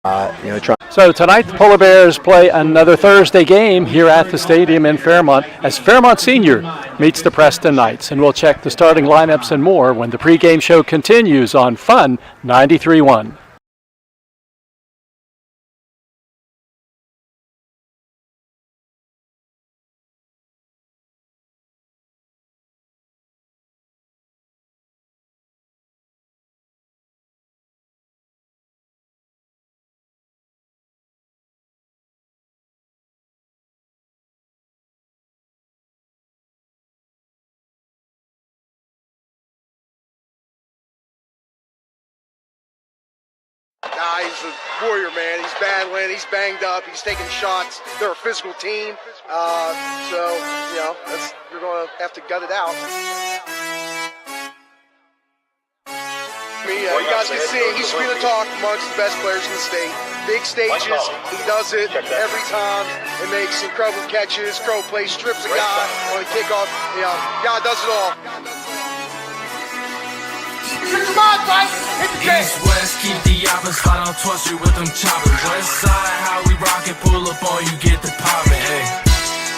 So tonight the Polar Bears play another Thursday game here at the stadium in Fairmont as Fairmont Senior meets the Preston Knights. And we'll check the starting lineups and more when the pregame show continues on Fun 93.1. Nah, he's a warrior, man. He's battling. He's banged up. He's taking shots. They're a physical team. You're going to have to gut it out. You guys can see he's free to talk amongst the best players in the state. Big stages, he does it every time. It makes incredible catches. Crow plays, strips a guy on a kickoff. God does it all. East, west, keep the opposite slide, I'll trust you with them choppers. West side, how we rockin', pull up on you, get the poppin', hey.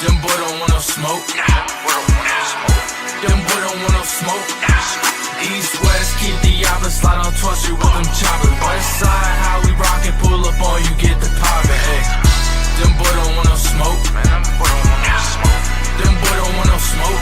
Them boy don't want no smoke. Them boy don't want no smoke. East, west, keep the opposite slide, I'll trust you with them choppers. West side, how we rockin', pull up on you, get the poppin', hey. Them boy don't want no smoke. Them boy don't want no smoke. Them boy don't want no smoke.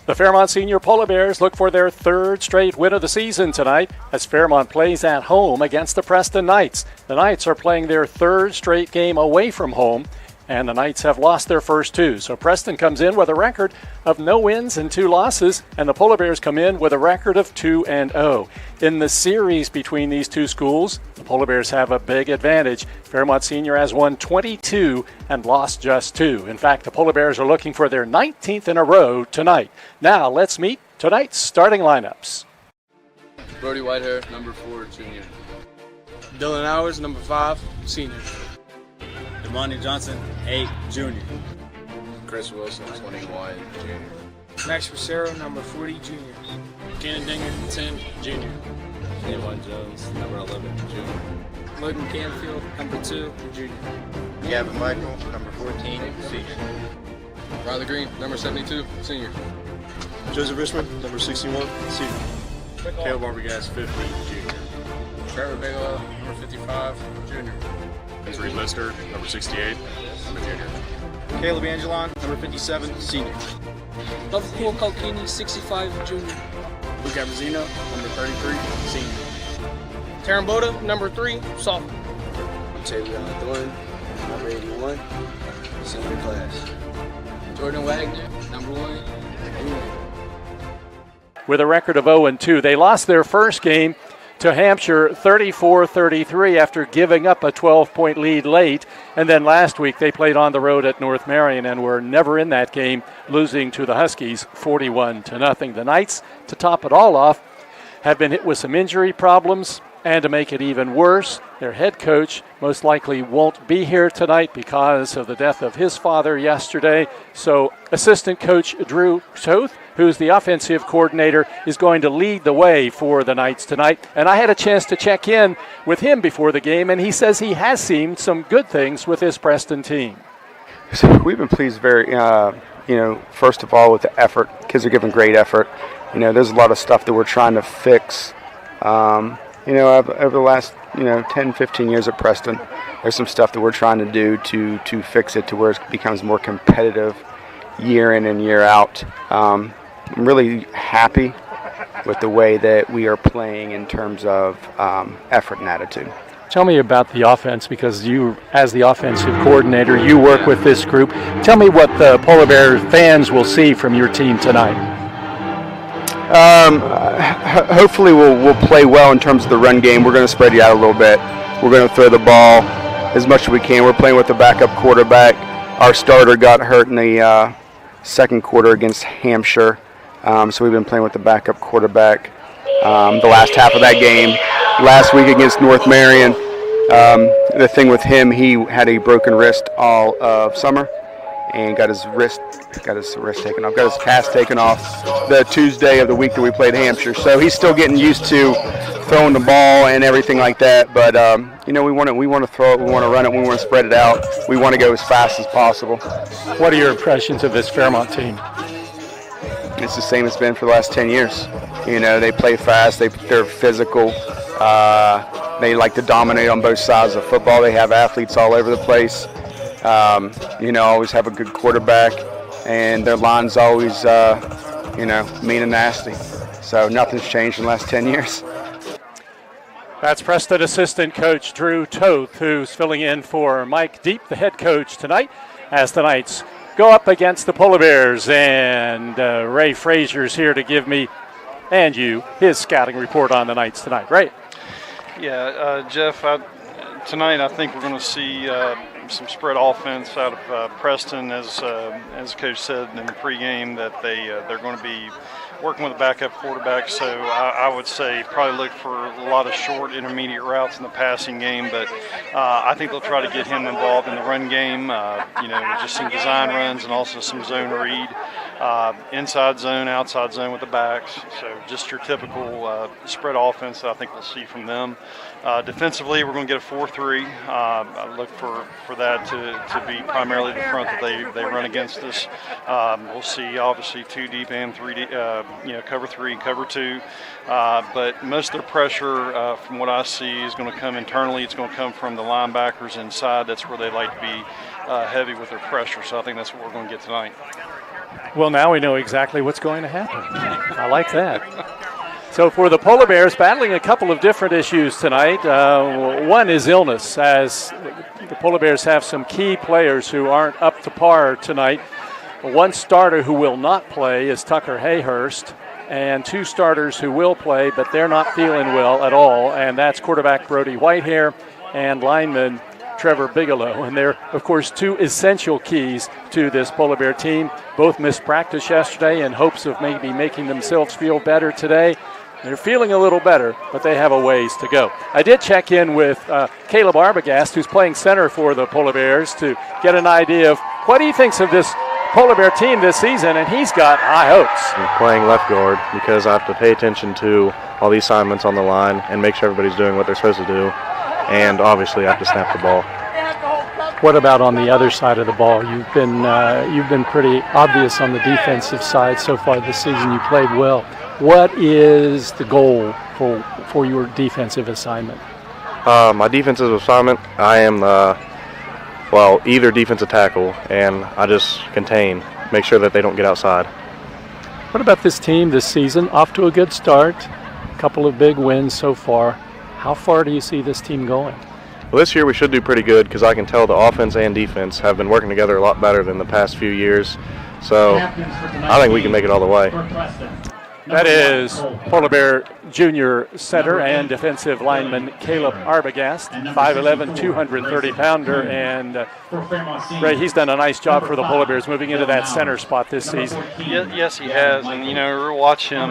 The Fairmont Senior Polar Bears look for their third straight win of the season tonight as Fairmont plays at home against the Preston Knights. The Knights are playing their third straight game away from home, and the Knights have lost their first two. So Preston comes in with a record of no wins and 2 losses, and the Polar Bears come in with a record of 2-0. In the series between these two schools, the Polar Bears have a big advantage. Fairmont Senior has won 22 and lost just 2. In fact, the Polar Bears are looking for their 19th in a row tonight. Now let's meet tonight's starting lineups. Brody Whitehair, number 4, junior. Dylan Hours, number 5, senior. Damani Johnson, 8, junior. Chris Wilson, 21, junior. Max Rosero, number 40, junior. Cannon Dinger, 10, junior. Jaywan Jones, number 11, junior. Logan Canfield, number 2, junior. Gavin Michael, number 14, senior. Riley Green, number 72, senior. Joseph Richmond, number 61, senior. Caleb Arbogast, 50, junior. Trevor Bigelow, number 55, junior. Reed Lister, number 68, I'm a junior. Caleb Angelon, number 57, senior. Lovecool Kalkini, 65, junior. Luke Abrazino, number 33, senior. Taryn Boda, number 3, sophomore. Tavion Thornton, number 81, senior class. Jordan Wagner, number 1, junior. With a record of 0-2, they lost their first game to Hampshire 34-33 after giving up a 12-point lead late. And then last week they played on the road at North Marion and were never in that game, losing to the Huskies 41-0. The Knights, to top it all off, have been hit with some injury problems. And to make it even worse, their head coach most likely won't be here tonight because of the death of his father yesterday. So assistant coach Drew Toth, who's the offensive coordinator, is going to lead the way for the Knights tonight. And I had a chance to check in with him before the game, and he says he has seen some good things with this Preston team. So we've been pleased first of all with the effort. Kids are giving great effort. There's a lot of stuff that we're trying to fix. Over the last, 10, 15 years at Preston, there's some stuff that we're trying to do to fix it to where it becomes more competitive year in and year out. I'm really happy with the way that we are playing in terms of effort and attitude. Tell me about the offense, because you, as the offensive coordinator, you work with this group. Tell me what the Polar Bear fans will see from your team tonight. Hopefully we'll play well in terms of the run game. We're going to spread you out a little bit. We're going to throw the ball as much as we can. We're playing with the backup quarterback. Our starter got hurt in the second quarter against Hampshire, so we've been playing with the backup quarterback the last half of that game. Last week against North Marion, the thing with him, he had a broken wrist all of summer, and got his wrist taken off, got his cast taken off the Tuesday of the week that we played Hampshire. So he's still getting used to throwing the ball and everything like that. But we want to throw it, we want to run it, we want to spread it out, we want to go as fast as possible. What are your impressions of this Fairmont team? It's the same it's been for the last 10 years. They play fast, they're physical. They like to dominate on both sides of football. They have athletes all over the place. Always have a good quarterback, and their line's always, mean and nasty. So nothing's changed in the last 10 years. That's Preston assistant coach Drew Toth, who's filling in for Mike Deep, the head coach tonight, as the Knights go up against the Polar Bears. And Ray Frazier's here to give me and you his scouting report on the Knights tonight. Ray? Yeah, Jeff, tonight I think we're going to see some spread offense out of Preston, as Coach said in the pregame, that they're going to be working with a backup quarterback. So I would say probably look for a lot of short, intermediate routes in the passing game. But I think they'll try to get him involved in the run game. Just some design runs and also some zone read, inside zone, outside zone with the backs. So just your typical spread offense that I think we'll see from them. Defensively, we're going to get a 4-3. I look for that to be primarily the front that they run against us. We'll see obviously 2 deep and 3 deep, cover 3, cover 2. But most of their pressure, from what I see, is going to come internally. It's going to come from the linebackers inside. That's where they like to be heavy with their pressure. So I think that's what we're going to get tonight. Well, now we know exactly what's going to happen. I like that. So for the Polar Bears, battling a couple of different issues tonight. One is illness, as the Polar Bears have some key players who aren't up to par tonight. One starter who will not play is Tucker Hayhurst, and 2 starters who will play, but they're not feeling well at all, and that's quarterback Brody Whitehair and lineman Trevor Bigelow. And they're, of course, 2 essential keys to this Polar Bear team. Both missed practice yesterday in hopes of maybe making themselves feel better today. They're feeling a little better, but they have a ways to go. I did check in with Caleb Arbogast, who's playing center for the Polar Bears, to get an idea of what he thinks of this Polar Bear team this season, and he's got high hopes. I'm playing left guard because I have to pay attention to all the assignments on the line and make sure everybody's doing what they're supposed to do, and obviously I have to snap the ball. What about on the other side of the ball? You've been pretty obvious on the defensive side so far this season. You played well. What is the goal for your defensive assignment? My defensive assignment, I am either defensive tackle, and I just contain, make sure that they don't get outside. What about this team this season? Off to a good start, a couple of big wins so far. How far do you see this team going? Well, this year we should do pretty good because I can tell the offense and defense have been working together a lot better than the past few years. So I think we can make it all the way. That is Polar Bear Junior center and defensive lineman Caleb Arbogast, 5'11", 230-pounder, and Ray, he's done a nice job for the Polar Bears moving into that center spot this season. Yes, he has, and we watch him.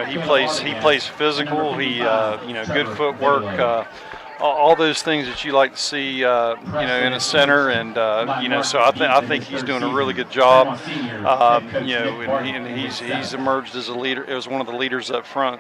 He plays physical. He good footwork. All those things that you like to see, in a center, and so I think he's doing a really good job. And he's emerged as a leader, as one of the leaders up front.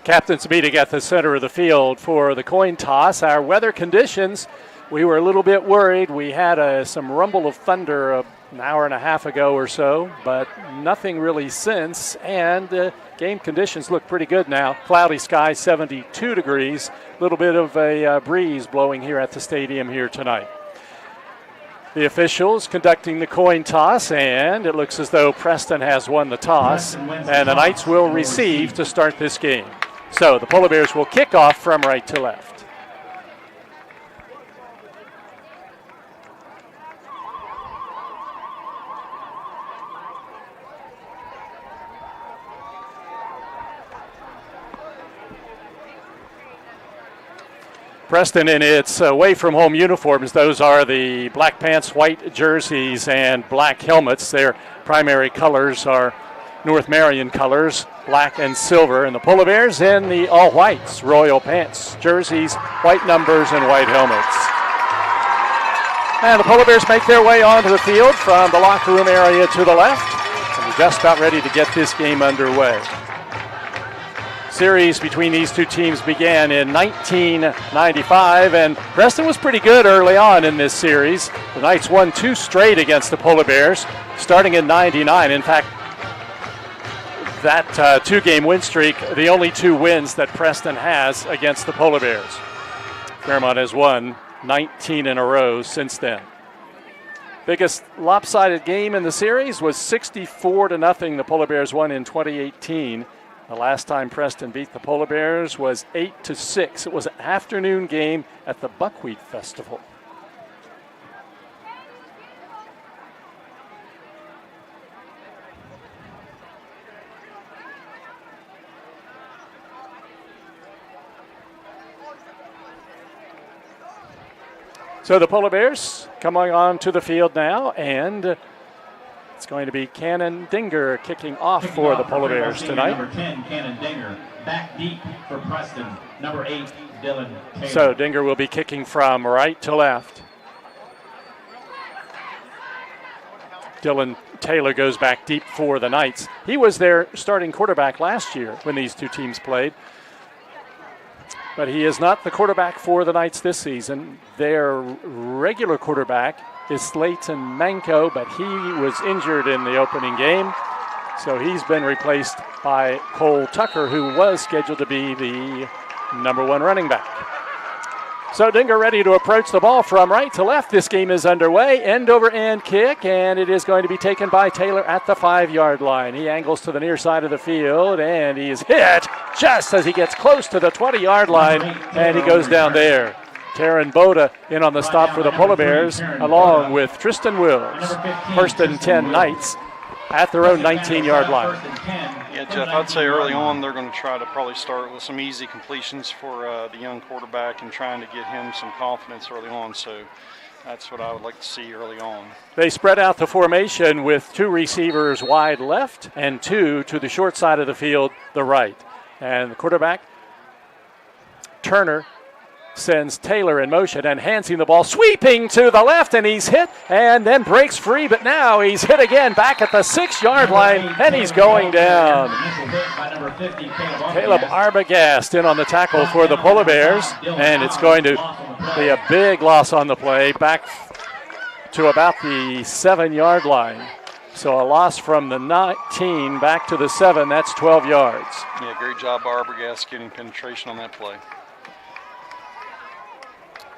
Captain's meeting at the center of the field for the coin toss. Our weather conditions, we were a little bit worried. We had some rumble of thunder an hour and a half ago or so, but nothing really since, and game conditions look pretty good now. Cloudy sky, 72 degrees, a little bit of a breeze blowing here at the stadium here tonight. The officials conducting the coin toss, and it looks as though Preston has won the toss, and the Knights will receive to start this game. So the Polar Bears will kick off from right to left. Preston in its away-from-home uniforms. Those are the black pants, white jerseys, and black helmets. Their primary colors are North Marion colors, black and silver, and the Polar Bears in the all whites, royal pants, jerseys, white numbers, and white helmets. And the Polar Bears make their way onto the field from the locker room area to the left, and they're just about ready to get this game underway. Series between these two teams began in 1995, and Preston was pretty good early on in this series. The Knights won 2 straight against the Polar Bears, starting in 99. In fact, that 2-game win streak, the only 2 wins that Preston has against the Polar Bears. Fairmont has won 19 in a row since then. Biggest lopsided game in the series was 64-0. The Polar Bears won in 2018. The last time Preston beat the Polar Bears was 8-6. It was an afternoon game at the Buckwheat Festival. So the Polar Bears coming on to the field now, and it's going to be Cannon Dinger kicking off for the Polar Bears tonight. Number 10, Cannon Dinger. Back deep for Preston. Number 8, Dylan Taylor. So Dinger will be kicking from right to left. Dylan Taylor goes back deep for the Knights. He was their starting quarterback last year when these two teams played. But he is not the quarterback for the Knights this season. Their regular quarterback is Slayton Manco, but he was injured in the opening game. So he's been replaced by Cole Tucker, who was scheduled to be the number 1 running back. So Dinger ready to approach the ball from right to left. This game is underway. End over end kick, and it is going to be taken by Taylor at the 5-yard line. He angles to the near side of the field, and he is hit just as he gets close to the 20-yard line, and he goes down there. Taryn Boda in on the stop for the Polar Bears, along with Tristan Wills. First and 10 Knights at their own 19-yard line. Yeah, Jeff, I'd say early on they're going to try to probably start with some easy completions for the young quarterback and trying to get him some confidence early on. So that's what I would like to see early on. They spread out the formation with 2 receivers wide left and 2 to the short side of the field, the right. And the quarterback, Turner, sends Taylor in motion and hands him the ball, sweeping to the left, and he's hit and then breaks free, but now he's hit again back at the 6-yard line, and he's going down. Caleb Arbogast in on the tackle for the Polar Bears, and it's going to be a big loss on the play, back to about the 7-yard line. So a loss from the 19 back to the 7, that's 12 yards. Yeah, great job by Arbogast getting penetration on that play.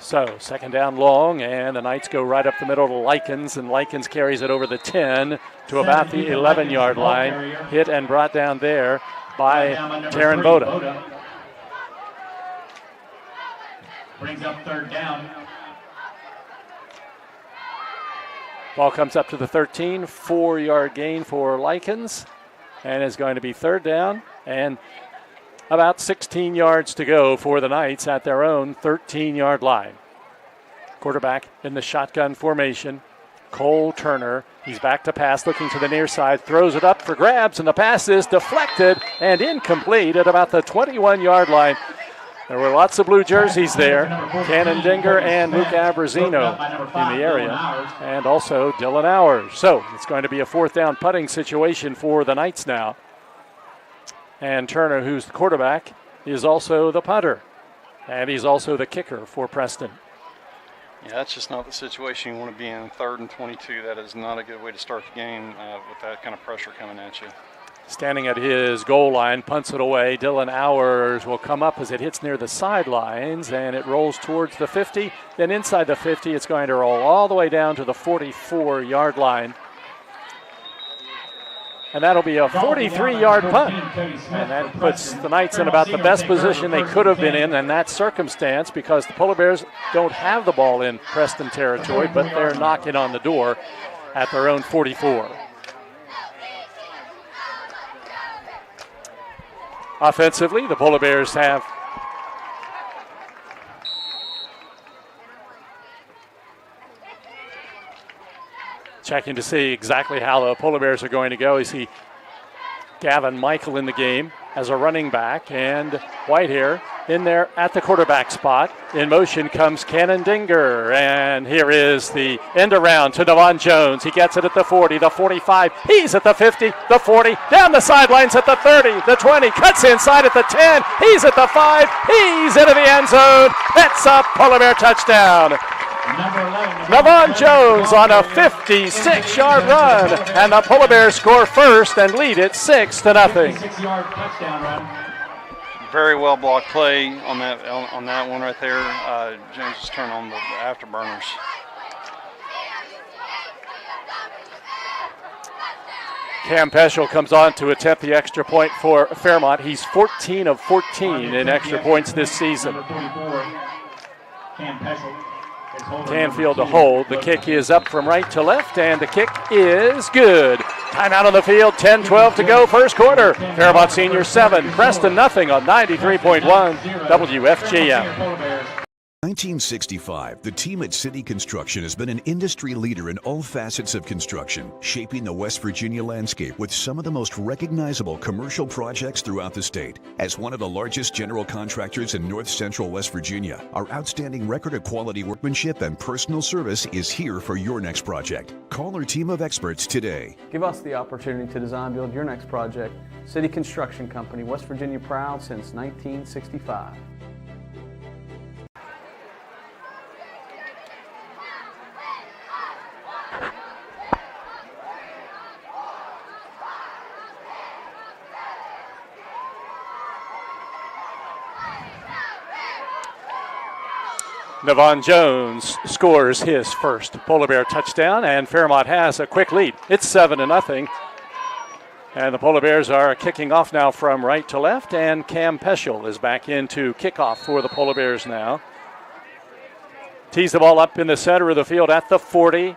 So, second down long, and the Knights go right up the middle to Likens, and Likens carries it over the 10 to about the 11-yard line. Hit and brought down there by Taryn Boda. Brings up 3rd down. Ball comes up to the 13, 4-yard gain for Likens, and is going to be 3rd down, and about 16 yards to go for the Knights at their own 13-yard line. Quarterback in the shotgun formation, Cole Turner. He's back to pass, looking to the near side, throws it up for grabs, and the pass is deflected and incomplete at about the 21-yard line. There were lots of blue jerseys there. Cannon Dinger and Luke Abrazino in the area, and also Dylan Hours. So it's going to be a 4th down punting situation for the Knights now. And Turner, who's the quarterback, is also the punter. And he's also the kicker for Preston. Yeah, that's just not the situation you want to be in. 3rd and 22, that is not a good way to start the game with that kind of pressure coming at you. Standing at his goal line, punts it away. Dylan Hours will come up as it hits near the sidelines, and it rolls towards the 50. Then inside the 50, it's going to roll all the way down to the 44-yard line. And that'll be a 43-yard punt. And that puts the Knights in about the best position they could have been in that circumstance, because the Polar Bears don't have the ball in Preston territory, but they're knocking on the door at their own 44. Offensively, the Polar Bears have checking to see exactly how the Polar Bears are going to go. You see Gavin Michael in the game as a running back, and Whitehair in there at the quarterback spot. In motion comes Cannon Dinger, and here is the end around to Devon Jones. He gets it at the 40, the 45. He's at the 50, the 40, down the sidelines at the 30, the 20, cuts inside at the 10. He's at the 5. He's into the end zone. That's a Polar Bear touchdown. Devon Jones on a 56-yard run, and the Polar Bears score first and lead it 6-0. Very well blocked play on that one right there. James just turned on the afterburners. Cam Peschel comes on to attempt the extra point for Fairmont. He's 14 of 14 in extra points this season. Canfield to hold. The kick is up from right to left, and the kick is good. Timeout on the field, 10-12 to go, first quarter. Fairmont Senior 7, Preston nothing on 93.1 WFGM. 1965, the team at City Construction has been an industry leader in all facets of construction, shaping the West Virginia landscape with some of the most recognizable commercial projects throughout the state. As one of the largest general contractors in north central West Virginia, our outstanding record of quality workmanship and personal service is here for your next project. Call our team of experts today. Give us the opportunity to design build your next project. City Construction Company, West Virginia proud since 1965. Devon Jones scores his first Polar Bear touchdown, and Fairmont has a quick lead. It's 7-0. And the Polar Bears are kicking off now from right to left, and Cam Peschel is back into kickoff for the Polar Bears now. Tees the ball up in the center of the field at the 40.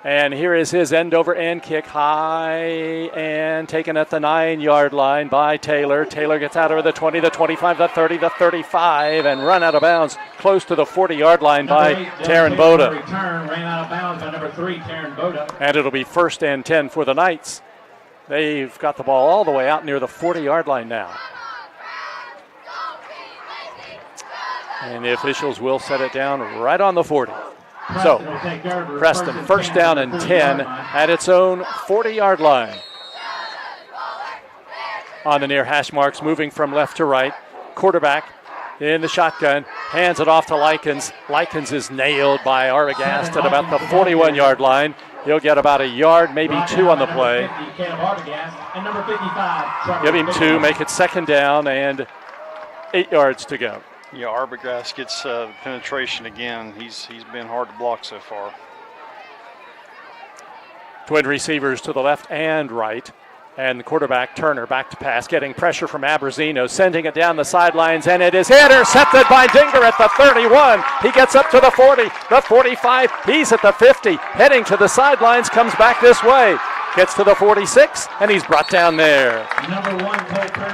And here is his end over end kick, high and taken at the 9-yard line by Taylor. Taylor gets out over the 20, the 25, the 30, the 35, and run out of bounds close to the 40-yard line by Taryn Boda. Return ran out of bounds by number 3, Taryn Boda. And it'll be 1st and 10 for the Knights. They've got the ball all the way out near the 40-yard line now. And the officials will set it down right on the 40. So, Preston, 1st down and 10 at its own 40-yard line. On the near hash marks, moving from left to right. Quarterback in the shotgun, hands it off to Likens. Likens is nailed by Arbogast at about the 41-yard line. He'll get about a yard, maybe 2 on the play. Give him 2, make it 2nd down and 8 yards to go. Yeah, Arbogast gets penetration again. He's been hard to block so far. Twin receivers to the left and right. And the quarterback, Turner, back to pass, getting pressure from Abrazino, sending it down the sidelines, and it is intercepted by Dinger at the 31. He gets up to the 40, the 45. He's at the 50, heading to the sidelines, comes back this way. Gets to the 46, and he's brought down there.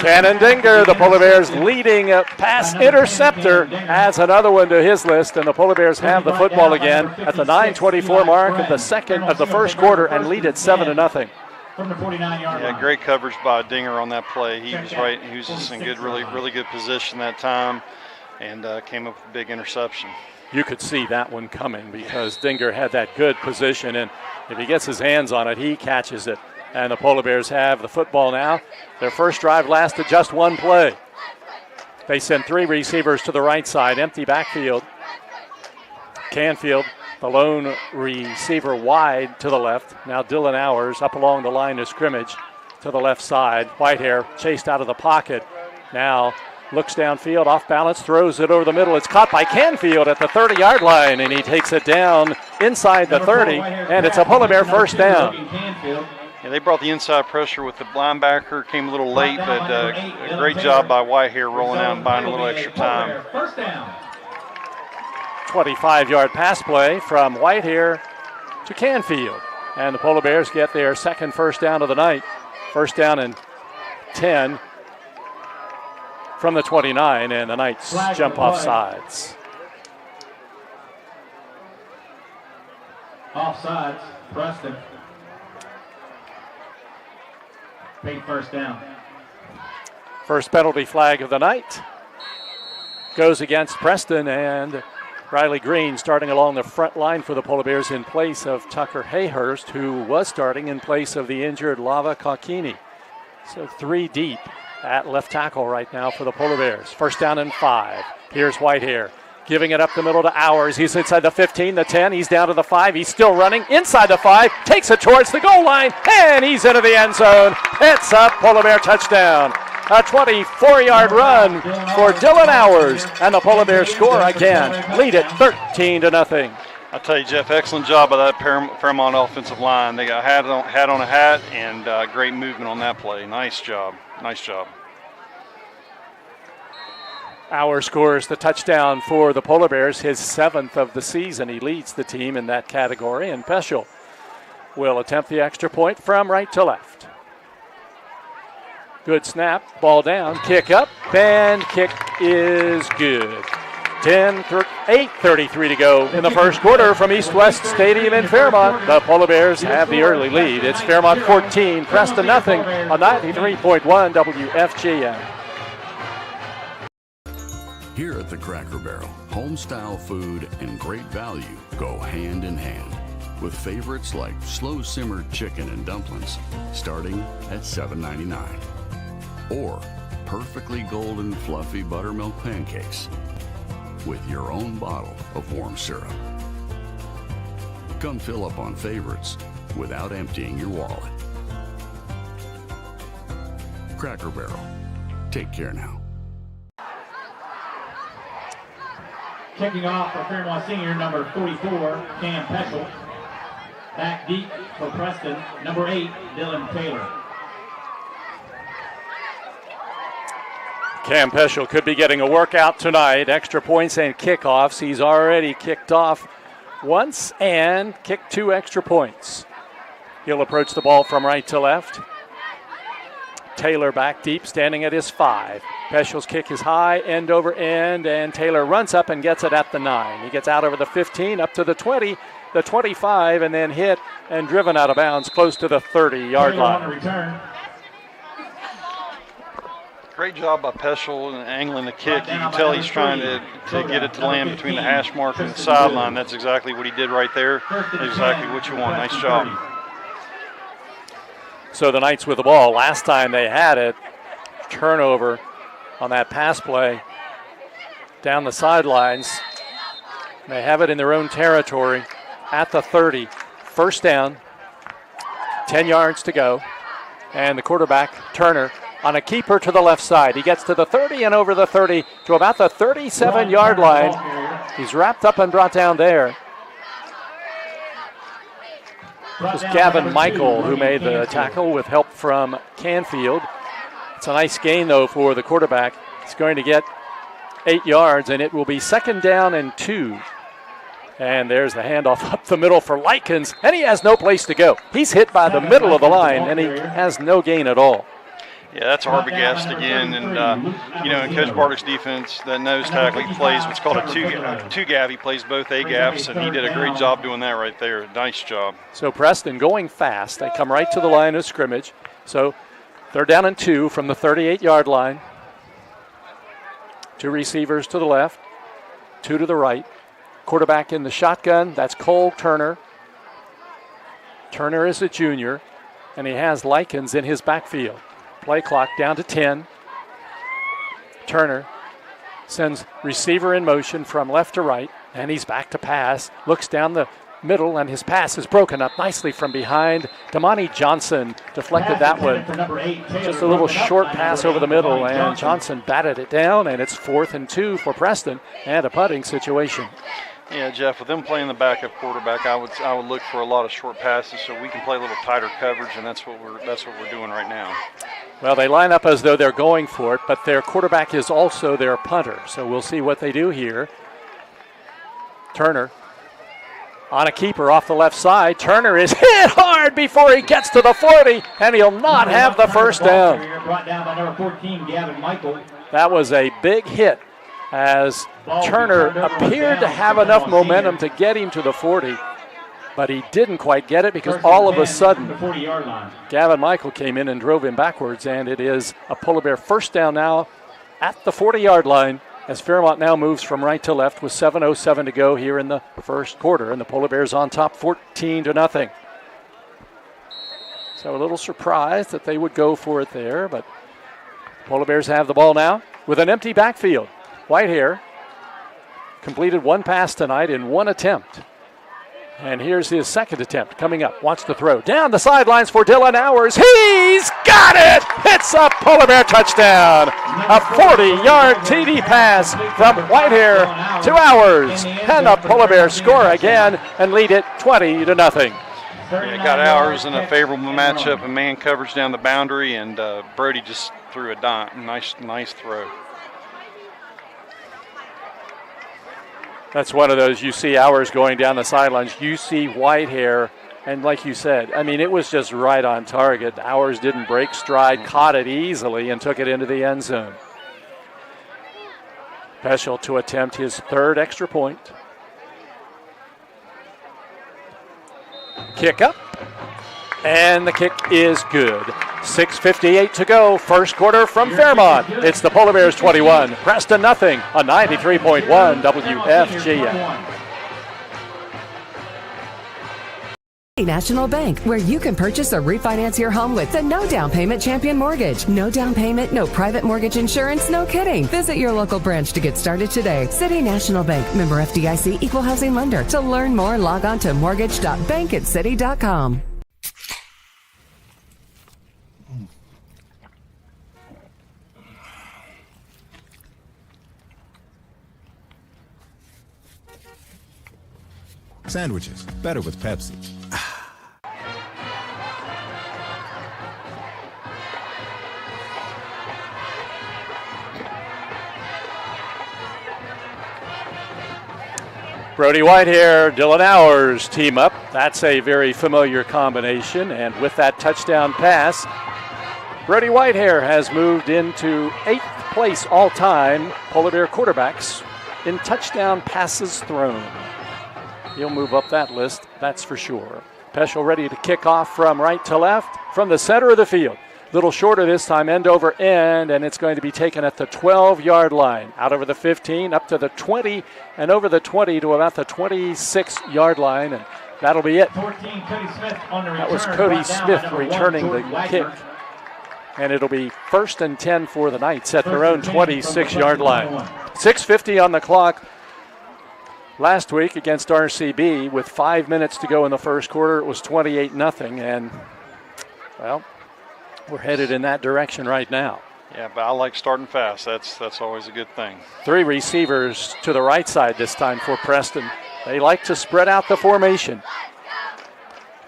Cannon Dinger, the Polar Bears' leading pass interceptor, adds another one to his list, and the Polar Bears have the football again at the 9:24 mark of the first quarter and lead it 7-0. From the 49-yard line. Yeah, great coverage by Dinger on that play. He was right. He was just in good, really good position that time, and came up with a big interception. You could see that one coming because Dinger had that good position, and if he gets his hands on it, he catches it. And the Polar Bears have the football now. Their first drive lasted just 1 play. They send 3 receivers to the right side, empty backfield. Canfield, the lone receiver, wide to the left. Now Dylan Hours up along the line of scrimmage to the left side. Whitehair chased out of the pocket. Now looks downfield, off balance, throws it over the middle. It's caught by Canfield at the 30-yard line, and he takes it down inside the 30, and it's a Polar Bear 1st down. Yeah, they brought the inside pressure with the linebacker. Came a little late, but a great job by Whitehair rolling out and buying a little extra time. 25-yard pass play from Whitehair to Canfield, and the Polar Bears get their second 1st down of the night. 1st down and 10 from the 29, and the Knights jump off sides. Offsides, Preston. Big first down. First penalty flag of the night goes against Preston, and Riley Green starting along the front line for the Polar Bears in place of Tucker Hayhurst, who was starting in place of the injured Lava Kakini. So 3 deep at left tackle right now for the Polar Bears. First down and 5. Here's Whitehair giving it up the middle to Hours. He's inside the 15, the 10. He's down to the 5. He's still running inside the 5. Takes it towards the goal line, and he's into the end zone. It's a Polar Bear touchdown. A 24-yard run for Dylan Hours, and the Polar Bears score again. Lead it 13-0. I tell you, Jeff, excellent job by that Fairmont offensive line. They got hat on a hat, and great movement on that play. Nice job. Nice job. Hours scores the touchdown for the Polar Bears, his 7th of the season. He leads the team in that category, and Peschel will attempt the extra point from right to left. Good snap, ball down, kick up, and kick is good. 8:33 to go in the first quarter from East West Stadium in Fairmont. The Polar Bears have the early lead. It's Fairmont 14, Preston nothing on 93.1 WFGM. Here at the Cracker Barrel, home-style food and great value go hand in hand, with favorites like slow-simmered chicken and dumplings starting at $7.99. Or perfectly golden fluffy buttermilk pancakes with your own bottle of warm syrup. Come fill up on favorites without emptying your wallet. Cracker Barrel. Take care now. Kicking off for Fairmont Senior, number 44, Cam Peschel. Back deep for Preston, number 8, Dylan Taylor. Cam Peschel could be getting a workout tonight. Extra points and kickoffs. He's already kicked off once and kicked 2 extra points. He'll approach the ball from right to left. Taylor back deep, standing at his 5. Peschel's kick is high, end over end, and Taylor runs up and gets it at the 9. He gets out over the 15, up to the 20, the 25, and then hit and driven out of bounds close to the 30-yard line. Great job by Peschel and angling the kick. You can tell he's trying to get it to land between the hash mark and the sideline. That's exactly what he did right there. Exactly what you want. Nice job. So the Knights with the ball. Last time they had it, turnover on that pass play down the sidelines. They have it in their own territory at the 30. First down, 10 yards to go. And the quarterback, Turner, on a keeper to the left side. He gets to the 30 and over the 30 to about the 37-yard line. He's wrapped up and brought down there. It was Gavin Michael who made the tackle with help from Canfield. It's a nice gain, though, for the quarterback. He's going to get 8 yards, and it will be 2nd down and 2. And there's the handoff up the middle for Likens, and he has no place to go. He's hit by the middle of the line, and he has no gain at all. Yeah, that's Arbogast again, and in Coach Bardock's defense, that nose tackle, he plays what's called a two gap. He plays both A gaps, and he did a great job doing that right there. Nice job. So Preston going fast. They come right to the line of scrimmage. So 3rd down and 2 from the 38-yard line. 2 receivers to the left, 2 to the right. Quarterback in the shotgun, that's Cole Turner. Turner is a junior, and he has Likens in his backfield. Play clock down to 10. Turner sends receiver in motion from left to right, and he's back to pass. Looks down the middle, and his pass is broken up nicely from behind. Damani Johnson deflected that one. Just a little short pass over the middle, and Johnson batted it down, and it's 4th and 2 for Preston, and a punting situation. Yeah, Jeff, with them playing the backup quarterback, I would look for a lot of short passes so we can play a little tighter coverage, and that's what we're doing right now. Well, they line up as though they're going for it, but their quarterback is also their punter, so we'll see what they do here. Turner on a keeper off the left side. Turner is hit hard before he gets to the 40, and he'll not have the first down. That was a big hit as Turner appeared to have enough momentum to get him to the 40, but he didn't quite get it because all of a sudden the 40-yard line. Gavin Michael came in and drove him backwards, and it is a Polar Bear first down now at the 40-yard line as Fairmont now moves from right to left with 7:07 to go here in the first quarter, and the Polar Bears on top 14-0. So a little surprised that they would go for it there, but Polar Bears have the ball now with an empty backfield. Whitehair completed one pass tonight in one attempt. And here's his second attempt coming up. Wants to throw down the sidelines for Dylan Hours. He's got it! It's a Polar Bear touchdown. A 40-yard TD pass from Whitehair to Hours. And the Polar Bears score again and lead it 20-0. Yeah, got Hours in a favorable matchup and man coverage down the boundary, and Brody just threw a dime. Nice throw. That's one of those, you see Hours going down the sidelines, you see Whitehair, and like you said, I mean, it was just right on target. Hours didn't break stride, caught it easily, and took it into the end zone. Peschel to attempt his third extra point. Kick up, and the kick is good. 6:58 to go, first quarter from Fairmont. It's the Polar Bears 21, Preston nothing on 93.1 WFGM. National Bank, where you can purchase or refinance your home with the no down payment Champion Mortgage. No down payment, no private mortgage insurance, no kidding. Visit your local branch to get started today. City National Bank, member FDIC, equal housing lender. To learn more, log on to mortgage.bankancity.com. Sandwiches, better with Pepsi. Brody Whitehair, Dylan Hours team up. That's a very familiar combination, and with that touchdown pass, Brody Whitehair has moved into 8th place all-time Polar Bear quarterbacks in touchdown passes thrown. He'll move up that list, that's for sure. Peschel ready to kick off from right to left from the center of the field. Little shorter this time, end over end, and it's going to be taken at the 12-yard line. Out over the 15, up to the 20, and over the 20 to about the 26-yard line, and that'll be it. 14, Cody Smith on the return. That was Cody Smith returning the kick. And it'll be 1st and 10 for the Knights at their own 26-yard line. 6:50 on the clock. Last week against RCB, with 5 minutes to go in the first quarter, it was 28-0, and, well, we're headed in that direction right now. Yeah, but I like starting fast. That's always a good thing. 3 receivers to the right side this time for Preston. They like to spread out the formation.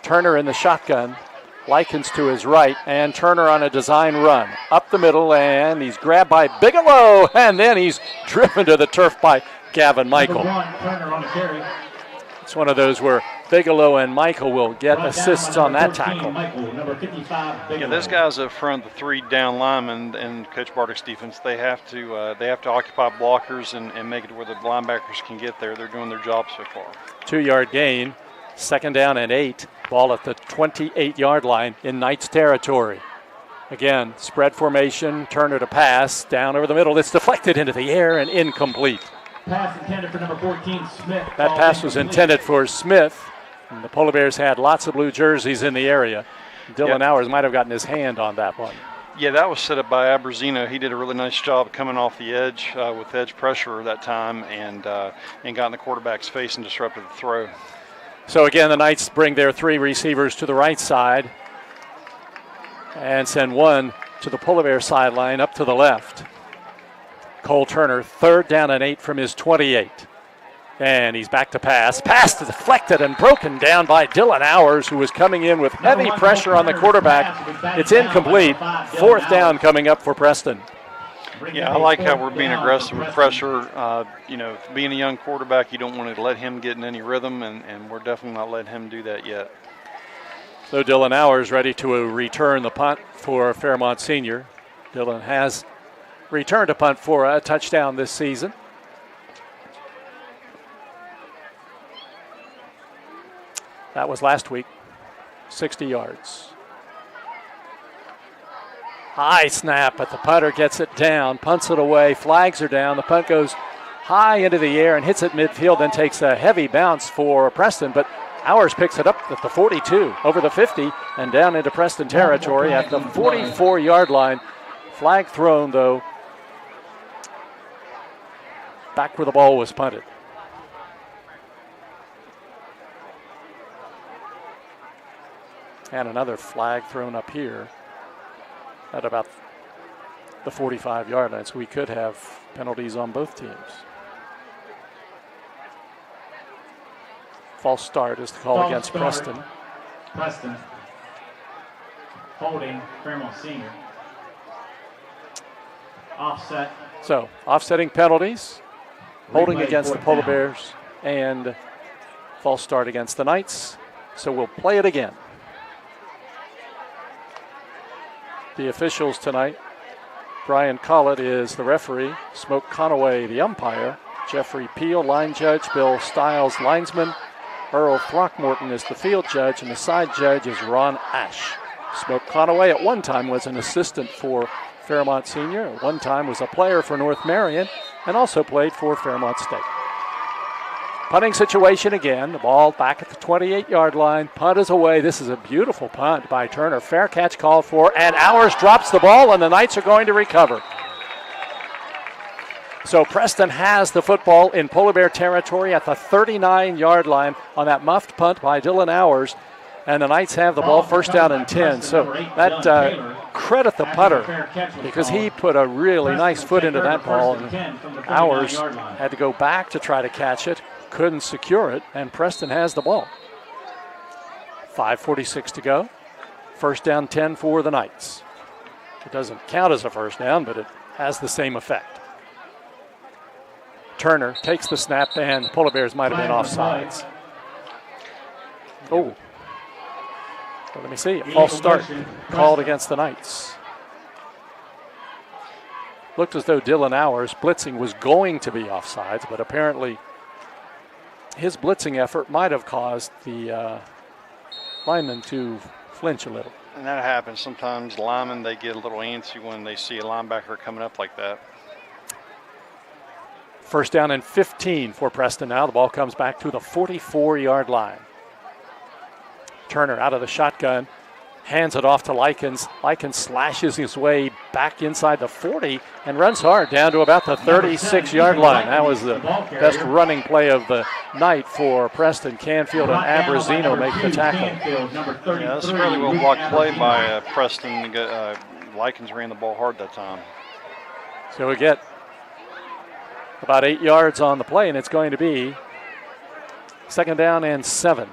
Turner in the shotgun, Likens to his right, and Turner on a design run. Up the middle, and he's grabbed by Bigelow, and then he's driven to the turf by Gavin Michael. Turner on the carry. It's one of those where Bigelow and Michael will get assists on that tackle. Number 55, Bigelow. Yeah, those guys up front, the 3 down linemen and Coach Bartick's defense, they have to occupy blockers and make it where the linebackers can get there. They're doing their job so far. 2-yard gain, 2nd down and 8. Ball at the 28-yard line in Knights territory. Again, spread formation, Turner to pass, down over the middle. It's deflected into the air and incomplete. Pass intended for number 14, Smith. That pass was intended for Smith. And the Polar Bears had lots of blue jerseys in the area. Dylan Hours might have gotten his hand on that one. Yeah, that was set up by Abrazino. He did a really nice job coming off the edge with edge pressure that time and got in the quarterback's face and disrupted the throw. So again, the Knights bring their 3 receivers to the right side and send one to the Polar Bear sideline up to the left. Cole Turner, 3rd down and 8 from his 28. And he's back to pass. Pass deflected and broken down by Dylan Hours, who was coming in with heavy pressure on the quarterback. It's incomplete. 4th down coming up for Preston. Yeah, I like how we're being aggressive with pressure. Being a young quarterback, you don't want to let him get in any rhythm, and we're definitely not letting him do that yet. So Dylan Hours ready to return the punt for Fairmont Senior. Dylan has returned a punt for a touchdown this season. That was last week, 60 yards. High snap, but the punter gets it down, punts it away, flags are down. The punt goes high into the air and hits it midfield, then takes a heavy bounce for Preston, but Ours picks it up at the 42, over the 50, and down into Preston territory at the 44-yard line. Flag thrown, though, back where the ball was punted. And another flag thrown up here at about the 45-yard line, so we could have penalties on both teams. False start is the call against Preston. Preston. Holding Fairmont Senior. Offset. So, offsetting penalties. Holding against the Polar Bears and false start against the Knights. So we'll play it again. The officials tonight: Brian Collett is the referee, Smoke Conaway the umpire, Jeffrey Peel line judge, Bill Stiles linesman, Earl Throckmorton is the field judge, and the side judge is Ron Ash. Smoke Conaway at one time was an assistant for Fairmont Senior, at one time was a player for North Marion, and also played for Fairmont State. Punting situation again, the ball back at the 28-yard line. Punt is away. This is a beautiful punt by Turner. Fair catch called for, and Ours drops the ball, and the Knights are going to recover. So Preston has the football in Polar Bear territory at the 39-yard line on that muffed punt by Dylan Ours, and the Knights have the ball first down and 10. So that credit the punter, because he put a really nice foot into that ball, and Ours had to go back to try to catch it. Couldn't secure it, and Preston has the ball. 5:46 to go. First down 10 for the Knights. It doesn't count as a first down, but it has the same effect. Turner takes the snap, and the Polar Bears might have been offsides. Oh. Well, let me see. A false start called against the Knights. Looked as though Dylan Ours blitzing was going to be offsides, but apparently his blitzing effort might have caused the lineman to flinch a little. And that happens. Sometimes linemen, they get a little antsy when they see a linebacker coming up like that. First down and 15 for Preston now. The ball comes back to the 44-yard line. Turner out of the shotgun, hands it off to Likens. Likens slashes his way back inside the 40 and runs hard down to about the 36-yard line. That was the best running play of the night for Preston. Canfield and Abrazino make the tackle. Yeah, that's a really well blocked play by Preston. Likens ran the ball hard that time. So we get about 8 yards on the play, and it's going to be second down and 7.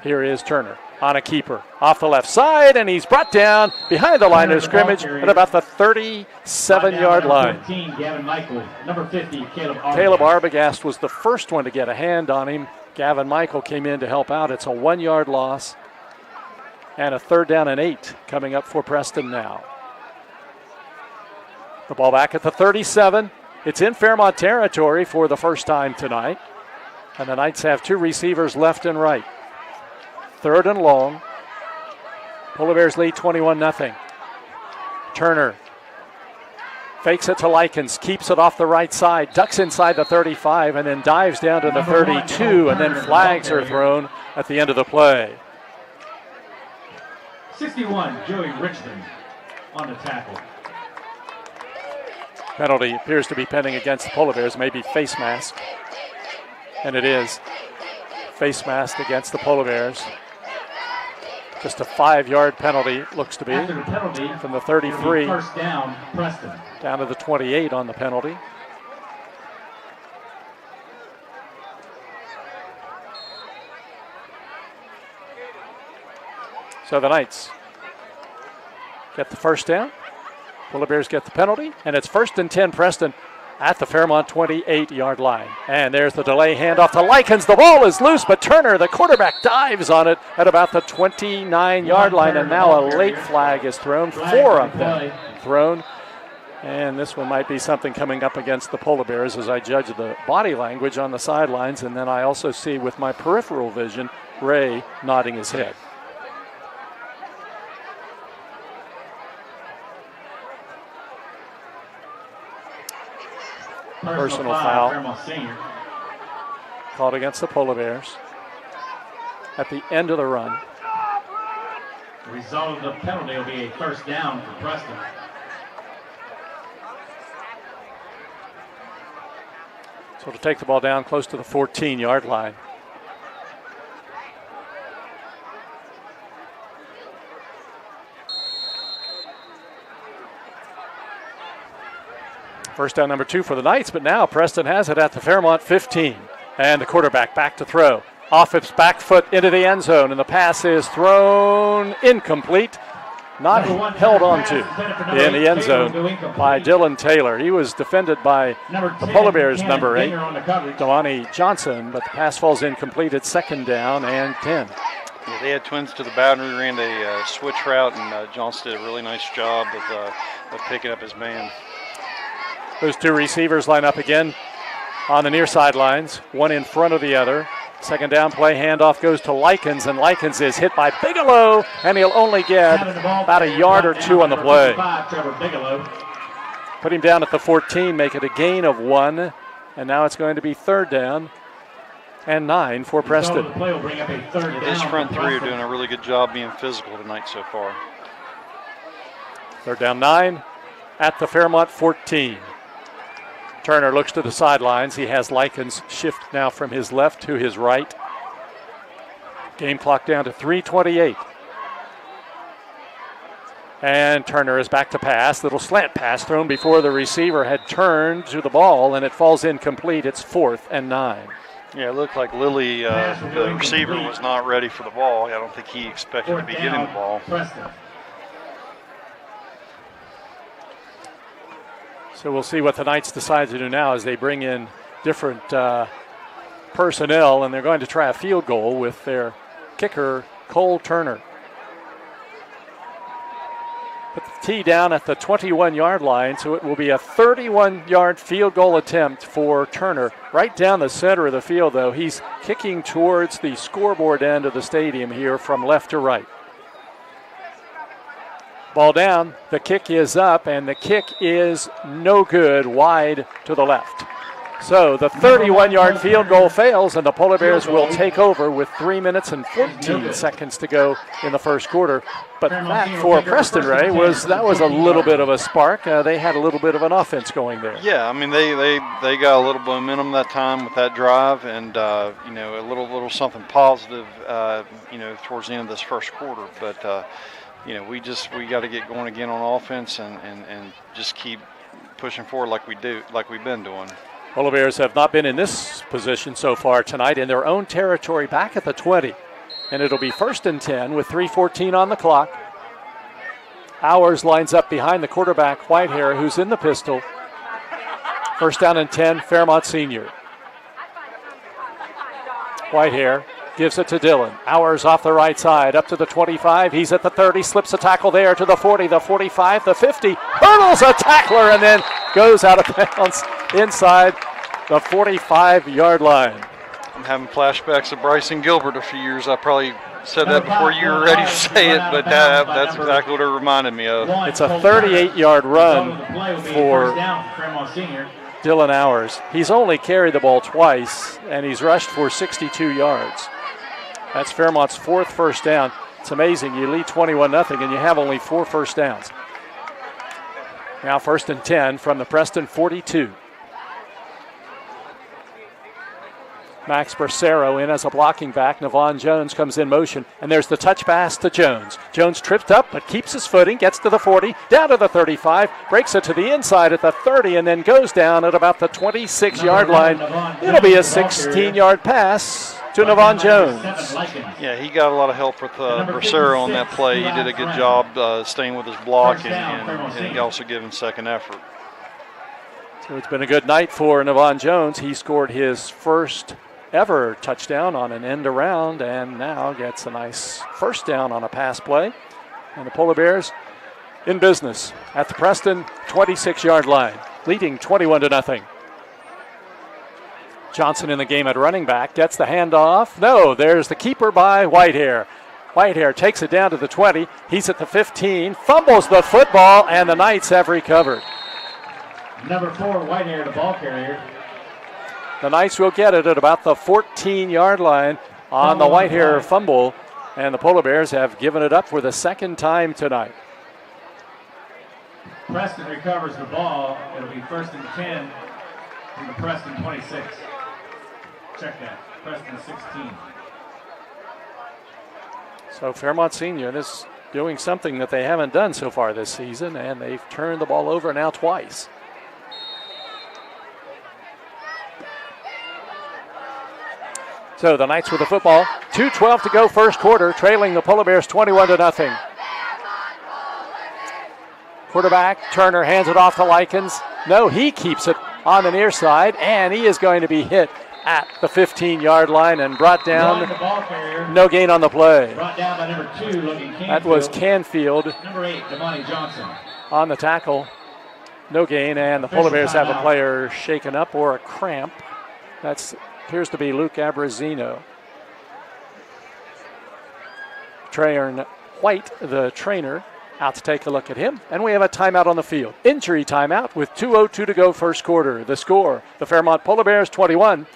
Here is Turner on a keeper off the left side, and he's brought down behind the line of scrimmage at about the 37-yard line. Number 50, Caleb Arbogast was the first one to get a hand on him. Gavin Michael came in to help out. It's a 1-yard loss, and a third down and 8 coming up for Preston now. The ball back at the 37. It's in Fairmont territory for the first time tonight, and the Knights have 2 receivers left and right. Third and long. Polar Bears lead 21-0. Turner fakes it to Likens, keeps it off the right side, ducks inside the 35, and then dives down to the 32, and then flags are thrown at the end of the play. 61, Joey Richmond on the tackle. Penalty appears to be pending against the Polar Bears, maybe face mask. And it is face mask against the Polar Bears. Just a 5-yard penalty, looks to be, from the 33 first down, Preston. Down to the 28 on the penalty. So the Knights get the first down. Polar Bears get the penalty, and it's first and 10 Preston at the Fairmont 28-yard line. And there's the delay handoff to Likens. The ball is loose, but Turner, the quarterback, dives on it at about the 29-yard line, and now a late flag is thrown. 4 of them thrown, And this one might be something coming up against the Polar Bears as I judge the body language on the sidelines. And then I also see with my peripheral vision, Ray nodding his head. Personal foul called against the Polar Bears at the end of the run. The result of the penalty will be a first down for Preston. So to take the ball down close to the 14-yard line. First down number 2 for the Knights, but now Preston has it at the Fairmont 15. And the quarterback back to throw. Off its back foot into the end zone, and the pass is thrown incomplete. Not held on to in the end zone by Dylan Taylor. He was defended by the Polar Bears' number 8, Devontae Johnson, but the pass falls incomplete at second down and 10. Yeah, they had twins to the boundary, ran a switch route, and Johnson did a really nice job of picking up his man. Those two receivers line up again on the near sidelines, one in front of the other. Second down play, handoff goes to Likens, and Likens is hit by Bigelow, and he'll only get about a yard or two on the play. Put him down at the 14, make it a gain of 1, and now it's going to be third down and 9 for Preston. His front three are doing a really good job being physical tonight so far. Third down 9 at the Fairmont 14. Turner looks to the sidelines. He has Likens shift now from his left to his right. Game clock down to 3:28. And Turner is back to pass. Little slant pass thrown before the receiver had turned to the ball, and it falls incomplete. It's 4th and 9. Yeah, it looked like Lilly, the receiver, was not ready for the ball. I don't think he expected to be getting the ball. So we'll see what the Knights decide to do now as they bring in different personnel, and they're going to try a field goal with their kicker, Cole Turner. Put the tee down at the 21-yard line, so it will be a 31-yard field goal attempt for Turner. Right down the center of the field, though. He's kicking towards the scoreboard end of the stadium here from left to right. Ball down, the kick is up, and the kick is no good, wide to the left. So the 31-yard field goal fails, and the Polar Bears will take over with 3 minutes and 14 seconds to go in the first quarter. But that for Preston, Ray, was a little bit of a spark. They had a little bit of an offense going there. Yeah, I mean they got a little momentum that time with that drive, and a little something positive, towards the end of this first quarter. But we got to get going again on offense and just keep pushing forward like we've been doing. Polar Bears have not been in this position so far tonight in their own territory back at the 20. And it'll be 1st and 10 with 3:14 on the clock. Hours lines up behind the quarterback, Whitehair, who's in the pistol. 1st down and 10, Fairmont Senior. Whitehair gives it to Dillon. Hours off the right side, up to the 25. He's at the 30, slips a tackle there to the 40, the 45, the 50. Hurdles a tackler and then goes out of bounds inside the 45-yard line. I'm having flashbacks of Bryson Gilbert a few years. I probably said that before you were ready to say it, but that's exactly what it reminded me of. It's a 38-yard run for Dylan Hours. He's only carried the ball twice, and he's rushed for 62 yards. That's Fairmont's 4th first down. It's amazing. You lead 21-0, and you have only 4 first downs. Now 1st and 10 from the Preston 42. Max Bracero in as a blocking back. Navon Jones comes in motion, and there's the touch pass to Jones. Jones tripped up but keeps his footing, gets to the 40, down to the 35, breaks it to the inside at the 30, and then goes down at about the 26-yard line. It'll be a 16-yard pass to Navon Jones. Yeah, he got a lot of help with Bracero on that play. He did a good job staying with his block and he also gave him second effort. So it's been a good night for Navon Jones. He scored his first ever touchdown on an end around and now gets a nice first down on a pass play. And the Polar Bears in business at the Preston 26-yard line, leading 21-0. Johnson in the game at running back, gets the handoff. No, there's the keeper by Whitehair. Whitehair takes it down to the 20. He's at the 15, fumbles the football, and the Knights have recovered. Number 4, Whitehair, the ball carrier. The Knights will get it at about the 14-yard line on the Whitehair fumble, and the Polar Bears have given it up for the second time tonight. Preston recovers the ball. It'll be 1st and 10 from the Preston 26. Check that. Preston 16. So Fairmont Senior is doing something that they haven't done so far this season, and they've turned the ball over now twice. So the Knights with the football. 2:12 to go first quarter, trailing the Polar Bears 21-0. Quarterback Turner hands it off to Likens. No, he keeps it on the near side, and he is going to be hit at the 15-yard line and brought down. No gain on the play. Brought down by number 2, looking Canfield. That was Canfield. Number 8, Damani Johnson. On the tackle. No gain, and the Polar Bears have a player shaken up or a cramp. That appears to be Luke Abrazino. Trayon White, the trainer, out to take a look at him. And we have a timeout on the field. Injury timeout with 2:02 to go first quarter. The score, the Fairmont Polar Bears 21,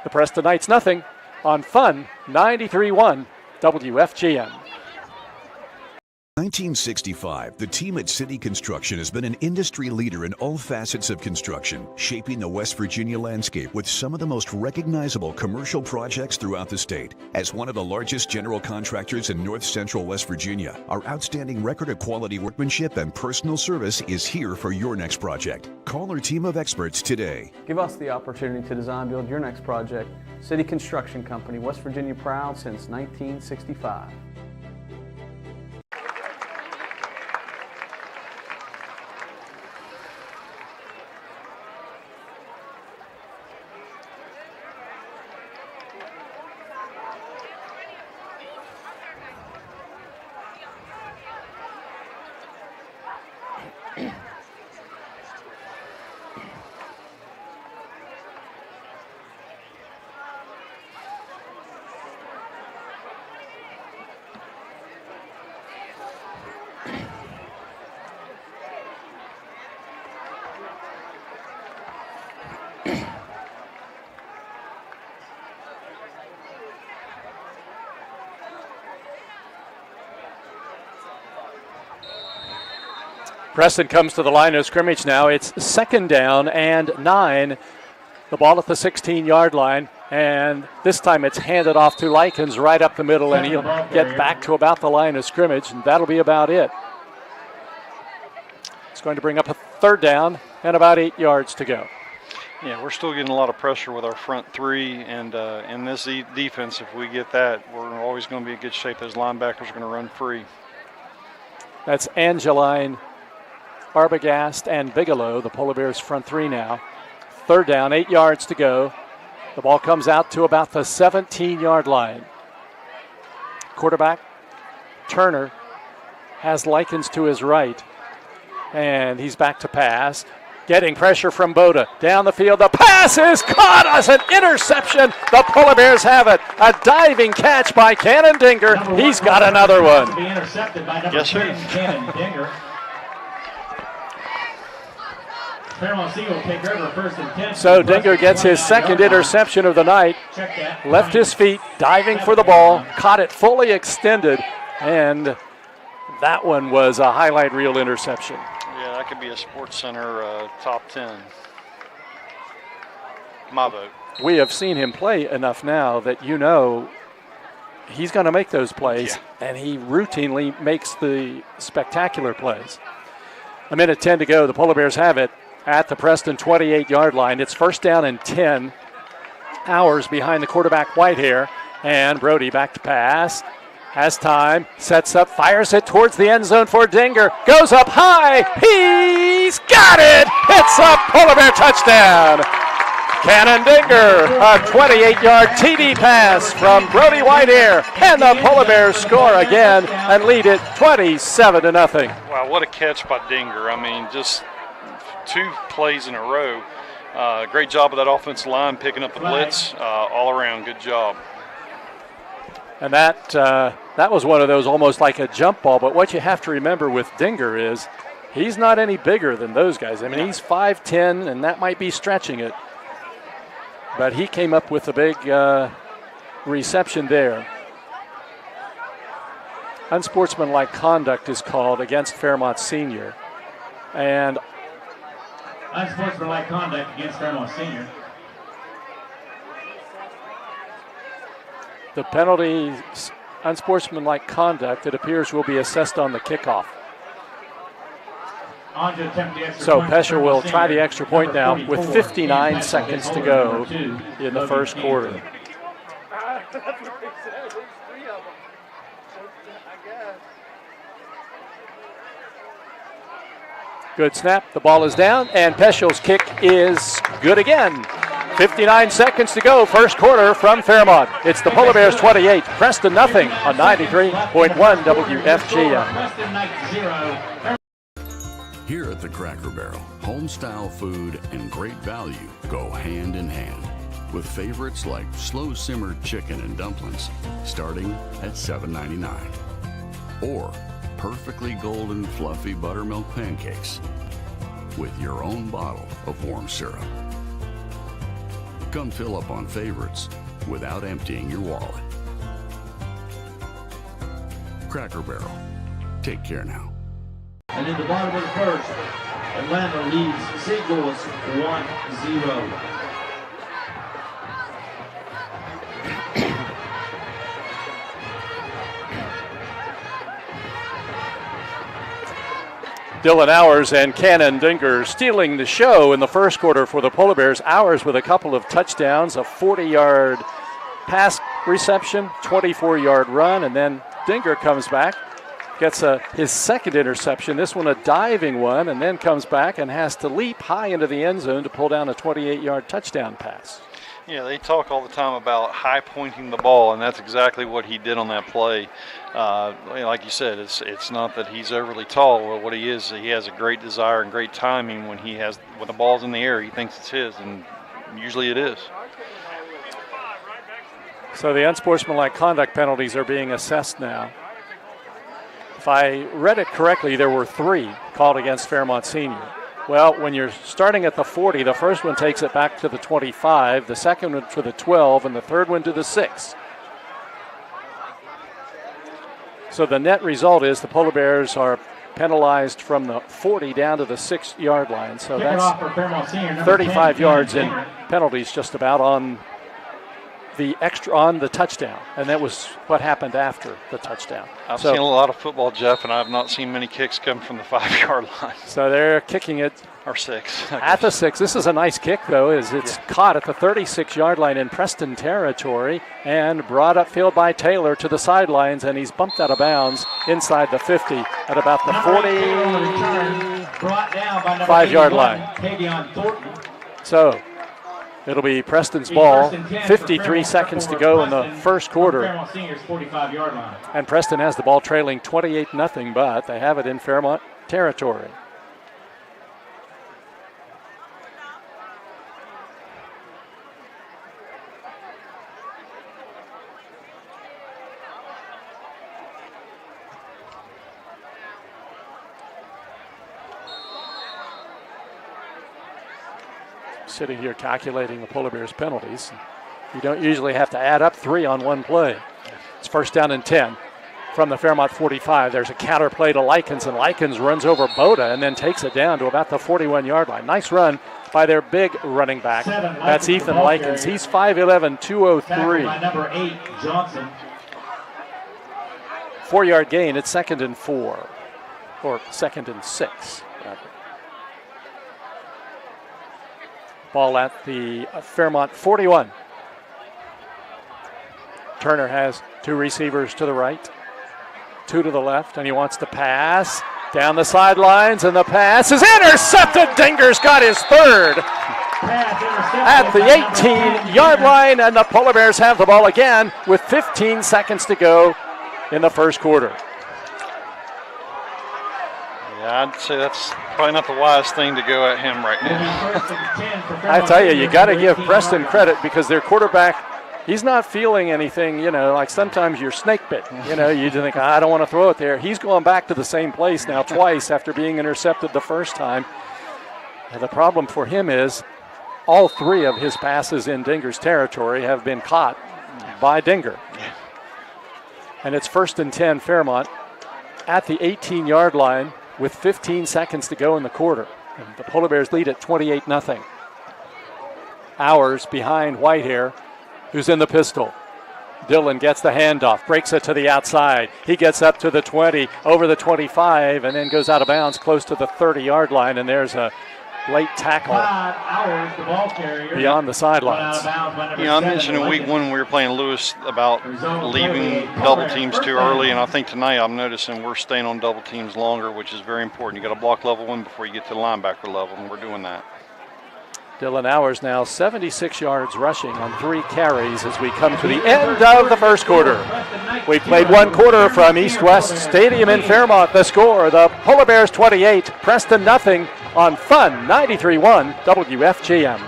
the Preston Knights nothing on Fun 93.1 WFGM. 1965, the team at City Construction has been an industry leader in all facets of construction, shaping the West Virginia landscape with some of the most recognizable commercial projects throughout the state. As one of the largest general contractors in north central West Virginia, our outstanding record of quality workmanship and personal service is here for your next project. Call our team of experts today. Give us the opportunity to design build your next project. City Construction Company, West Virginia proud since 1965. Preston comes to the line of scrimmage now. It's 2nd down and 9. The ball at the 16-yard line, and this time it's handed off to Likens right up the middle, and he'll get back to about the line of scrimmage, and that'll be about it. It's going to bring up a 3rd down and about 8 yards to go. Yeah, we're still getting a lot of pressure with our front three, and in this defense, if we get that, we're always going to be in good shape. Those linebackers are going to run free. That's Angeline, Arbogast, and Bigelow, the Polar Bears front three now. 3rd down, 8 yards to go. The ball comes out to about the 17-yard line. Quarterback Turner has Likens to his right, and he's back to pass. Getting pressure from Boda. Down the field, the pass is caught as an interception. The Polar Bears have it. A diving catch by Cannon Dinger. He's got another one. Yes, sir. Cannon Dinger. So Dinger gets his 2nd interception of the night. Left his feet, diving for the ball, caught it fully extended, and that one was a highlight reel interception. Yeah, that could be a Sports Center top 10. My vote. We have seen him play enough now that you know he's going to make those plays, and he routinely makes the spectacular plays. 1:10 to go. The Polar Bears have it at the Preston 28-yard line. It's 1st down and 10. Hours behind the quarterback Whitehair, and Brody back to pass. Has time, sets up, fires it towards the end zone for Dinger. Goes up high. He's got it. It's a Polar Bear touchdown. Cannon Dinger, a 28-yard TD pass from Brody Whitehair, and the Polar Bears score again and lead it 27-0. Wow, what a catch by Dinger. I mean, just 2 plays in a row. Great job of that offensive line picking up the blitz. All around, good job. And that was one of those almost like a jump ball, but what you have to remember with Dinger is he's not any bigger than those guys. I mean, he's 5'10", and that might be stretching it. But he came up with a big reception there. Unsportsmanlike conduct is called against Fairmont Senior. And unsportsmanlike conduct against Fairmont Senior. The penalty, unsportsmanlike conduct, it appears will be assessed on the kickoff. So Pesher will try the extra point now with 59 seconds to go in the first quarter. Good snap, the ball is down, and Peschel's kick is good again. 59 seconds to go, first quarter from Fairmont. It's the Polar Bears 28, Preston nothing on 93.1 WFGM. Here at the Cracker Barrel, home-style food and great value go hand in hand, with favorites like slow-simmered chicken and dumplings starting at $7.99, or perfectly golden fluffy buttermilk pancakes with your own bottle of warm syrup. Come fill up on favorites without emptying your wallet. Cracker Barrel. Take care now. And in the bottom of the first, Atlanta leads St. Louis 1-0. Dylan Hours and Cannon Dinger stealing the show in the first quarter for the Polar Bears. Hours with a couple of touchdowns, a 40-yard pass reception, 24-yard run, and then Dinger comes back, gets his second interception, this one a diving one, and then comes back and has to leap high into the end zone to pull down a 28-yard touchdown pass. Yeah, they talk all the time about high pointing the ball, and that's exactly what he did on that play. Like you said, it's not that he's overly tall. Well, what he is, he has a great desire and great timing when the ball's in the air. He thinks it's his, and usually it is. So the unsportsmanlike conduct penalties are being assessed now. If I read it correctly, there were 3 called against Fairmont Senior. Well, when you're starting at the 40, the first one takes it back to the 25, the second one to the 12, and the third one to the 6. So the net result is the Polar Bears are penalized from the 40 down to the 6-yard line. So that's 35 yards in penalties just about on the extra on the touchdown, and that was what happened after the touchdown. I've seen a lot of football, Jeff, and I've not seen many kicks come from the 5-yard line. So they're kicking it or 6 at the 6. This is a nice kick, though, as it's caught at the 36-yard line in Preston territory and brought upfield by Taylor to the sidelines, and he's bumped out of bounds inside the 50 at about the 45-yard line. So it'll be Preston's ball. 53 seconds to go in the first quarter. And Preston has the ball trailing 28-0, but they have it in Fairmont territory. Sitting here calculating the Polar Bears penalties. You don't usually have to add up 3 on one play. It's first down and 10 from the Fairmont 45. There's a counter play to Likens, and Likens runs over Boda and then takes it down to about the 41-yard line. Nice run by their big running back. That's Ethan Likens. He's 5'11", 203. Number 8, Johnson. 4-yard gain. It's 2nd and 4, or 2nd and 6. Ball at the Fairmont 41. Turner has 2 receivers to the right, 2 to the left, and he wants to pass down the sidelines, and the pass is intercepted. Dinger's got his 3rd. at the 18-yard line, and the Polar Bears have the ball again with 15 seconds to go in the first quarter. Yeah, I'd say that's probably not the wisest thing to go at him right now. I tell you got to give Preston credit because their quarterback, he's not feeling anything, like sometimes you're snake bit. You think, I don't want to throw it there. He's going back to the same place now twice after being intercepted the first time. And the problem for him is all three of his passes in Dinger's territory have been caught by Dinger. And it's 1st and 10 Fairmont at the 18-yard line with 15 seconds to go in the quarter. And the Polar Bears lead at 28-0. Hours behind Whitehair, who's in the pistol. Dillon gets the handoff, breaks it to the outside. He gets up to the 20, over the 25, and then goes out of bounds close to the 30-yard line, and there's a late tackle beyond the sidelines. I mentioned in week 1 when we were playing Lewis about leaving double teams too early, and I think tonight I'm noticing we're staying on double teams longer, which is very important. You got to block level 1 before you get to the linebacker level, and we're doing that. Dylan Hours now 76 yards rushing on 3 carries as we come to the end of the first quarter. We played 1 quarter from East West Stadium in Fairmont. The score, the Polar Bears 28, Preston nothing on Fun 93.1 WFGM.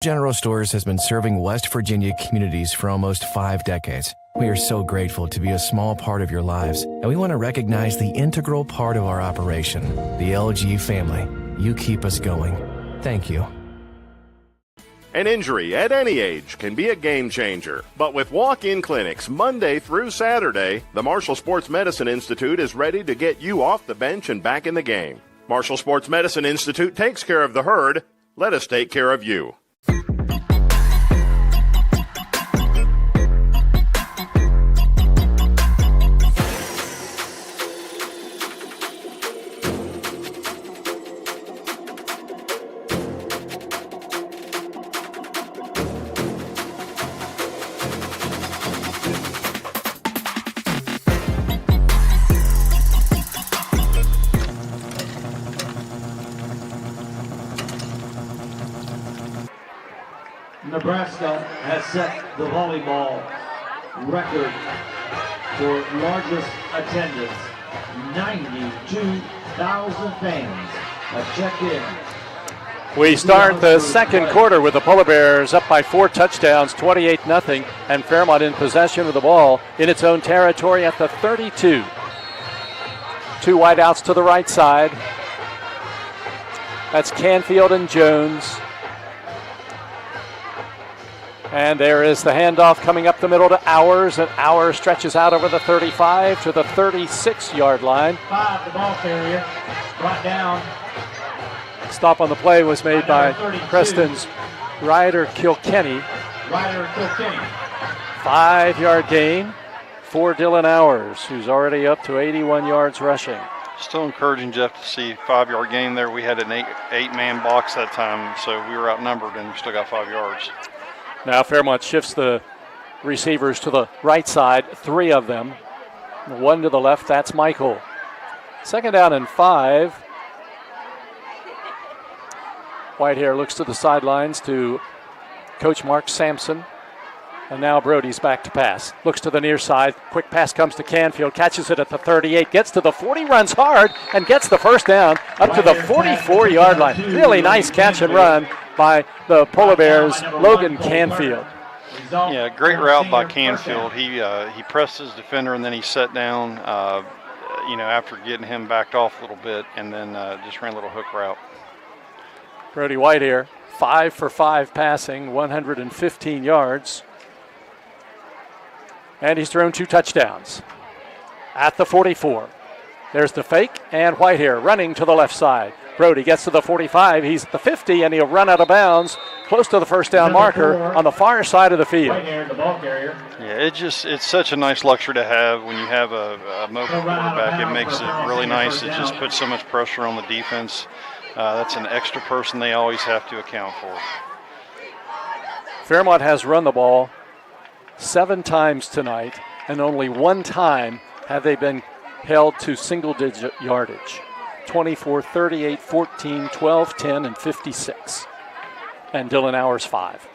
General Stores has been serving West Virginia communities for almost 5 decades. We are so grateful to be a small part of your lives, and we want to recognize the integral part of our operation, the LG family. You keep us going. Thank you. An injury at any age can be a game changer, but with walk-in clinics Monday through Saturday, the Marshall Sports Medicine Institute is ready to get you off the bench and back in the game. Marshall Sports Medicine Institute takes care of the herd. Let us take care of you. Nebraska has set the volleyball record for largest attendance. 92,000 fans have checked in. We start the second quarter with the Polar Bears up by 4 touchdowns, 28-0, and Fairmont in possession of the ball in its own territory at the 32. 2 wideouts to the right side. That's Canfield and Jones. And there is the handoff coming up the middle to Hours, and Hours stretches out over the 35 to the 36-yard line. 5, the ball carrier, brought down. Stop on the play was made by Preston's Ryder Kilkenny. 5-yard gain for Dylan Hours, who's already up to 81 yards rushing. Still encouraging, Jeff, to see 5-yard gain there. We had an 8-man box that time, so we were outnumbered, and we still got 5 yards. Now Fairmont shifts the receivers to the right side, 3 of them. 1 to the left, that's Michael. 2nd down and 5. Whitehair looks to the sidelines to Coach Mark Sampson. And now Brody's back to pass. Looks to the near side. Quick pass comes to Canfield. Catches it at the 38. Gets to the 40. Runs hard and gets the first down up to the 44-yard line. Really nice catch and run by the Polar Bears' Logan Canfield. Yeah, great route by Canfield. He pressed his defender and then he set down, after getting him backed off a little bit, and then just ran a little hook route. Brody Whitehair, 5 for 5 passing, 115 yards. And he's thrown 2 touchdowns. At the 44. There's the fake, and Whitehair running to the left side. Brody gets to the 45. He's at the 50, and he'll run out of bounds close to the first down marker on the far side of the field. Whitehair, the ball carrier. Yeah, it's such a nice luxury to have when you have a mobile quarterback. It makes it really nice. It just puts so much pressure on the defense. That's an extra person they always have to account for. Fairmont has run the ball 7 times tonight, and only 1 time have they been held to single-digit yardage. 24, 38, 14, 12, 10, and 56. And Dylan Hours 5.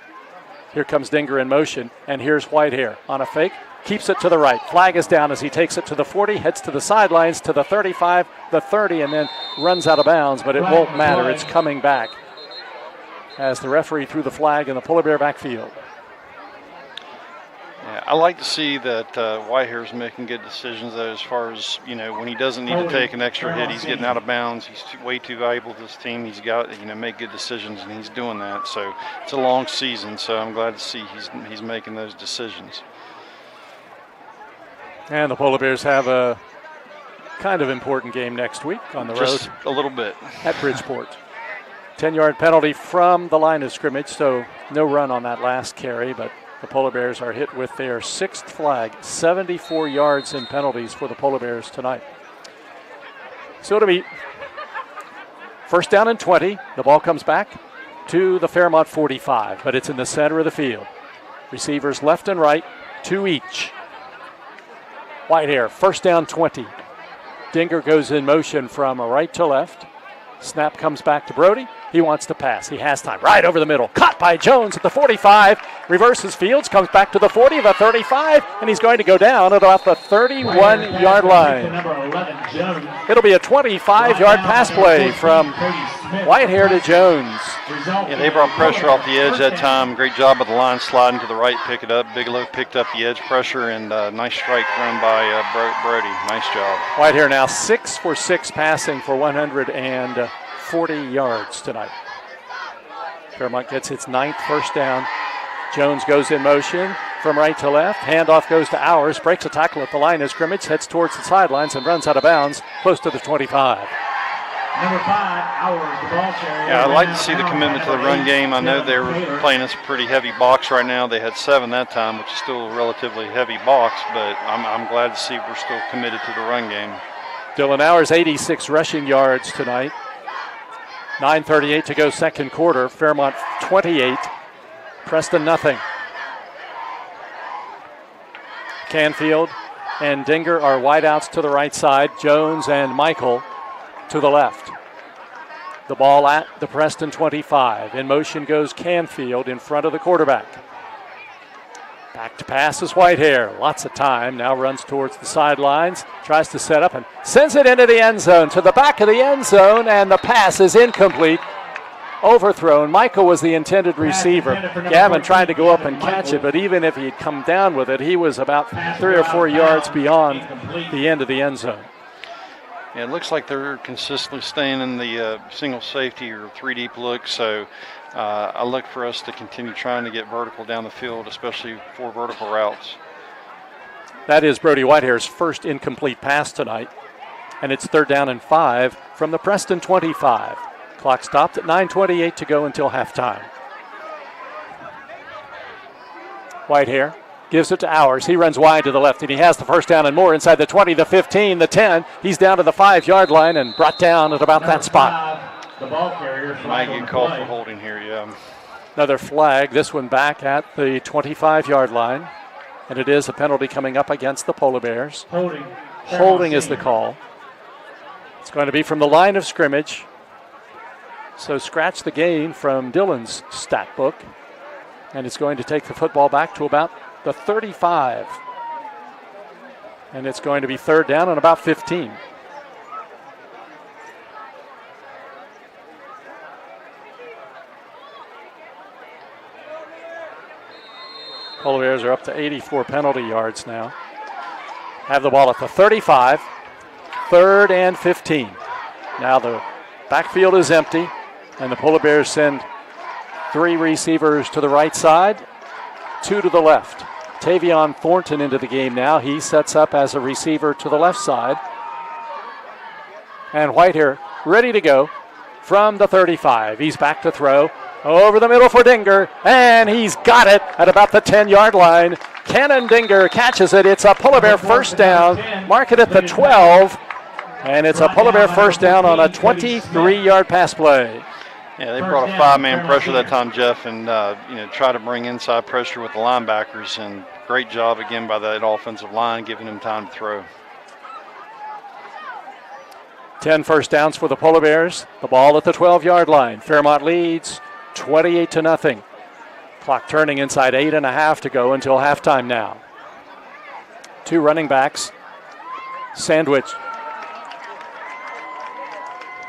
Here comes Dinger in motion, and here's Whitehair on a fake. Keeps it to the right. Flag is down as he takes it to the 40, heads to the sidelines, to the 35, the 30, and then runs out of bounds, but it won't matter. It's coming back as the referee threw the flag in the Polar Bear backfield. Yeah, I like to see that Whitehair's making good decisions, though, as far as, when he doesn't need to take an extra hit, he's getting out of bounds. He's way too valuable to this team. He's got, make good decisions, and he's doing that. So it's a long season, so I'm glad to see he's making those decisions. And the Polar Bears have a kind of important game next week on the road. Just a little bit. At Bridgeport. 10-yard penalty from the line of scrimmage, so no run on that last carry, but the Polar Bears are hit with their 6th flag. 74 yards in penalties for the Polar Bears tonight. So it'll be first down and 20. The ball comes back to the Fairmont 45, but it's in the center of the field. Receivers left and right, 2 each. Whitehair, first down 20. Dinger goes in motion from right to left. Snap comes back to Brody. He wants to pass. He has time. Right over the middle. Caught by Jones at the 45. Reverses fields. Comes back to the 40, the 35. And he's going to go down at about the 31-yard line. It'll be a 25-yard pass play from Whitehair to Jones. Yeah, they brought pressure off the edge that time. Great job of the line sliding to the right, pick it up. Bigelow picked up the edge pressure, and nice strike run by Brody. Nice job. Whitehair now 6 for 6 passing for 140 yards tonight. Fairmont gets its 9th first down. Jones goes in motion from right to left. Handoff goes to Hours, breaks a tackle at the line of scrimmage, heads towards the sidelines and runs out of bounds close to the 25. Number 5, Hours, the ball carrier. Yeah, I'd like to see the commitment to the run game. I know they were playing us a pretty heavy box right now. They had 7 that time, which is still a relatively heavy box, but I'm glad to see we're still committed to the run game. Dylan Hours, 86 rushing yards tonight. 9:38 to go second quarter. Fairmont 28, Preston nothing. Canfield and Dinger are wideouts to the right side. Jones and Michael to the left. The ball at the Preston 25. In motion goes Canfield in front of the quarterback. Back to pass is Whitehair. Lots of time. Now runs towards the sidelines. Tries to set up and sends it into the end zone. To the back of the end zone, and the pass is incomplete. Overthrown. Michael was the intended receiver. Gavin tried to go up and catch it, but even if he had come down with it, he was about 3 or 4 yards beyond the end of the end zone. Yeah, it looks like they're consistently staying in the single safety or 3 deep look, so I look for us to continue trying to get vertical down the field, especially for vertical routes. That is Brody Whitehair's first incomplete pass tonight, and it's 3rd down and 5 from the Preston 25. Clock stopped at 9:28 to go until halftime. Whitehair gives it to Hours. He runs wide to the left, and he has the first down and more inside the 20, the 15, the 10. He's down to the 5-yard line and brought down at about that spot. The ball carrier. Might get called for holding here, yeah. Another flag, this one back at the 25-yard line. And it is a penalty coming up against the Polar Bears. Holding is the call. It's going to be from the line of scrimmage. So scratch the gain from Dylan's stat book. And it's going to take the football back to about the 35. And it's going to be 3rd down and about 15. Polar Bears are up to 84 penalty yards now. Have the ball at the 35, 3rd and 15. Now the backfield is empty, and the Polar Bears send 3 receivers to the right side, 2 to the left. Tavion Thornton into the game now. He sets up as a receiver to the left side. And Whitehair ready to go from the 35. He's back to throw. Over the middle for Dinger, and he's got it at about the 10-yard line. Cannon Dinger catches it. It's a Polar Bear first down. Mark it at the 12, and it's a Polar Bear first down on a 23-yard pass play. Yeah, they brought a 5-man pressure that time, Jeff, and try to bring inside pressure with the linebackers, and great job again by that offensive line, giving them time to throw. 10 first downs for the Polar Bears. The ball at the 12-yard line. Fairmont leads 28-0. Clock turning inside 8.5 to go until halftime now. Two running backs. Sandwich.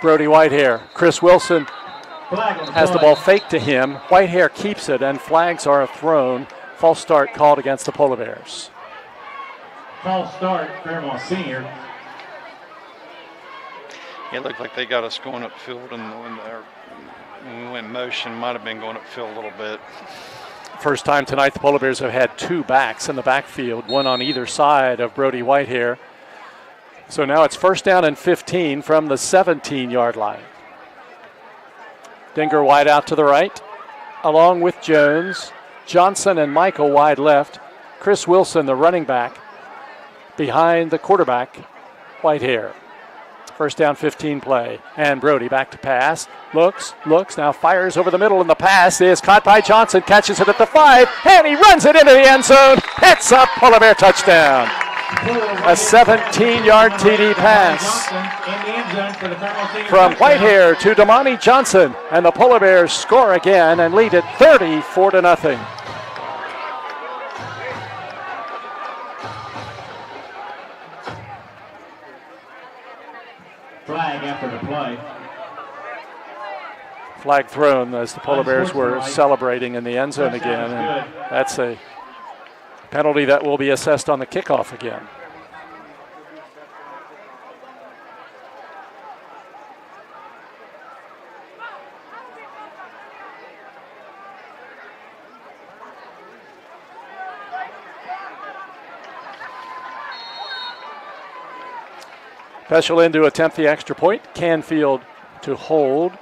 Brody Whitehair. Chris Wilson has the ball faked to him. Whitehair keeps it, and flags are thrown. False start called against the Polar Bears. False start, Fairmont Senior. It looked like they got us going upfield, and when we went motion, might have been going upfield a little bit. First time tonight the Polar Bears have had two backs in the backfield, one on either side of Brody Whitehair. So now it's first down and 15 from the 17-yard line. Dinger wide out to the right, along with Jones. Johnson and Michael wide left. Chris Wilson, the running back, behind the quarterback, Whitehair. First down, 15 play. And Brody back to pass. Looks, now fires over the middle, and the pass is caught by Johnson. Catches it at the 5, and he runs it into the end zone. It's a Polar Bear touchdown. A 17-yard TD pass from Whitehair to Damani Johnson. And the Polar Bears score again and lead it 34-0. Flag after the play. Flag thrown as the Polar Bears were celebrating in the end zone again. And that's a penalty that will be assessed on the kickoff again. Peschel in to attempt the extra point. Canfield to hold.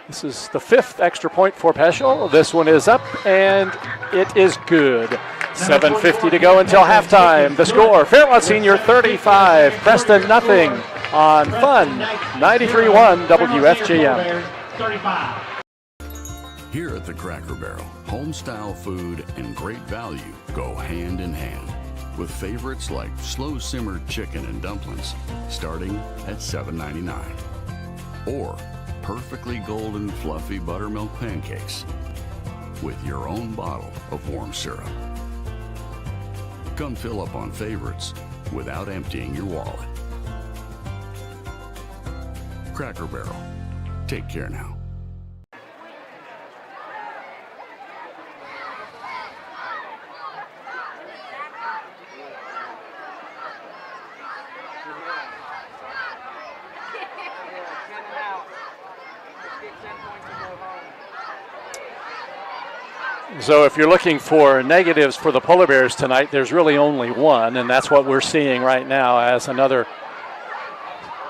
This is the 5th extra point for Peschel. This one is up, and it is good. 7:50 to go until halftime. The score, Fairmont Senior 35, Preston nothing on Fun 93.1 WFGM. Here at the Cracker Barrel, home-style food and great value go hand in hand, with favorites like slow-simmered chicken and dumplings starting at $7.99. Or perfectly golden fluffy buttermilk pancakes with your own bottle of warm syrup. Come fill up on favorites without emptying your wallet. Cracker Barrel. Take care now. So if you're looking for negatives for the Polar Bears tonight, there's really only one, and that's what we're seeing right now as another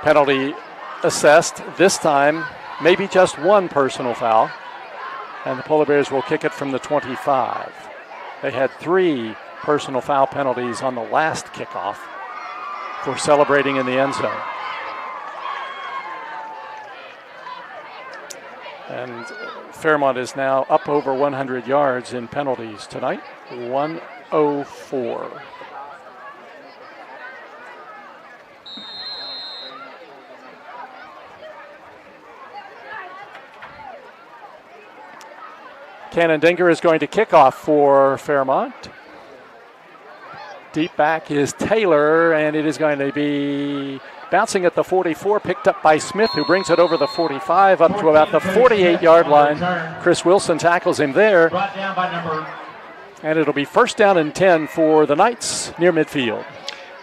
penalty assessed. This time, maybe just one personal foul, and the Polar Bears will kick it from the 25. They had 3 personal foul penalties on the last kickoff for celebrating in the end zone. And Fairmont is now up over 100 yards in penalties tonight, 104. Cannon Dinger is going to kick off for Fairmont. Deep back is Taylor, and it is going to be bouncing at the 44, picked up by Smith, who brings it over the 45 up to about the 48-yard line. Chris Wilson tackles him there. And it'll be first down and 10 for the Knights near midfield.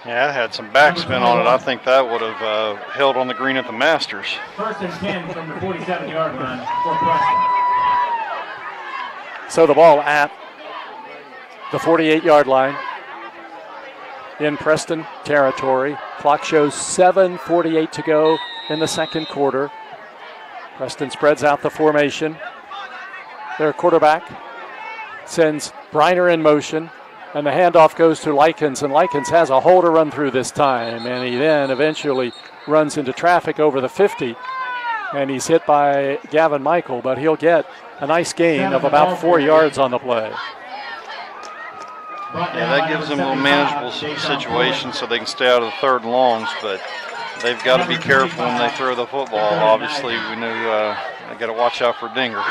Yeah, it had some backspin on it. I think that would have held on the green at the Masters. First and 10 from the 47-yard line for Preston. So the ball at the 48-yard line in Preston territory. Clock shows 7:48 to go in the second quarter. Preston spreads out the formation. Their quarterback sends Briner in motion, and the handoff goes to Likens, and Likens has a hole to run through this time, and he then eventually runs into traffic over the 50, and he's hit by Gavin Michael, but he'll get a nice gain of about 4 yards on the play. Yeah, that gives them a little manageable situation so they can stay out of the third and longs, but they've got to be careful when they throw the football. Obviously, we know they got to watch out for Dinger.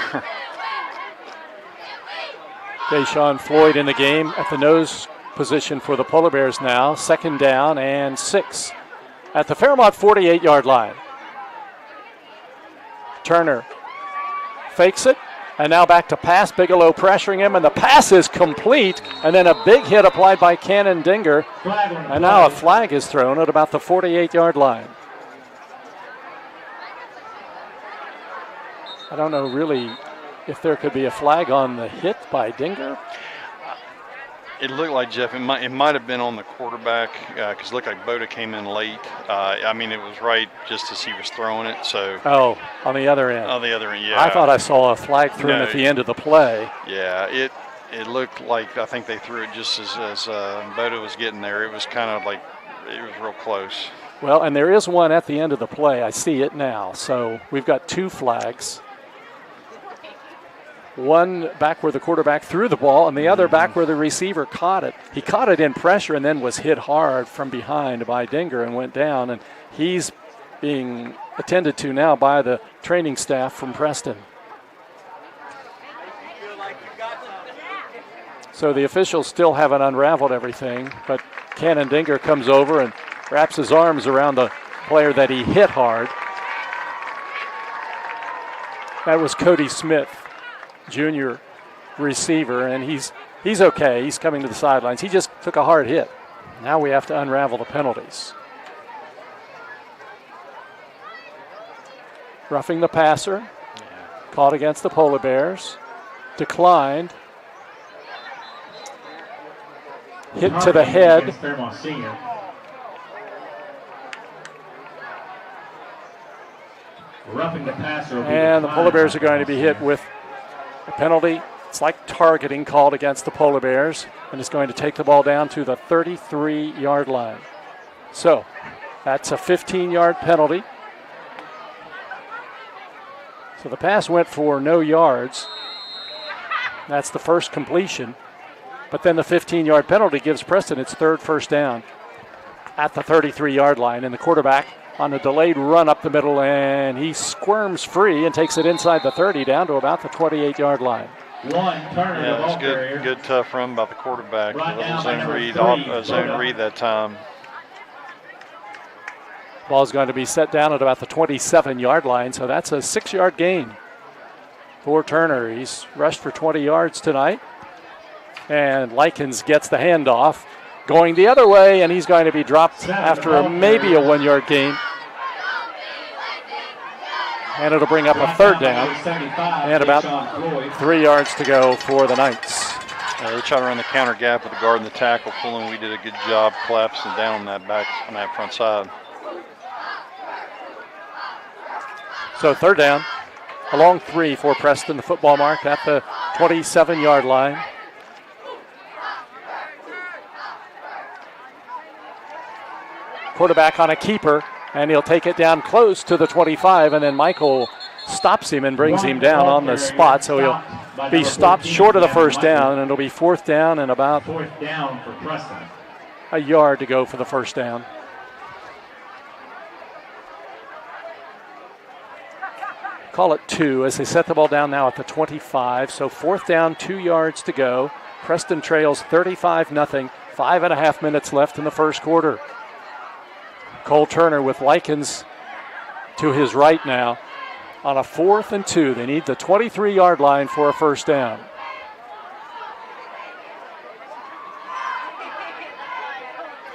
Deshaun Floyd in the game at the nose position for the Polar Bears now. 2nd down and 6 at the Fairmont 48-yard line. Turner fakes it, and now back to pass. Bigelow pressuring him, and the pass is complete, and then a big hit applied by Cannon Dinger, and now a flag is thrown at about the 48-yard line. I don't know really if there could be a flag on the hit by Dinger. It looked like, Jeff, it might have been on the quarterback because it looked like Boda came in late. I mean, it was right just as he was throwing it. So. Oh, on the other end. On the other end, yeah. I thought I saw a flag thrown at the end of the play. Yeah, it looked like I think they threw it just as Boda was getting there. It was kind of like it was real close. Well, and there is one at the end of the play. I see it now. So we've got 2 flags. One back where the quarterback threw the ball, and the other back where the receiver caught it. He caught it in pressure and then was hit hard from behind by Dinger and went down, and he's being attended to now by the training staff from Preston. So the officials still haven't unraveled everything, but Cannon Dinger comes over and wraps his arms around the player that he hit hard. That was Cody Smith, junior receiver, and he's okay. He's coming to the sidelines. He just took a hard hit. Now we have to unravel the penalties. Roughing the passer, caught against the Polar Bears, declined, hit to the head. Roughing the passer. And the Polar Bears are going to be hit with a penalty. It's like targeting called against the Polar Bears, and it's going to take the ball down to the 33-yard line. So that's a 15-yard penalty. So the pass went for no yards. That's the first completion. But then the 15-yard penalty gives Preston its 3rd first down at the 33-yard line, and the quarterback on a delayed run up the middle, and he squirms free and takes it inside the 30 down to about the 28-yard line. Yeah, it was good tough run by the quarterback. A little zone read that time. Ball's going to be set down at about the 27-yard line, so that's a 6-yard gain for Turner. He's rushed for 20 yards tonight, and Likens gets the handoff going the other way, and he's going to be dropped after maybe a 1-yard gain. And it'll bring up a 3rd down and about 3 yards to go for the Knights. They try to run the counter gap with the guard and the tackle pulling. We did a good job collapsing down on that front side. So 3rd down, a long 3 for Preston, the football mark at the 27-yard line. Quarterback on a keeper, and he'll take it down close to the 25, and then Michael stops him and brings him down on the spot, so he'll be stopped short of the 1st down, and it'll be 4th down and about a yard to go for the 1st down. Call it 2 as they set the ball down now at the 25, so 4th down, 2 yards to go. Preston trails 35-0, 5.5 minutes left in the 1st quarter. Cole Turner with Likens to his right now on a 4th and 2. They need the 23-yard line for a 1st down.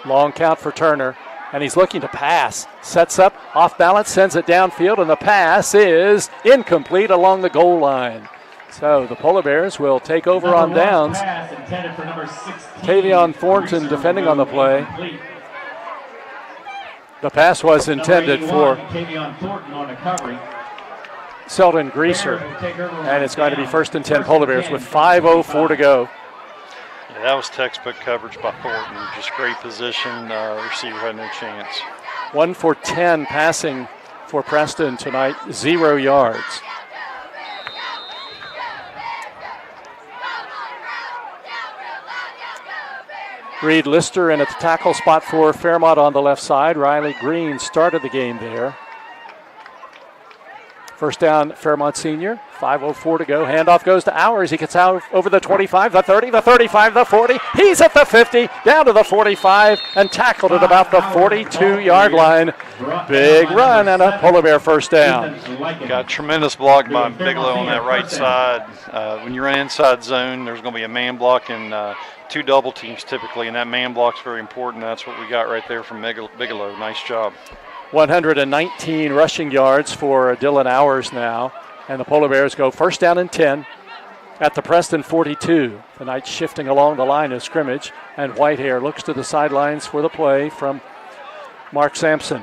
Long count for Turner, and he's looking to pass. Sets up, off balance, sends it downfield, and the pass is incomplete along the goal line. So the Polar Bears will take over on downs. Tavion Thornton defending on the play. The pass was intended for Selden Greaser, and it's going to be 1st and 10 Polar Bears with 5:04 to go. Yeah, that was textbook coverage by Thornton. Just great position. Receiver had no chance. 1 for 10 passing for Preston tonight, 0 yards. Reed Lister in at the tackle spot for Fairmont on the left side. Riley Green started the game there. First down, Fairmont Senior. 5:04 to go. Handoff goes to Hours. He gets out over the 25, the 30, the 35, the 40. He's at the 50, down to the 45, and tackled at about the 42-yard line. Big run and a Polar Bear first down. Got tremendous block by Bigelow on that right side. When you're in inside zone, there's going to be a man block and 2 double teams typically, and that man block's very important. That's what we got right there from Bigelow. Nice job. 119 rushing yards for Dylan Hours now. And the Polar Bears go first down and 10 at the Preston 42. The Knights shifting along the line of scrimmage. And Whitehair looks to the sidelines for the play from Mark Sampson.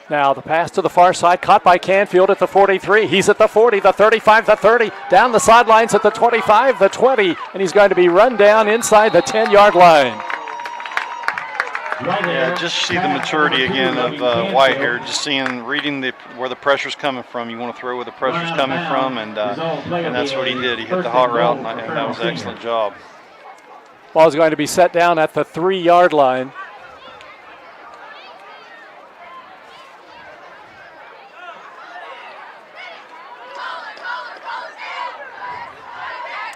Now the pass to the far side, caught by Canfield at the 43. He's at the 40, the 35, the 30. Down the sidelines at the 25, the 20. And he's going to be run down inside the 10-yard line. Yeah, just see the maturity again of Whitehair. Just reading where the pressure's coming from. You want to throw where the pressure's coming from, and that's what he did. He hit the hot route, and that was an excellent job. Ball's going to be set down at the 3-yard line.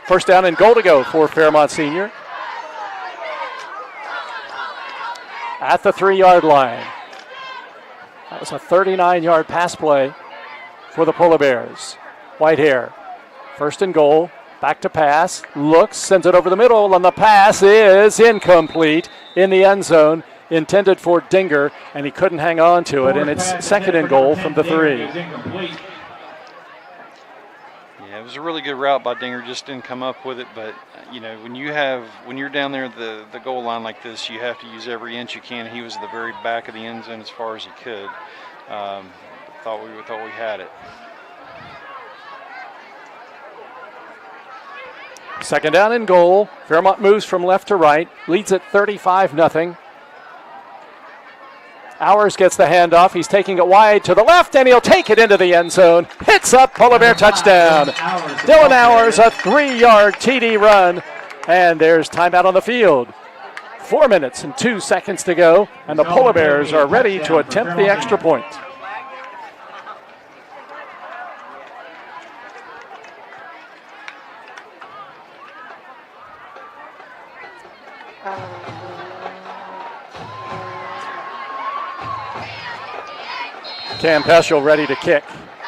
First down and goal to go for Fairmont Senior. At the 3-yard line. That was a 39-yard pass play for the Polar Bears. Whitehair, first and goal, back to pass, looks, sends it over the middle, and the pass is incomplete in the end zone, intended for Dinger, and he couldn't hang on to it, and it's second and goal from the 3. Yeah, it was a really good route by Dinger, just didn't come up with it, but when you're down there at the goal line like this, you have to use every inch you can. He was at the very back of the end zone as far as he could. Thought we had it. Second down and goal. Fairmont moves from left to right, leads at 35-0. Hours gets the handoff. He's taking it wide to the left, and he'll take it into the end zone. Hits up, Polar Bear touchdown. Dylan Hours, a 3-yard TD run, and there's timeout on the field. 4 minutes and 2 seconds to go, and the Polar Bears are ready to attempt the extra point. Cam Peschel ready to kick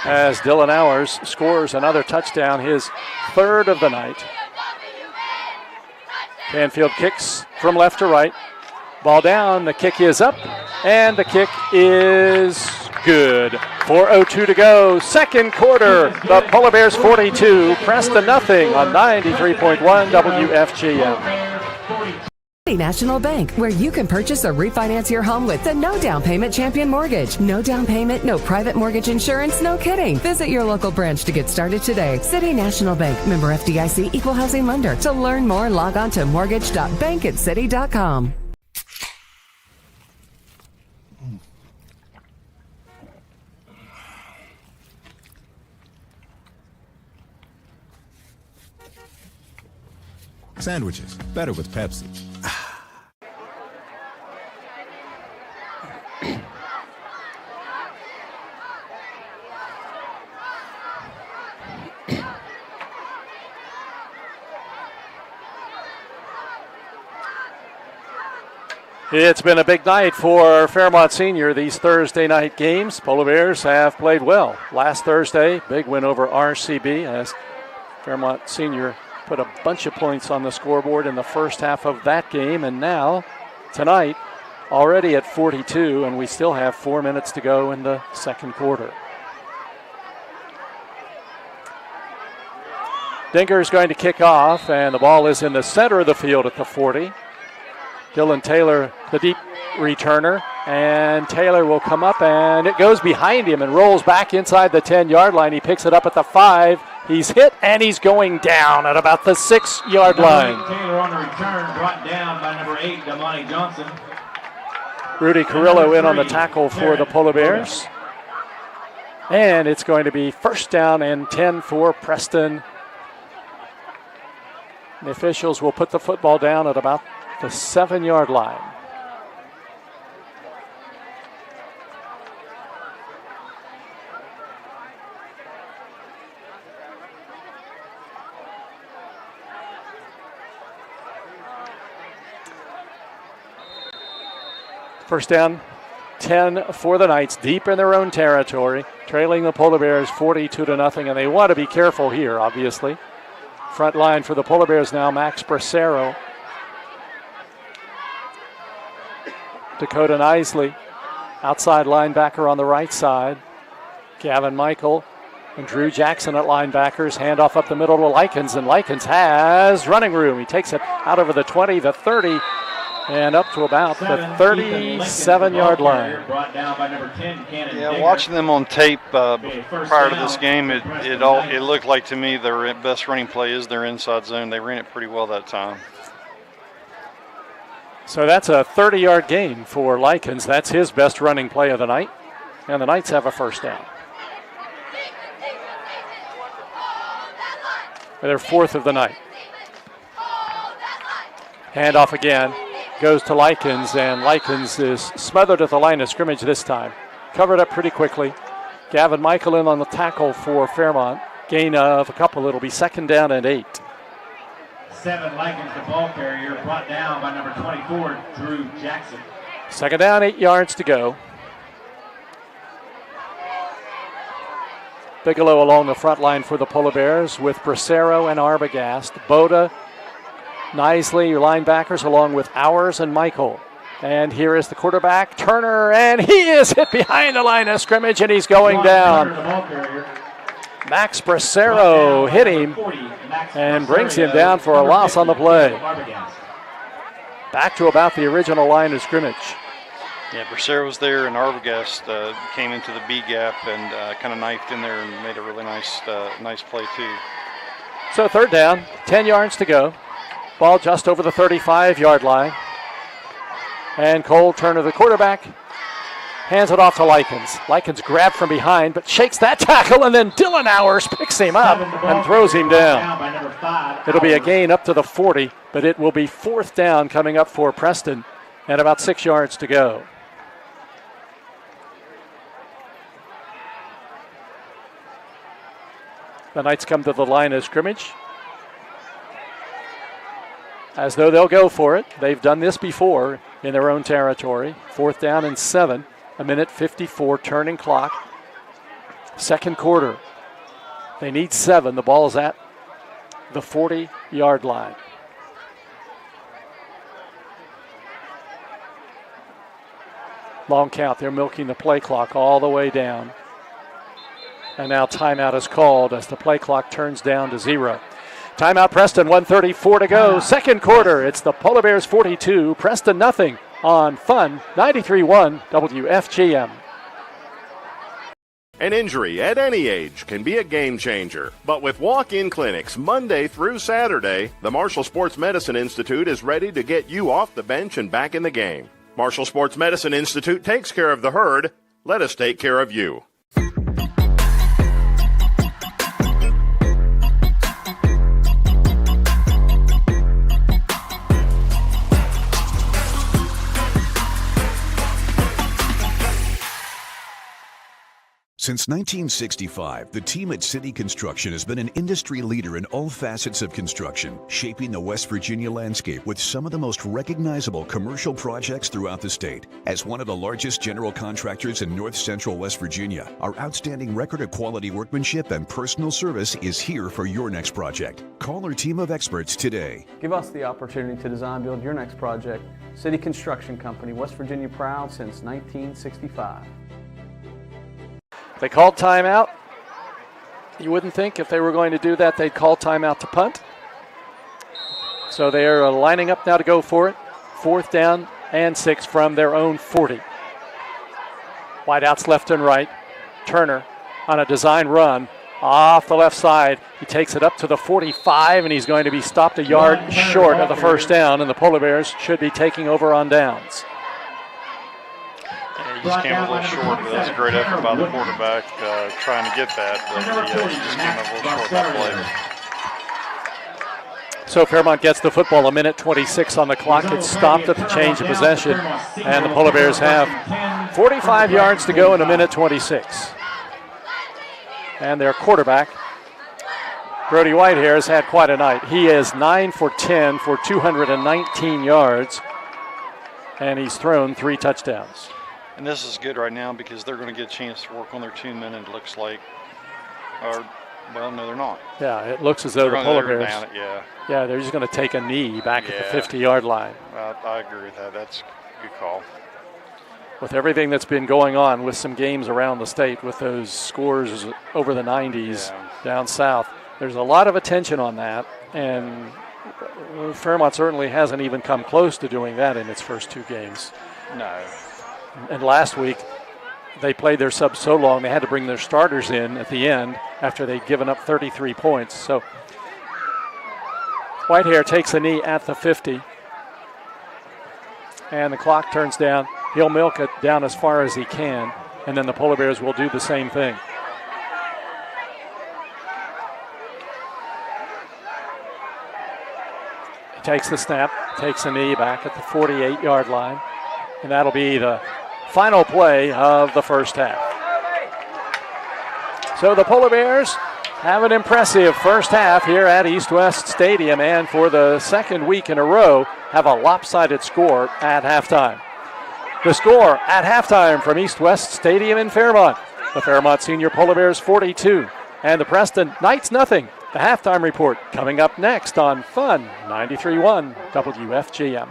as Dylan Hours scores another touchdown, his 3rd of the night. Canfield kicks from left to right. Ball down, the kick is up, and the kick is good. 4:02 to go, second quarter. The Polar Bears 42, Preston nothing on 93.1 WFGM. City National Bank, where you can purchase or refinance your home with the no down payment champion mortgage. No down payment, no private mortgage insurance, no kidding. Visit your local branch to get started today. City National Bank, member FDIC, equal housing lender. To learn more, log on to mortgage.bankatcity.com. Sandwiches, better with Pepsi. It's been a big night for Fairmont Senior, these Thursday night games. Polar Bears have played well. Last Thursday, big win over RCB as Fairmont Senior put a bunch of points on the scoreboard in the first half of that game. And now, tonight, already at 42, and we still have 4 minutes to go in the second quarter. Dinger is going to kick off, and the ball is in the center of the field at the 40. Dylan Taylor, the deep returner, and Taylor will come up, and it goes behind him and rolls back inside the 10-yard line. He picks it up at the 5. He's hit, and he's going down at about the 6-yard line. Taylor on the return, brought down by number 8, Damani Johnson. Rudy Carrillo in on the tackle for the Polar Bears. And it's going to be first down and 10 for Preston The officials will put the football down at about the 7-yard line. First down, 10 for the Knights, deep in their own territory, trailing the Polar Bears 42-0, and they want to be careful here, obviously. Front line for the Polar Bears now, Max Bracero. Dakota Nisley, outside linebacker on the right side. Gavin Michael and Drew Jackson at linebackers. Handoff up the middle to Likens, and Likens has running room. He takes it out over the 20, the 30, and up to about the 37-yard line. Yeah, watching them on tape prior to this game, it looked like to me their best running play is their inside zone. They ran it pretty well that time. So that's a 30-yard gain for Likens. That's his best running play of the night, and the Knights have a first down. Their fourth of the night. Handoff again. Goes to Likens, and Likens is smothered at the line of scrimmage this time. Covered up pretty quickly. Gavin Michael in on the tackle for Fairmont. Gain of a couple. It'll be 2nd down and 8. 7, Likens, the ball carrier, brought down by number 24, Drew Jackson. 2nd down, 8 yards to go. Bigelow along the front line for the Polar Bears with Bracero and Arbogast. Boda, Nisley, your linebackers, along withOwers and Michael. And here is the quarterback, Turner, and he is hit behind the line of scrimmage, and he's going down. Max Bracero hit him and brings him down for a loss on the play. Back to about the original line of scrimmage. Yeah, Bracero was there, and Arbogast came into the B gap and kind of knifed in there and made a really nice play too. So 3rd down, 10 yards to go. Ball just over the 35-yard line. And Cole Turner, the quarterback, hands it off to Likens. Likens grabbed from behind, but shakes that tackle, and then DylanOwers picks him up and throws him down. It'll be a gain up to the 40, but it will be 4th down coming up for Preston, and about 6 yards to go. The Knights come to the line of scrimmage, as though they'll go for it. They've done this before in their own territory. 4th down and 7, 1:54 turning clock. 2nd quarter. They need 7. The ball is at the 40-yard line. Long count. They're milking the play clock all the way down. And now timeout is called as the play clock turns down to 0. Timeout Preston, 1:34 to go. 2nd quarter, it's the Polar Bears 42, Preston nothing on Fun 93.1 WFGM. An injury at any age can be a game changer. But with walk-in clinics Monday through Saturday, the Marshall Sports Medicine Institute is ready to get you off the bench and back in the game. Marshall Sports Medicine Institute takes care of the herd. Let us take care of you. Since 1965, the team at City Construction has been an industry leader in all facets of construction, shaping the West Virginia landscape with some of the most recognizable commercial projects throughout the state. As one of the largest general contractors in north central West Virginia, our outstanding record of quality workmanship and personal service is here for your next project. Call our team of experts today. Give us the opportunity to design build your next project. City Construction Company, West Virginia proud since 1965. They called timeout. You wouldn't think if they were going to do that, they'd call timeout to punt. So they are lining up now to go for it. 4th down and 6 from their own 40. Wideouts left and right. Turner on a design run off the left side. He takes it up to the 45, and he's going to be stopped a yard short of the first down, and the Polar Bears should be taking over on downs. He just came a little short, but that's a great effort by the quarterback trying to get that, but he just came up a little short that play. So Fairmont gets the football, 1:26 on the clock. It's stopped at the change of possession, and the Polar Bears have 45 yards to go in 1:26. And their quarterback, Brody Whitehair, has had quite a night. He is 9 for 10 for 219 yards, and he's thrown 3 touchdowns. And this is good right now because they're going to get a chance to work on their 2 men, it looks like. Or, well, no, they're not. Yeah, it looks as though the Polar Bears. Down it, yeah. Yeah, they're just going to take a knee back at the 50-yard line. I agree with that. That's a good call. With everything that's been going on with some games around the state, with those scores over the 90s down south, there's a lot of attention on that, and Fairmont certainly hasn't even come close to doing that in its first 2 games. No. And last week, they played their subs so long they had to bring their starters in at the end after they'd given up 33 points. So Whitehair takes a knee at the 50, and the clock turns down. He'll milk it down as far as he can, and then the Polar Bears will do the same thing. He takes the snap, takes a knee back at the 48-yard line, and that'll be the final play of the first half. So the Polar Bears have an impressive first half here at East West Stadium, and for the second week in a row have a lopsided score at halftime. The score at halftime from East West Stadium in Fairmont: the Fairmont Senior Polar Bears 42 and the Preston Knights nothing. The halftime report coming up next on Fun 93.1 WFGM.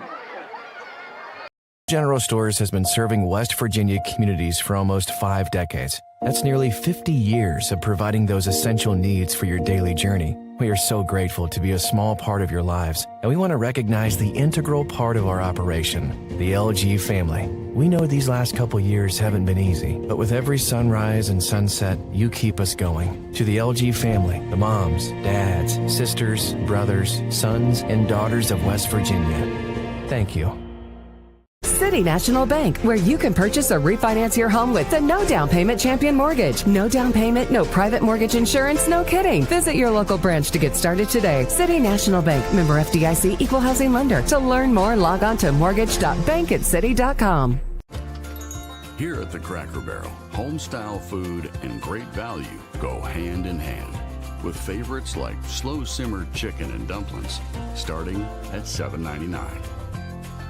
General Stores has been serving West Virginia communities for almost 5 decades. That's nearly 50 years of providing those essential needs for your daily journey. We are so grateful to be a small part of your lives, and we want to recognize the integral part of our operation, the LG family. We know these last couple years haven't been easy, but with every sunrise and sunset, you keep us going. To the LG family, the moms, dads, sisters, brothers, sons, and daughters of West Virginia, thank you. City National Bank, where you can purchase or refinance your home with the no down payment champion mortgage. No down payment, no private mortgage insurance, no kidding. Visit your local branch to get started today. City National Bank, member FDIC, equal housing lender. To learn more, log on to mortgage.bankatcity.com. Here at the Cracker Barrel, home-style food and great value go hand in hand, with favorites like slow-simmered chicken and dumplings starting at $7.99.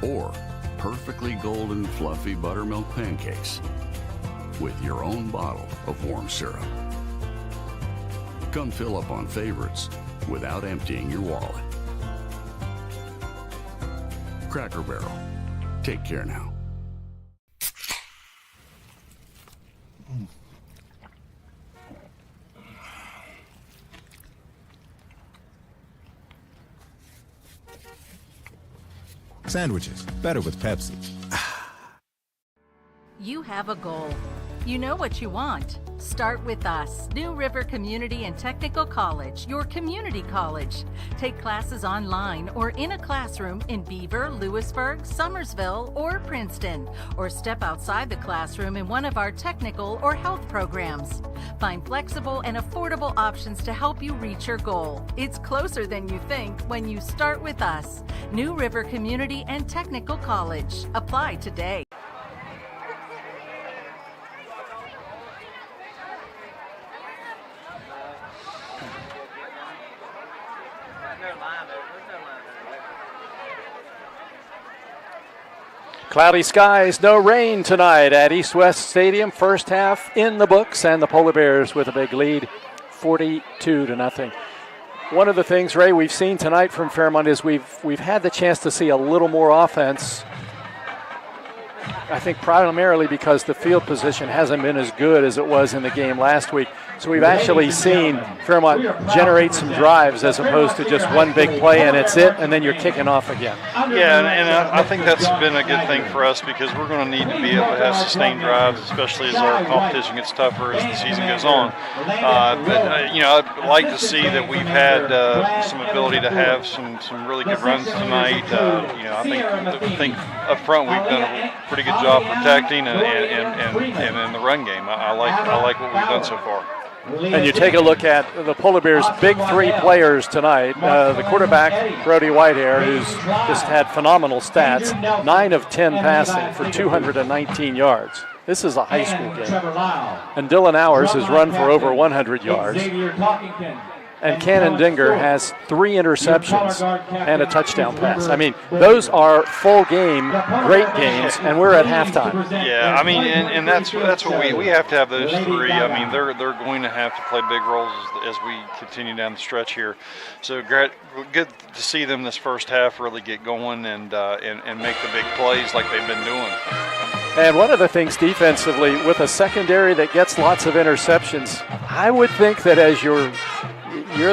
Or perfectly golden fluffy buttermilk pancakes with your own bottle of warm syrup. Come fill up on favorites without emptying your wallet. Cracker Barrel. Take care now. Sandwiches, better with Pepsi. You have a goal. You know what you want. Start with us, New River Community and Technical College, your community college. Take classes online or in a classroom in Beaver, Lewisburg, Summersville, or Princeton, or step outside the classroom in one of our technical or health programs. Find flexible and affordable options to help you reach your goal. It's closer than you think when you start with us, New River Community and Technical College. Apply today. Cloudy skies, no rain tonight at East West Stadium. First half in the books, and the Polar Bears with a big lead, 42-0. One of the things, Ray, we've seen tonight from Fairmont is we've had the chance to see a little more offense. I think primarily because the field position hasn't been as good as it was in the game last week. So we've actually seen Fairmont generate some drives as opposed to just one big play and it's it, and then you're kicking off again. Yeah, and I think that's been a good thing for us because we're going to need to be able to have sustained drives, especially as our competition gets tougher as the season goes on. I'd like to see that we've had some ability to have some really good runs tonight. I think up front we've done a pretty good job protecting and in the run game. I like what we've done so far. And you take a look at the Polar Bears' big three players tonight. The quarterback, Brody Whitehair, who's just had phenomenal stats, 9 of 10 passing for 219 yards. This is a high school game. And Dylan Hours has run for over 100 yards. And Cannon Dinger has 3 interceptions and a touchdown pass. I mean, those are full game, great games, and we're at halftime. Yeah, I mean, and that's what we have to have those 3. I mean, they're going to have to play big roles as we continue down the stretch here. So good to see them this first half really get going and make the big plays like they've been doing. And one of the things defensively, with a secondary that gets lots of interceptions, I would think that as you're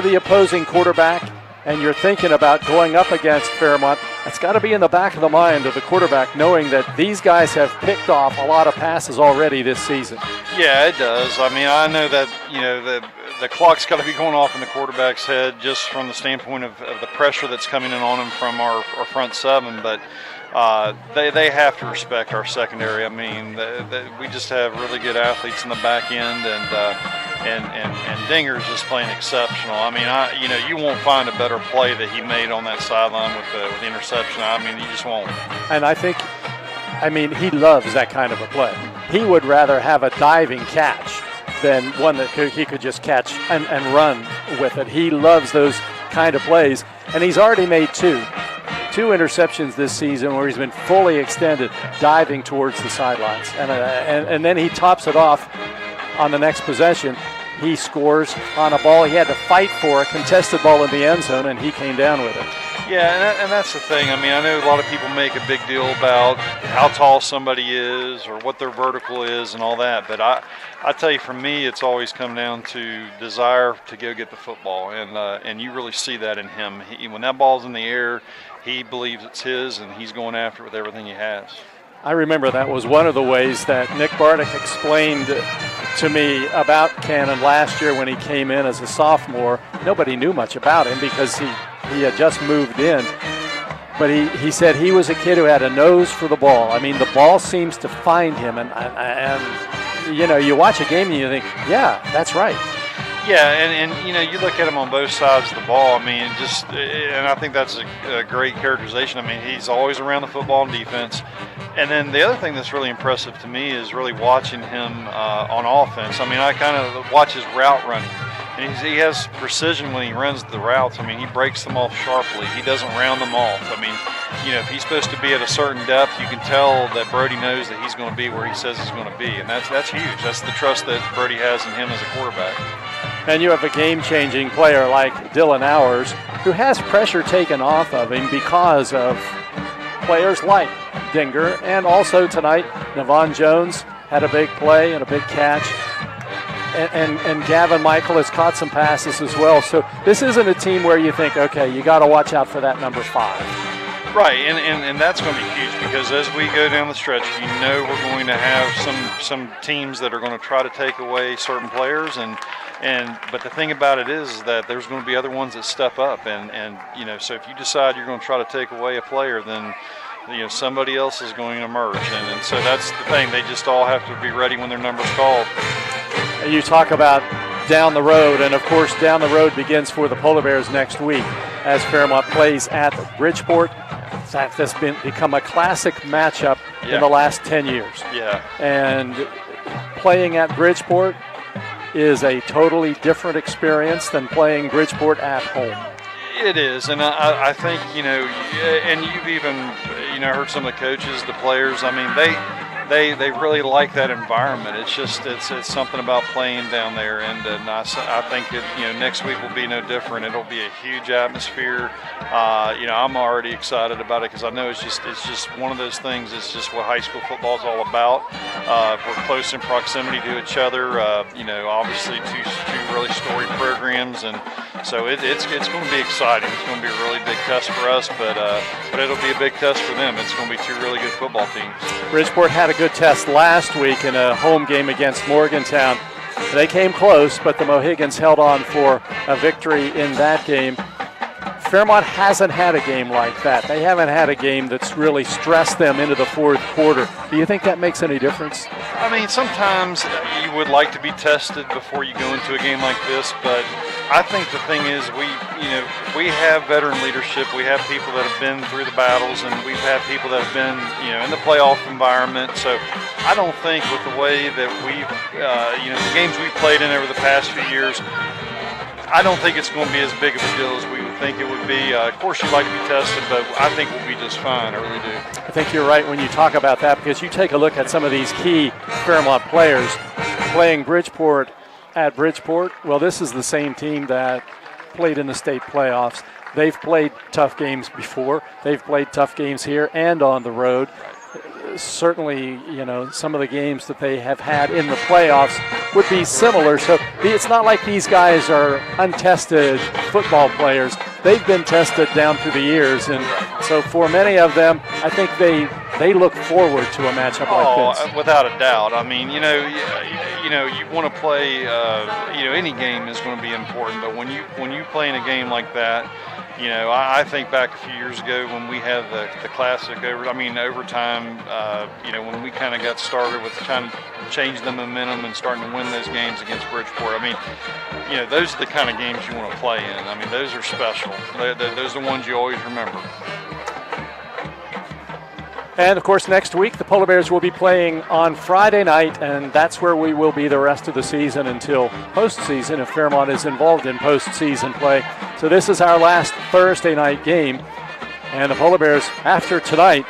the opposing quarterback and you're thinking about going up against Fairmont, it's got to be in the back of the mind of the quarterback knowing that these guys have picked off a lot of passes already this season. Yeah, it does. I mean, I know that, the clock's got to be going off in the quarterback's head just from the standpoint of the pressure that's coming in on him from our front 7, but they have to respect our secondary. I mean, we just have really good athletes in the back end, and Dinger's just playing exceptional. I mean, you won't find a better play that he made on that sideline with the interception. I mean, you just won't. And he loves that kind of a play. He would rather have a diving catch than one that he could just catch and run with it. He loves those kind of plays, and he's already made 2 interceptions this season where he's been fully extended, diving towards the sidelines. And then he tops it off on the next possession. He scores on a ball he had to fight for, a contested ball in the end zone, and he came down with it. Yeah, and that's the thing. I mean, I know a lot of people make a big deal about how tall somebody is or what their vertical is and all that, but I tell you, for me, it's always come down to desire to go get the football, and you really see that in him. When that ball's in the air, he believes it's his, and he's going after it with everything he has. I remember that was one of the ways that Nick Bardick explained to me about Cannon last year when he came in as a sophomore. Nobody knew much about him because he had just moved in. But he said he was a kid who had a nose for the ball. I mean, the ball seems to find him, and you watch a game and you think, yeah, that's right. Yeah, and you look at him on both sides of the ball. I mean, and I think that's a great characterization. I mean, he's always around the football and defense. And then the other thing that's really impressive to me is really watching him on offense. I mean, I kind of watch his route running. And he has precision when he runs the routes. I mean, he breaks them off sharply. He doesn't round them off. I mean, if he's supposed to be at a certain depth, you can tell that Brody knows that he's going to be where he says he's going to be. And that's huge. That's the trust that Brody has in him as a quarterback. And you have a game-changing player like Dylan Hours, who has pressure taken off of him because of players like Dinger. And also tonight, Navon Jones had a big play and a big catch. And Gavin Michael has caught some passes as well. So this isn't a team where you think, okay, you got to watch out for that number 5. Right, and that's going to be huge because as we go down the stretch, we're going to have some teams that are going to try to take away certain players, but the thing about it is that there's going to be other ones that step up, and so if you decide you're going to try to take away a player, then somebody else is going to emerge, and so that's the thing. They just all have to be ready when their number's called. You talk about down the road, and of course down the road begins for the Polar Bears next week as Fairmont plays at Bridgeport. That's become a classic matchup in the last 10 years. Yeah. And playing at Bridgeport is a totally different experience than playing Bridgeport at home. It is, and I think, and you've even, heard some of the coaches, the players, I mean, they really like that environment. It's just it's something about playing down there, and I think next week will be no different. It'll be a huge atmosphere. I'm already excited about it because I know it's just one of those things. It's just what high school football is all about. We're close in proximity to each other. Obviously two really storied programs, and so it's going to be exciting. It's going to be a really big test for us, but it'll be a big test for them. It's going to be 2 really good football teams. Bridgeport had a good test last week in a home game against Morgantown. They came close, but the Mohegans held on for a victory in that game. Fairmont hasn't had a game like that. They haven't had a game that's really stressed them into the fourth quarter. Do you think that makes any difference? I mean, sometimes you would like to be tested before you go into a game like this, but I think the thing is we have veteran leadership. We have people that have been through the battles, and we've had people that have been, in the playoff environment. So I don't think with the way that we've, the games we've played in over the past few years, I don't think it's going to be as big of a deal as we would think it would be. Of course, you'd like to be tested, but I think we'll be just fine. I really do. I think you're right when you talk about that, because you take a look at some of these key Fairmont players playing Bridgeport at Bridgeport. Well, this is the same team that played in the state playoffs. They've played tough games before. They've played tough games here and on the road. Certainly, some of the games that they have had in the playoffs would be similar. So it's not like these guys are untested football players. They've been tested down through the years. And so for many of them, I think they look forward to a matchup like this. Without a doubt. I mean, you want to play, any game is going to be important. But when you play in a game like that, I think back a few years ago when we had the classic overtime, when we kind of got started with trying to change the momentum and starting to win those games against Bridgeport. I mean, those are the kind of games you want to play in. I mean, those are special. Those are the ones you always remember. And, of course, next week the Polar Bears will be playing on Friday night, and that's where we will be the rest of the season until postseason if Fairmont is involved in postseason play. So this is our last Thursday night game, and the Polar Bears, after tonight,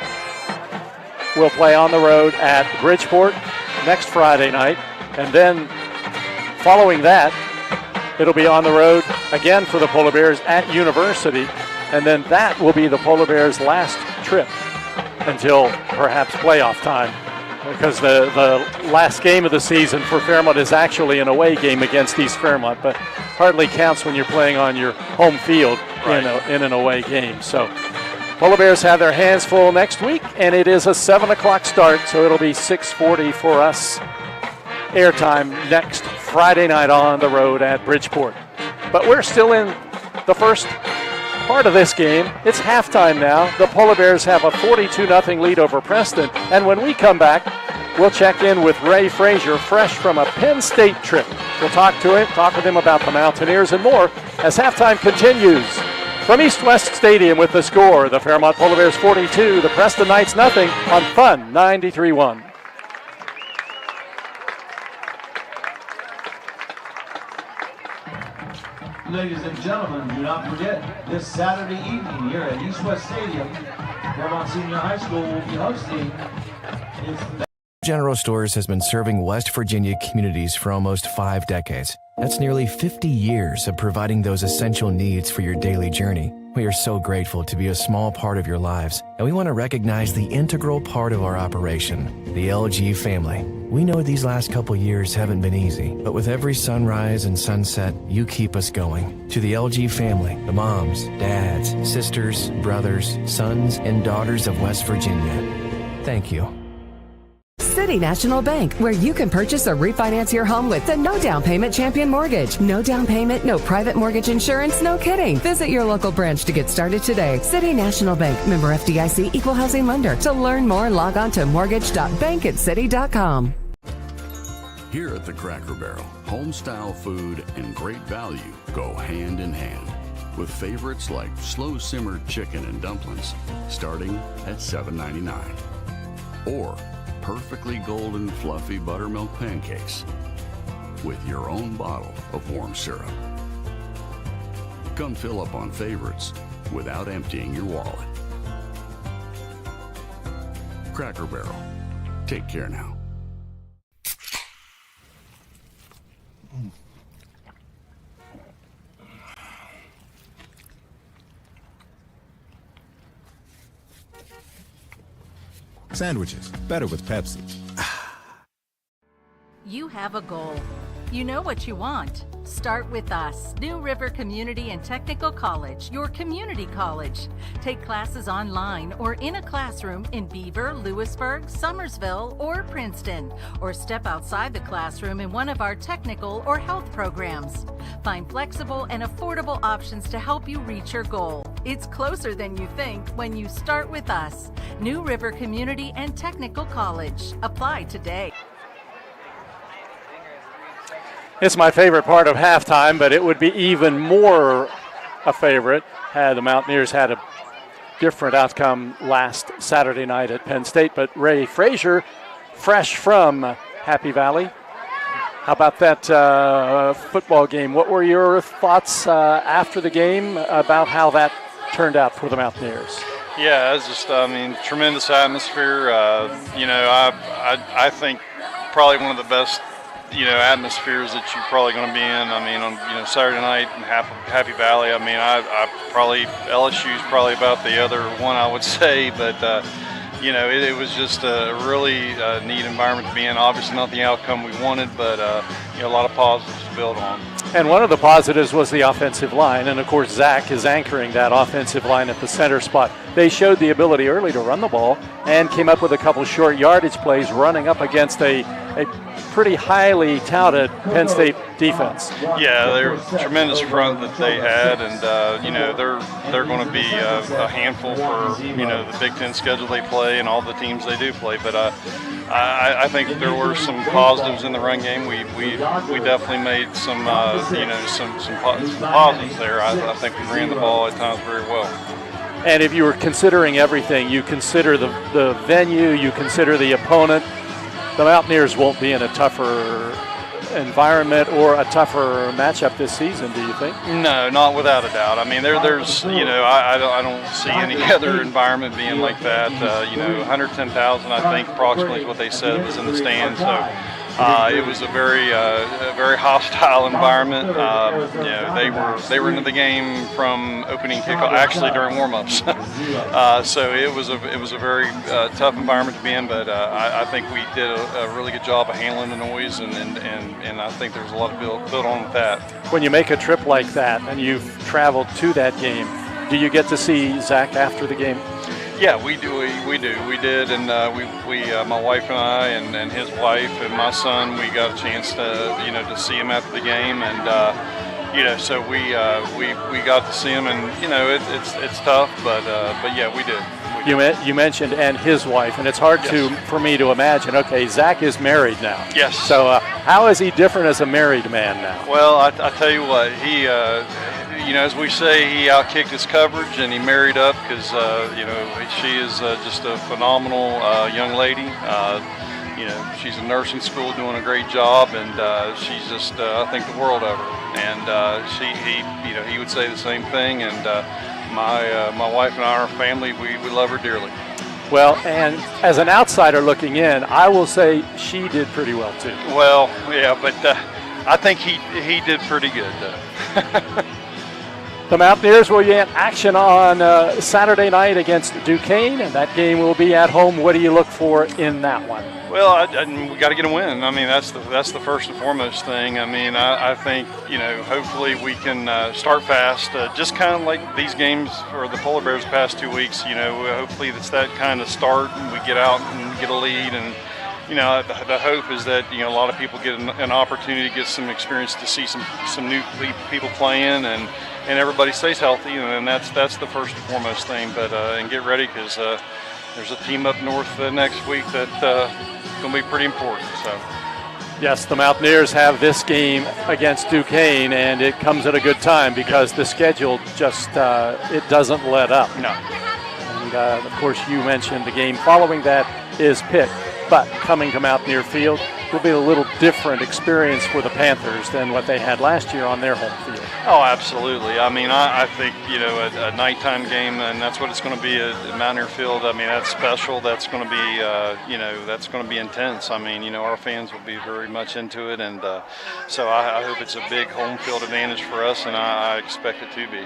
will play on the road at Bridgeport next Friday night, and then following that, it'll be on the road again for the Polar Bears at University, and then that will be the Polar Bears' last trip until perhaps playoff time, because the last game of the season for Fairmont is actually an away game against East Fairmont, but hardly counts when you're playing on your home field in an away game. So Polar Bears have their hands full next week, and it is a 7 o'clock start, so it'll be 6:40 for us airtime next Friday night on the road at Bridgeport. But we're still in the first part of this game. It's halftime now. The Polar Bears have a 42-0 lead over Preston, and when we come back, we'll check in with Ray Frazier, fresh from a Penn State trip. We'll talk with him about the Mountaineers and more as halftime continues. From East West Stadium with the score, the Fairmont Polar Bears 42, the Preston Knights nothing on Fun 93.1. Ladies and gentlemen, do not forget, this Saturday evening here at East West Stadium, Fairmont Senior High School will be hosting General Stores has been serving West Virginia communities for almost 5 decades. That's nearly 50 years of providing those essential needs for your daily journey. We are so grateful to be a small part of your lives, and we want to recognize the integral part of our operation, the LG family. We know these last couple years haven't been easy, but with every sunrise and sunset, you keep us going. To the LG family, the moms, dads, sisters, brothers, sons, and daughters of West Virginia, thank you. City National Bank, where you can purchase or refinance your home with the no down payment champion mortgage. No down payment, no private mortgage insurance, no kidding. Visit your local branch to get started today. City National Bank, member FDIC, equal housing lender. To learn more, log on to mortgage.bankatcity.com. Here at the Cracker Barrel, home-style food and great value go hand in hand, with favorites like slow-simmered chicken and dumplings starting at $7.99, or perfectly golden fluffy buttermilk pancakes with your own bottle of warm syrup. Come fill up on favorites without emptying your wallet. Cracker Barrel. Take care now. Sandwiches, better with Pepsi. You have a goal. You know what you want. Start with us. New River Community and Technical College, your community college. Take classes online or in a classroom in Beaver, Lewisburg, Summersville, or Princeton, or step outside the classroom in one of our technical or health programs. Find flexible and affordable options to help you reach your goal. It's closer than you think when you start with us. New River Community and Technical College. Apply today. It's my favorite part of halftime, but it would be even more a favorite had the Mountaineers had a different outcome last Saturday night at Penn State. But Ray Frazier, fresh from Happy Valley, how about that football game? What were your thoughts after the game about how that turned out for the Mountaineers? Yeah, it's just, tremendous atmosphere. I think probably one of the best atmospheres that you're probably going to be in. On Saturday night in Happy Valley. I probably LSU's probably about the other one, I would say, but it was just a really neat environment to be in. Obviously, not the outcome we wanted, but a lot of positives to build on. And one of the positives was the offensive line, and of course Zach is anchoring that offensive line at the center spot. They showed the ability early to run the ball and came up with a couple short yardage plays running up against a pretty highly touted Penn State defense. Yeah, they're a tremendous front that they had, and they're going to be a handful for the Big Ten schedule they play and all the teams they do play. But I think there were some positives in the run game. We definitely made some positives there. I think we ran the ball at times very well. And if you were considering everything, you consider the venue, you consider the opponent, the Mountaineers won't be in a tougher environment or a tougher matchup this season, do you think? No, not without a doubt. There's I don't see any other environment being like that. 110,000, I think, approximately is what they said was in the stands. So it was a very hostile environment. They were into the game from opening kickoff, actually during warm-ups. So it was a very tough environment to be in. But I think we did a really good job of handling the noise, and I think there's a lot of build on with that. When you make a trip like that and you've traveled to that game, do you get to see Zach after the game? Yeah, we do. We did, and my wife and I, and his wife and my son, we got a chance to see him after the game, and so we got to see him, and it's tough, but yeah, we did. You mentioned and his wife, and it's hard for me to imagine. Okay, Zach is married now. Yes. So how is he different as a married man now? Well, I tell you what, he. As we say, he outkicked his coverage and he married up because, she is just a phenomenal young lady. She's in nursing school doing a great job, and she's just, I think, the world of her. And he would say the same thing. And my wife and I, our family, we love her dearly. Well, and as an outsider looking in, I will say she did pretty well too. Well, yeah, but I think he did pretty good. The Mountaineers will get action on Saturday night against Duquesne, and that game will be at home. What do you look for in that one? Well, we got to get a win. That's the first and foremost thing. I think hopefully we can start fast, just kind of like these games for the Polar Bears the past 2 weeks. Hopefully it's that kind of start, and we get out and get a lead. And the hope is that a lot of people get an opportunity to get some experience, to see some new people playing, and everybody stays healthy, and that's the first and foremost thing. But and get ready, because there's a team up north next week that's going to be pretty important. So. Yes, the Mountaineers have this game against Duquesne, and it comes at a good time because the schedule just it doesn't let up. No. And of course, you mentioned the game following that is Pitt, but coming to Mountaineer Field will be a little different experience for the Panthers than what they had last year on their home field. Oh, absolutely. I think a nighttime game, and that's what it's going to be at Mountaineer Field. That's special. That's going to be that's going to be intense. Our fans will be very much into it, and so I hope it's a big home field advantage for us, and I expect it to be.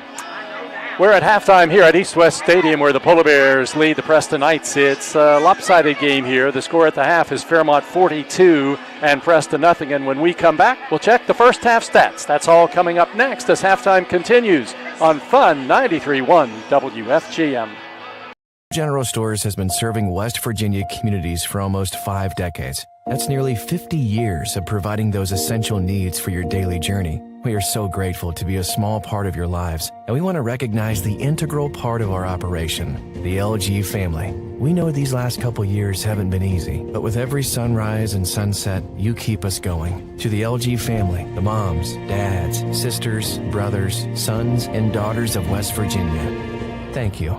We're at halftime here at East West Stadium where the Polar Bears lead the Preston Knights. It's a lopsided game here. The score at the half is Fairmont 42 and Preston nothing. And when we come back, we'll check the first half stats. That's all coming up next as halftime continues on Fun 93.1 WFGM. General Stores has been serving West Virginia communities for almost 5 decades. That's nearly 50 years of providing those essential needs for your daily journey. We are so grateful to be a small part of your lives, and we want to recognize the integral part of our operation, the LG family. We know these last couple years haven't been easy, but with every sunrise and sunset, you keep us going. To the LG family, the moms, dads, sisters, brothers, sons, and daughters of West Virginia, thank you.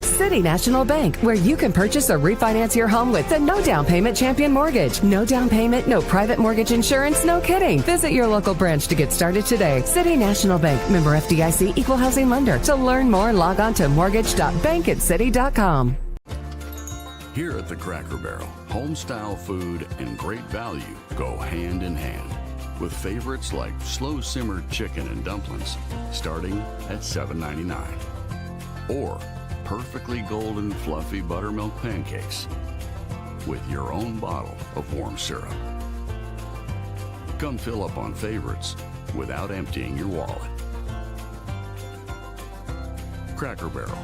City National Bank, where you can purchase or refinance your home with the no down payment champion mortgage. No down payment, no private mortgage insurance, no kidding. Visit your local branch to get started today. City National Bank, member FDIC, equal housing lender. To learn more, log on to mortgage.bankatcity.com. Here at the Cracker Barrel, home-style food and great value go hand in hand, with favorites like slow-simmered chicken and dumplings starting at $7.99. Or perfectly golden fluffy buttermilk pancakes with your own bottle of warm syrup. Come fill up on favorites without emptying your wallet. Cracker Barrel.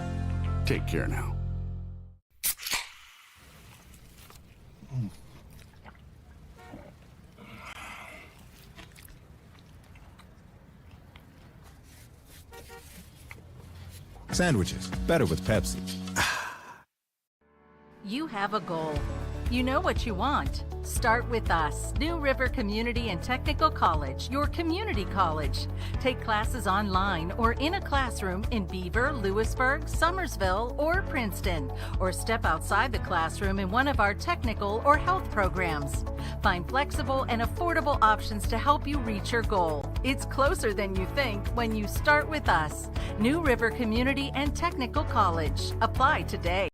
Take care now. Sandwiches, better with Pepsi. You have a goal. You know what you want. Start with us. New River Community and Technical College, your community college. Take classes online or in a classroom in Beaver, Lewisburg, Summersville, or Princeton, or step outside the classroom in one of our technical or health programs. Find flexible and affordable options to help you reach your goal. It's closer than you think when you start with us. New River Community and Technical College. Apply today.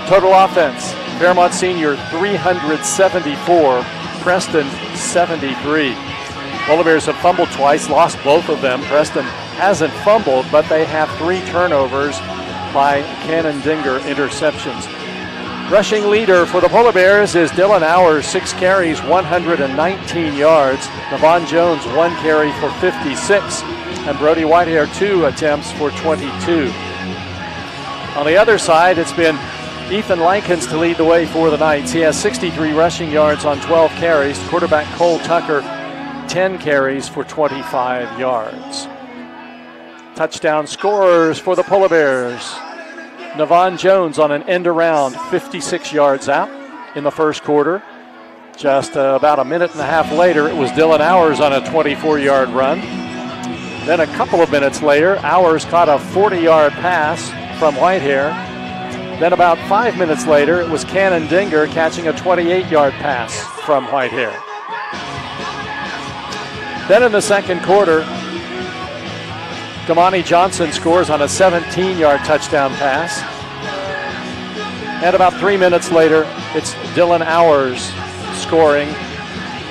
Total offense, Fairmont Senior 374, Preston 73. Polar Bears have fumbled twice, lost both of them. Preston hasn't fumbled, but they have 3 turnovers by Cannon-Dinger interceptions. Rushing leader for the Polar Bears is Dylan Hours, 6 carries, 119 yards. Navon Jones, 1 carry for 56. And Brody Whitehair, 2 attempts for 22. On the other side, it's been Ethan Likens to lead the way for the Knights. He has 63 rushing yards on 12 carries. Quarterback Cole Tucker, 10 carries for 25 yards. Touchdown scorers for the Polar Bears. Navon Jones on an end around, 56 yards out in the first quarter. Just about a minute and a half later, it was Dylan Hours on a 24-yard run. Then a couple of minutes later, Hours caught a 40-yard pass from Whitehair. Then about 5 minutes later, it was Cannon-Dinger catching a 28-yard pass from Whitehair. Then in the second quarter, Damani Johnson scores on a 17-yard touchdown pass. And about 3 minutes later, it's Dylan Hours scoring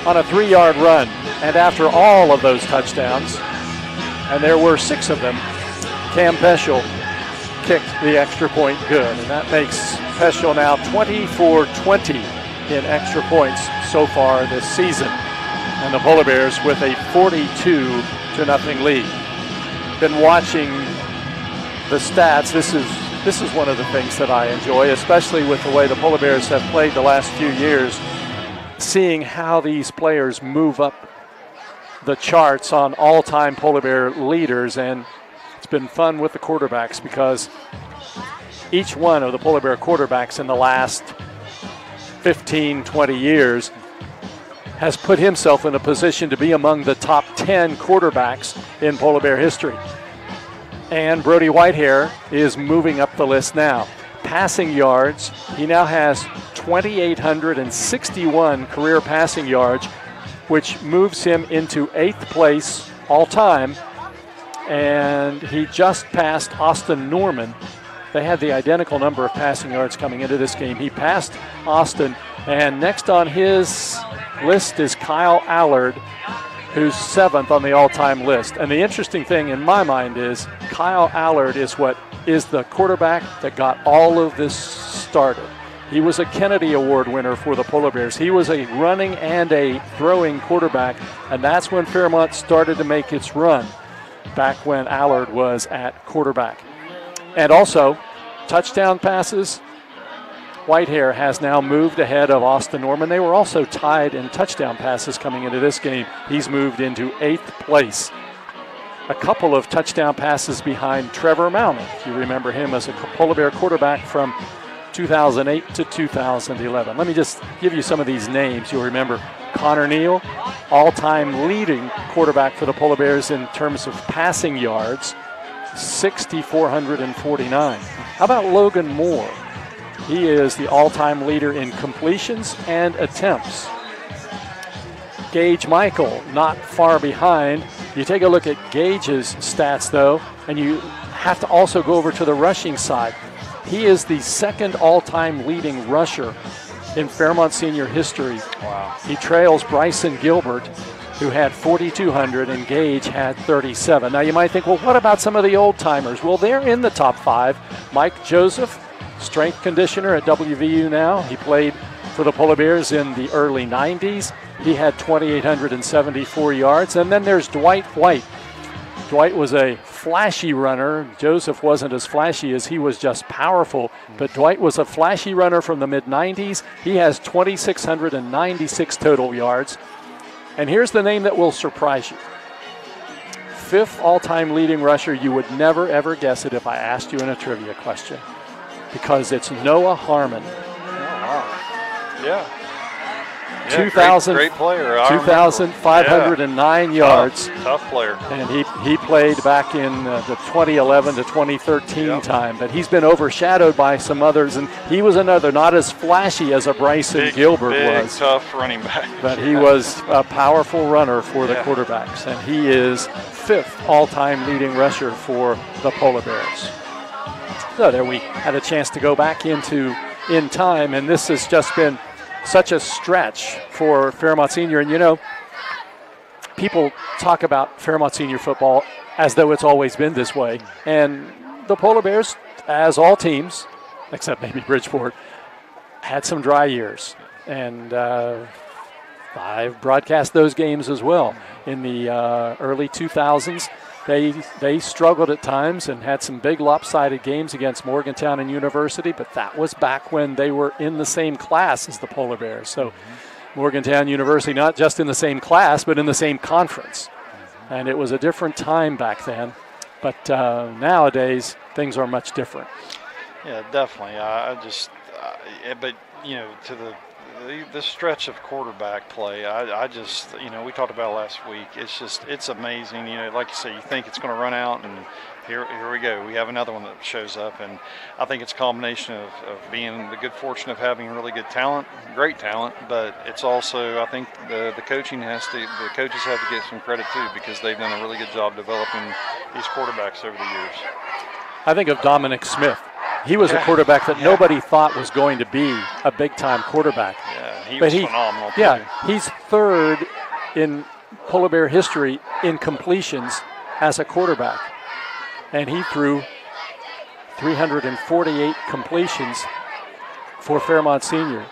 on a 3-yard run. And after all of those touchdowns, and there were 6 of them, Cam Peschel kicked the extra point good, and that makes Peschel now 20-for-20 in extra points so far this season. And the Polar Bears with a 42-0 lead. Been watching the stats. This is one of the things that I enjoy, especially with the way the Polar Bears have played the last few years, seeing how these players move up the charts on all-time Polar Bear leaders. And it's been fun with the quarterbacks because each one of the Polar Bear quarterbacks in the last 15, 20 years has put himself in a position to be among the top 10 quarterbacks in Polar Bear history. And Brody Whitehair is moving up the list now. Passing yards, he now has 2,861 career passing yards, which moves him into 8th place all time. And he just passed Austin Norman. They had the identical number of passing yards coming into this game. He passed Austin, and next on his list is Kyle Allard who's 7th on the all-time list. And the interesting thing in my mind is Kyle Allard is the quarterback that got all of this started. He was a Kennedy Award winner for the Polar Bears. He was a running and a throwing quarterback, and that's when Fairmont started to make its run, back when Allard was at quarterback. And also, touchdown passes, Whitehair has now moved ahead of Austin Norman. They were also tied in touchdown passes coming into this game. He's moved into 8th place. A couple of touchdown passes behind Trevor Mountain. You remember him as a Polar Bear quarterback from 2008 to 2011. Let me just give you some of these names. You'll remember Connor Neal, all-time leading quarterback for the Polar Bears in terms of passing yards, 6,449. How about Logan Moore? He is the all-time leader in completions and attempts. Gage Michael, not far behind. You take a look at Gage's stats, though, and you have to also go over to the rushing side. He is the 2nd all-time leading rusher in Fairmont Senior history. Wow. He trails Bryson Gilbert, who had 4,200, and Gage had 37. Now, you might think, well, what about some of the old-timers? Well, they're in the top 5. Mike Joseph, strength conditioner at WVU now. He played for the Polar Bears in the early 90s. He had 2,874 yards. And then there's Dwight White. Dwight was a flashy runner. Joseph wasn't as flashy as he was just powerful, but Dwight was a flashy runner from the mid-90s. He has 2,696 total yards. And here's the name that will surprise you. 5th all-time leading rusher. You would never, ever guess it if I asked you in a trivia question, because it's Noah Harmon. Oh, wow. Yeah. 2,000, great player. 2,509 yards. Tough player. And he played back in the 2011 to 2013 time, but he's been overshadowed by some others, and he was another, not as flashy as a Bryson Gilbert was. Tough running back. But he was a powerful runner for the quarterbacks, and he is 5th all-time leading rusher for the Polar Bears. So there we had a chance to go back in time, and this has just been such a stretch for Fairmont Senior. And, you know, people talk about Fairmont Senior football as though it's always been this way. And the Polar Bears, as all teams, except maybe Bridgeport, had some dry years. And I've broadcast those games as well. In the early 2000s, they struggled at times and had some big lopsided games against Morgantown and University, but that was back when they were in the same class as the Polar Bears. So Morgantown University, not just in the same class, but in the same conference. And it was a different time back then. But nowadays, things are much different. Yeah, definitely. But, you know, to the stretch of quarterback play, I just, you know, we talked about it last week. It's amazing. You know, like you say, you think it's going to run out, and here we go. We have another one that shows up, and I think it's a combination of being the good fortune of having really good talent, great talent, but it's also, I think the coaches have to get some credit too, because they've done a really good job developing these quarterbacks over the years. I think of Dominic Smith. He was a quarterback that nobody thought was going to be a big-time quarterback. Yeah, he was phenomenal. Yeah, he's 3rd in Polar Bear history in completions as a quarterback. And he threw 348 completions for Fairmont Senior.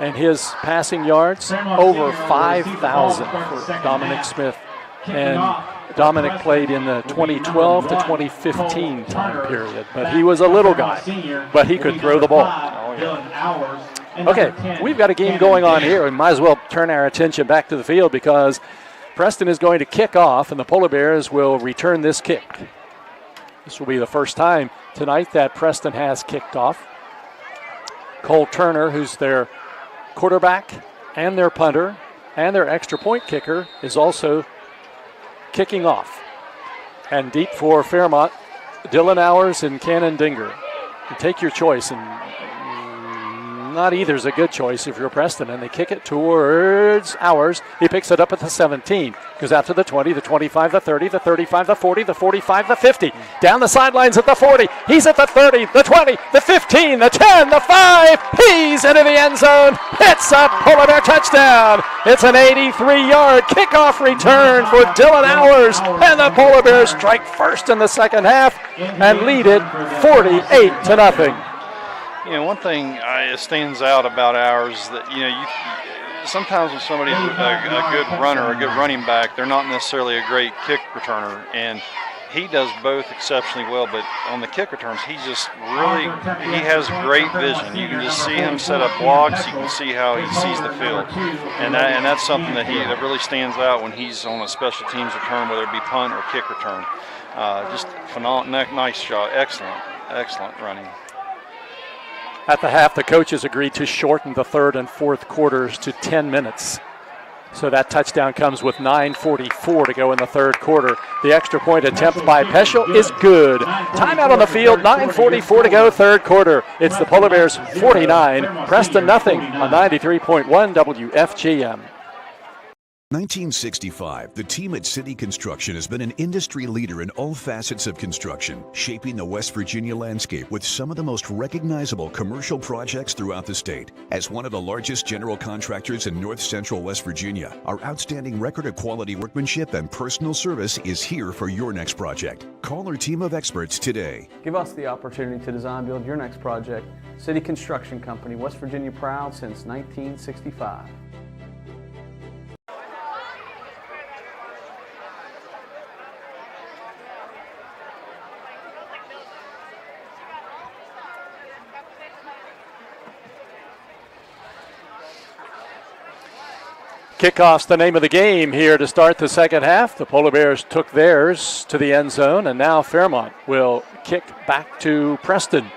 And his passing yards, over 5,000 for Dominic Smith. And Dominic played in the 2012 to 2015 time period, but he was a little guy, but he could throw the ball. Okay, we've got a game going on here. We might as well turn our attention back to the field because Preston is going to kick off, and the Polar Bears will return this kick. This will be the first time tonight that Preston has kicked off. Cole Turner, who's their quarterback and their punter and their extra point kicker, is also kicking off. And deep for Fairmont, Dylan Hours and Cannon Dinger. You take your choice. And Not either's a good choice if you're Preston, and they kick it towards Ours. He picks it up at the 17, goes out to the 20, the 25, the 30, the 35, the 40, the 45, the 50. Down the sidelines at the 40. He's at the 30, the 20, the 15, the 10, the 5. He's into the end zone. It's a Polar Bear touchdown. It's an 83-yard kickoff return for Dylan Ours, and the Polar Bears strike first in the second half and lead it 48-0. You know, one thing stands out about Ours that, you know, sometimes when somebody's a good runner, a good running back, they're not necessarily a great kick returner, and he does both exceptionally well. But on the kick returns, he has great vision. You can just see him set up blocks. You can see how he sees the field, and that's something that really stands out when he's on a special teams return, whether it be punt or kick return. Just phenomenal, nice shot, excellent running. At the half, the coaches agreed to shorten the third and fourth quarters to 10 minutes. So that touchdown comes with 9:44 to go in the third quarter. The extra point attempt by Peschel is good. Timeout on the field, 9:44 to go, third quarter. It's the Polar Bears 49, Preston nothing on 93.1 WFGM. 1965, the team at City Construction has been an industry leader in all facets of construction, shaping the West Virginia landscape with some of the most recognizable commercial projects throughout the state. As one of the largest general contractors in north central West Virginia, our outstanding record of quality workmanship and personal service is here for your next project. Call our team of experts today. Give us the opportunity to design build your next project. City Construction Company, West Virginia proud since 1965. Kickoff's the name of the game here to start the second half. The Polar Bears took theirs to the end zone, and now Fairmont will kick back to Preston.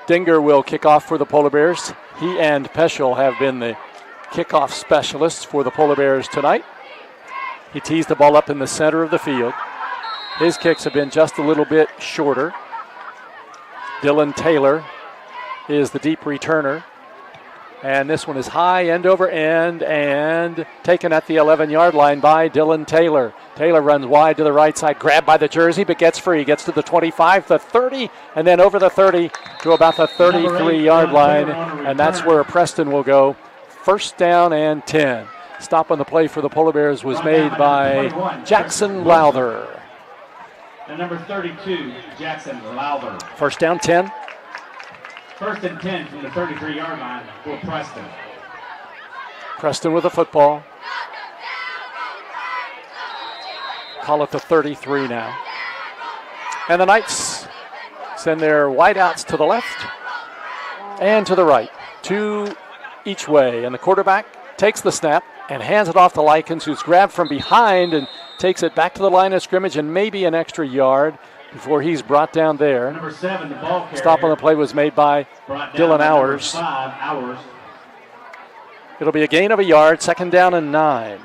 Dinger will kick off for the Polar Bears. He and Peschel have been the kickoff specialists for the Polar Bears tonight. He tees the ball up in the center of the field. His kicks have been just a little bit shorter. Dylan Taylor is the deep returner. And this one is high, end over end, and taken at the 11-yard line by Dylan Taylor. Taylor runs wide to the right side, grabbed by the jersey, but gets free. Gets to the 25, the 30, and then over the 30 to about the 33-yard line. And that's where Preston will go. First down and 10. Stop on the play for the Polar Bears was made by Jackson Lowther. And number 32, Jackson Lowther. First down, 10. First and 10 from the 33-yard line for Preston. Preston with the football. Call it the 33 now. And the Knights send their wideouts to the left and to the right, two each way. And the quarterback takes the snap and hands it off to Likens, who's grabbed from behind and takes it back to the line of scrimmage and maybe an extra yard before he's brought down there. Number 7, the ball carrier. Stop on the play was made by Dylan Ours. 5, Ours. It'll be a gain of a yard, second down and 9.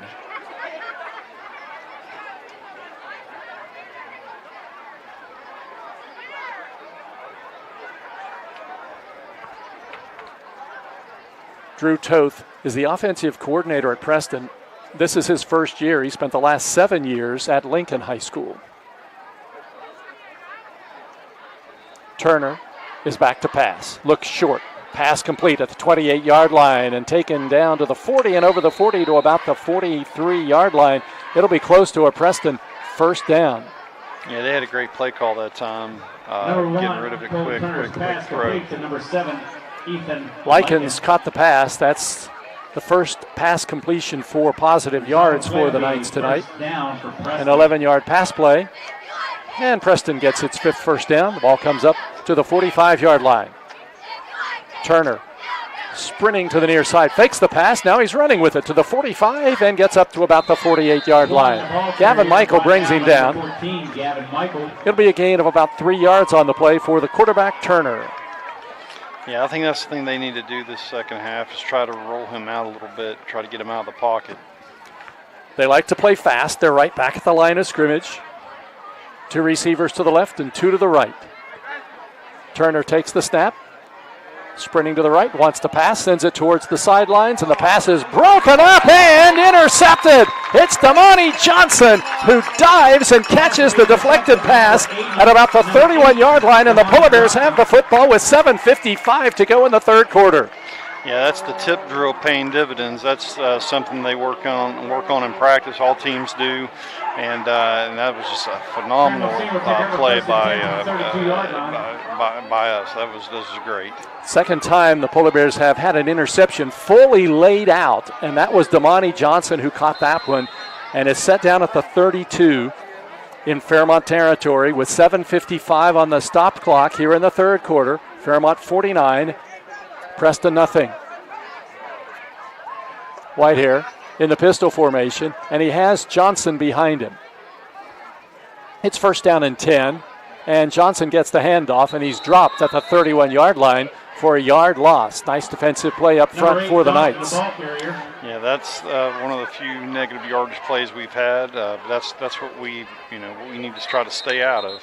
Drew Toth is the offensive coordinator at Preston. This is his first year. He spent the last 7 years at Lincoln High School. Turner is back to pass. Looks short. Pass complete at the 28-yard line and taken down to the 40 and over the 40 to about the 43-yard line. It'll be close to a Preston first down. Yeah, they had a great play call that time. Getting rid of it quick throw. To number 7, Ethan Likens caught the pass. That's the first pass completion for positive yards for the Knights tonight. An 11-yard pass play. And Preston gets its 5th first down. The ball comes up to the 45-yard line. Turner sprinting to the near side, fakes the pass. Now he's running with it to the 45 and gets up to about the 48-yard line. Gavin Michael brings him down. It'll be a gain of about 3 yards on the play for the quarterback, Turner. Yeah, I think that's the thing they need to do this second half is try to roll him out a little bit, try to get him out of the pocket. They like to play fast. They're right back at the line of scrimmage. 2 receivers to the left and 2 to the right. Turner takes the snap, sprinting to the right, wants to pass, sends it towards the sidelines, and the pass is broken up and intercepted. It's Damani Johnson who dives and catches the deflected pass at about the 31-yard line, and the Polar Bears have the football with 7:55 to go in the third quarter. Yeah, that's the tip drill paying dividends. That's something they work on in practice. All teams do, and that was just a phenomenal play by us. This is great. Second time the Polar Bears have had an interception fully laid out, and that was Damani Johnson who caught that one, and is set down at the 32 in Fairmont territory with 7:55 on the stop clock here in the third quarter. Fairmont 49. Preston nothing. Whitehair in the pistol formation, and he has Johnson behind him. It's first down and 10, and Johnson gets the handoff, and he's dropped at the 31-yard line for a yard loss. Nice defensive play up front for the Knights. Yeah, that's one of the few negative yardage plays we've had. That's what we need to try to stay out of.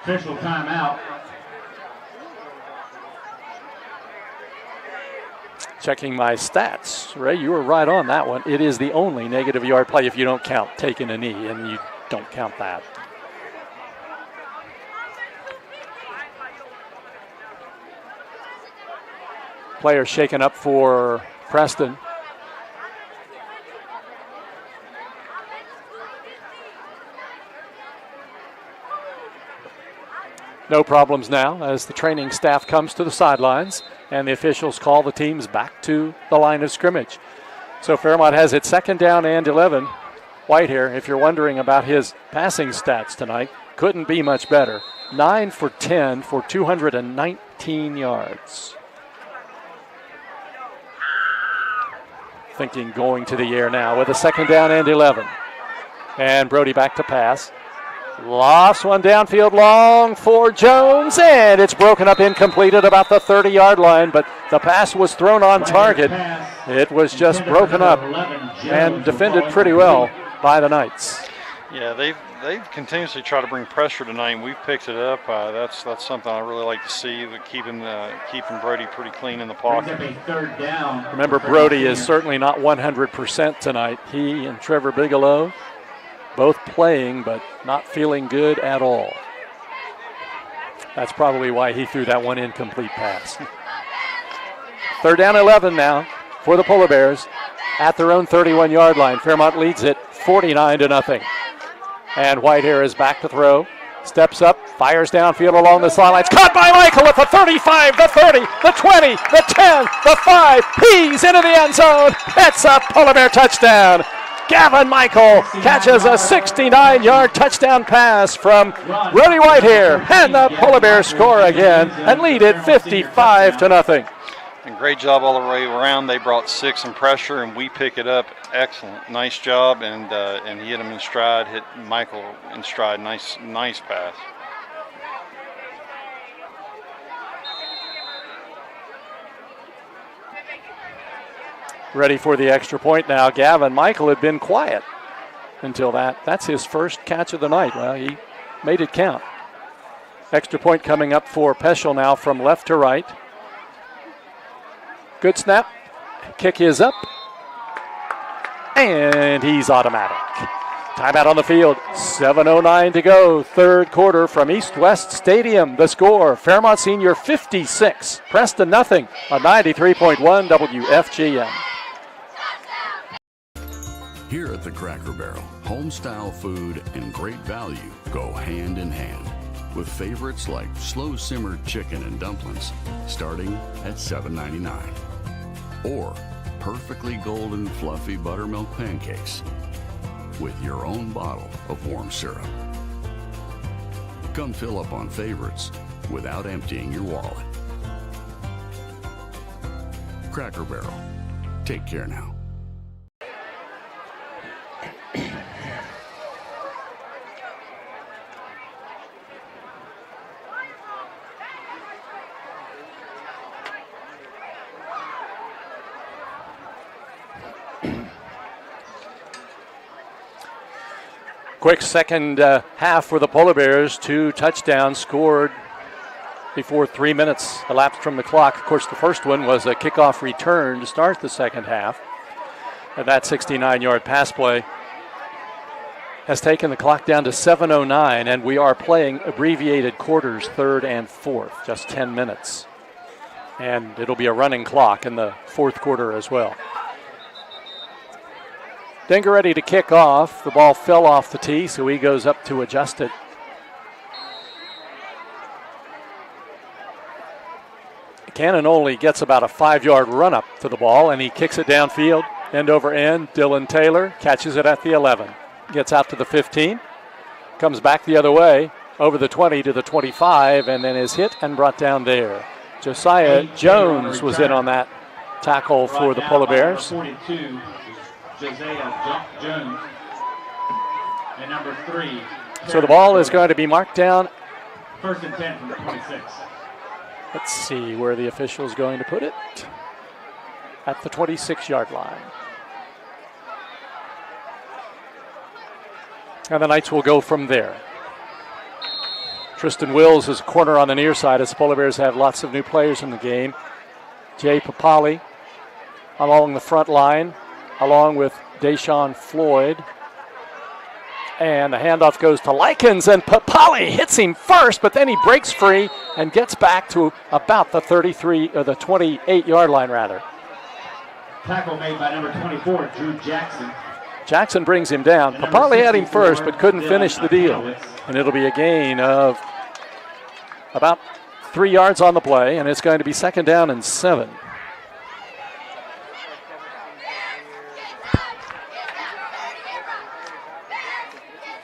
Official timeout. Checking my stats. Ray, you were right on that one. It is the only negative yard play if you don't count taking a knee, and you don't count that. Player shaken up for Preston. No problems now as the training staff comes to the sidelines and the officials call the teams back to the line of scrimmage. So Fairmont has it second down and 11. Whitehair, if you're wondering about his passing stats tonight, couldn't be much better. 9 for 10 for 219 yards. Thinking going to the air now with a second down and 11. And Brody back to pass. Lost one downfield long for Jones, and it's broken up incomplete at about the 30-yard line, but the pass was thrown on target. It was just broken up and defended pretty well by the Knights. Yeah, they've continuously tried to bring pressure tonight, and we've picked it up. That's something I really like to see, keeping Brody pretty clean in the pocket. Remember, Brody is certainly not 100% tonight. He and Trevor Bigelow both playing, but not feeling good at all. That's probably why he threw that one incomplete pass. Third down 11 now for the Polar Bears at their own 31-yard line. Fairmont leads it 49-0. And Whitehair is back to throw. Steps up, fires downfield along the sidelines. Caught by Michael at the 35, the 30, the 20, the 10, the 5. He's into the end zone. It's a Polar Bear touchdown. Gavin Michael catches a 69-yard touchdown pass from Brody Whitehair, and the Polar Bears score again and lead it 55-0. And great job all the way around. They brought 6 in pressure, and we pick it up. Excellent, nice job, and he hit him in stride. Hit Michael in stride. Nice pass. Ready for the extra point now. Gavin Michael had been quiet until that. That's his first catch of the night. Well, he made it count. Extra point coming up for Peschel now from left to right. Good snap. Kick is up. And he's automatic. Timeout on the field. 7:09 to go. Third quarter from East West Stadium. The score, Fairmont Senior 56. Preston nothing on 93.1 WFGM. Here at the Cracker Barrel, home-style food and great value go hand in hand, with favorites like slow-simmered chicken and dumplings starting at $7.99, or perfectly golden fluffy buttermilk pancakes with your own bottle of warm syrup. Come fill up on favorites without emptying your wallet. Cracker Barrel. Take care now. Quick second half for the Polar Bears. 2 touchdowns scored before 3 minutes elapsed from the clock. Of course, the first one was a kickoff return to start the second half. And that 69-yard pass play has taken the clock down to 7:09, and we are playing abbreviated quarters, third and fourth, just 10 minutes. And it'll be a running clock in the fourth quarter as well. Denker ready to kick off. The ball fell off the tee, so he goes up to adjust it. Cannon only gets about a 5-yard run up to the ball, and he kicks it downfield, end over end. Dylan Taylor catches it at the 11. Gets out to the 15, comes back the other way, over the 20 to the 25, and then is hit and brought down there. Josiah Jones was in on that tackle for the Polar Bears. 42, Josiah Jones. And number 3. So the ball is going to be marked down. 1st and 10 from the 26. Let's see where the official is going to put it. At the 26-yard line. And the Knights will go from there. Tristan Wills is a corner on the near side as the Polar Bears have lots of new players in the game. Jay Papali along the front line, along with Deshaun Floyd. And the handoff goes to Likens, and Papali hits him first, but then he breaks free and gets back to about the 28-yard line, rather. Tackle made by number 24, Drew Jackson. Jackson brings him down. Papali had him first, but couldn't finish the deal. And it'll be a gain of about 3 yards on the play, and it's going to be 2nd down and 7.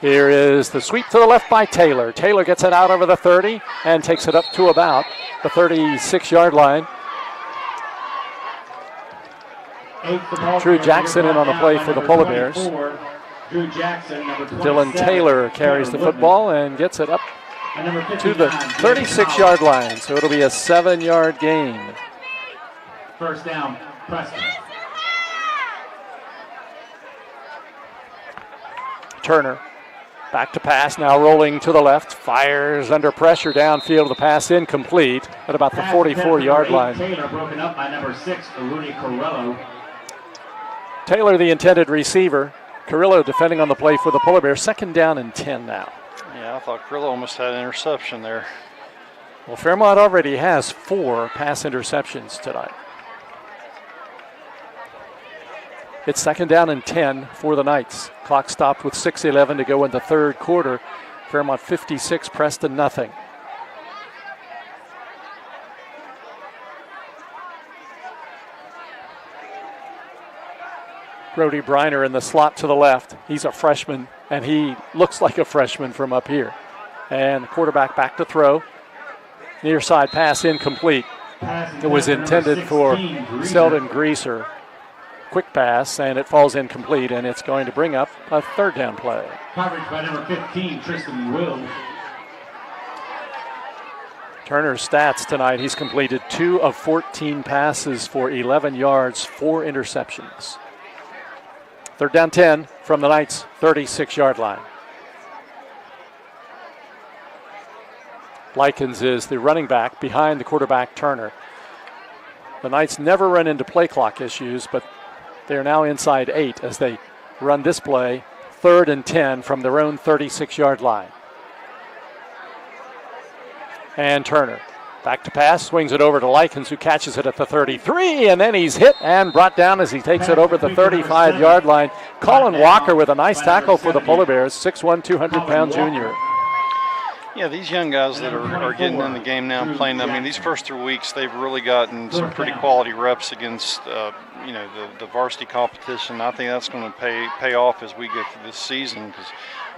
Here is the sweep to the left by Taylor. Taylor gets it out over the 30 and takes it up to about the 36-yard line. Drew Jackson in on the play for the Polar Bears. Dylan Taylor carries the football and gets it up to the 36-yard line. So it'll be a 7-yard gain. 1st down, Preston. Turner back to pass, now rolling to the left, fires under pressure downfield. The pass incomplete at about the 44-yard line. Taylor broken up by number 6, Rudy Carrillo. Taylor, the intended receiver. Carrillo defending on the play for the Polar Bears. 2nd down and 10 now. Yeah, I thought Carrillo almost had an interception there. Well, Fairmont already has 4 pass interceptions tonight. It's 2nd down and 10 for the Knights. Clock stopped with 6:11 to go in the third quarter. Fairmont 56, Preston nothing. Brody Briner in the slot to the left. He's a freshman, and he looks like a freshman from up here. And the quarterback back to throw. Near side pass incomplete. It was intended for Selden Greaser. Quick pass, and it falls incomplete, and it's going to bring up a 3rd down play. Coverage by number 15, Tristan Wills. Turner's stats tonight, he's completed 2 of 14 passes for 11 yards, 4 interceptions. 3rd down 10 from the Knights' 36-yard line. Likens is the running back behind the quarterback Turner. The Knights never run into play clock issues, but they are now inside 8 as they run this play, 3rd and 10 from their own 36-yard line. And Turner back to pass, swings it over to Likens, who catches it at the 33, and then he's hit and brought down as he takes it over the 35-yard line. Colin Walker with a nice tackle for the Polar Bears, 6'1", 200-pound junior. Yeah, these young guys that are getting in the game now and playing, I mean, these first 3 weeks, they've really gotten some pretty quality reps against, the varsity competition. I think that's going to pay off as we go through this season, because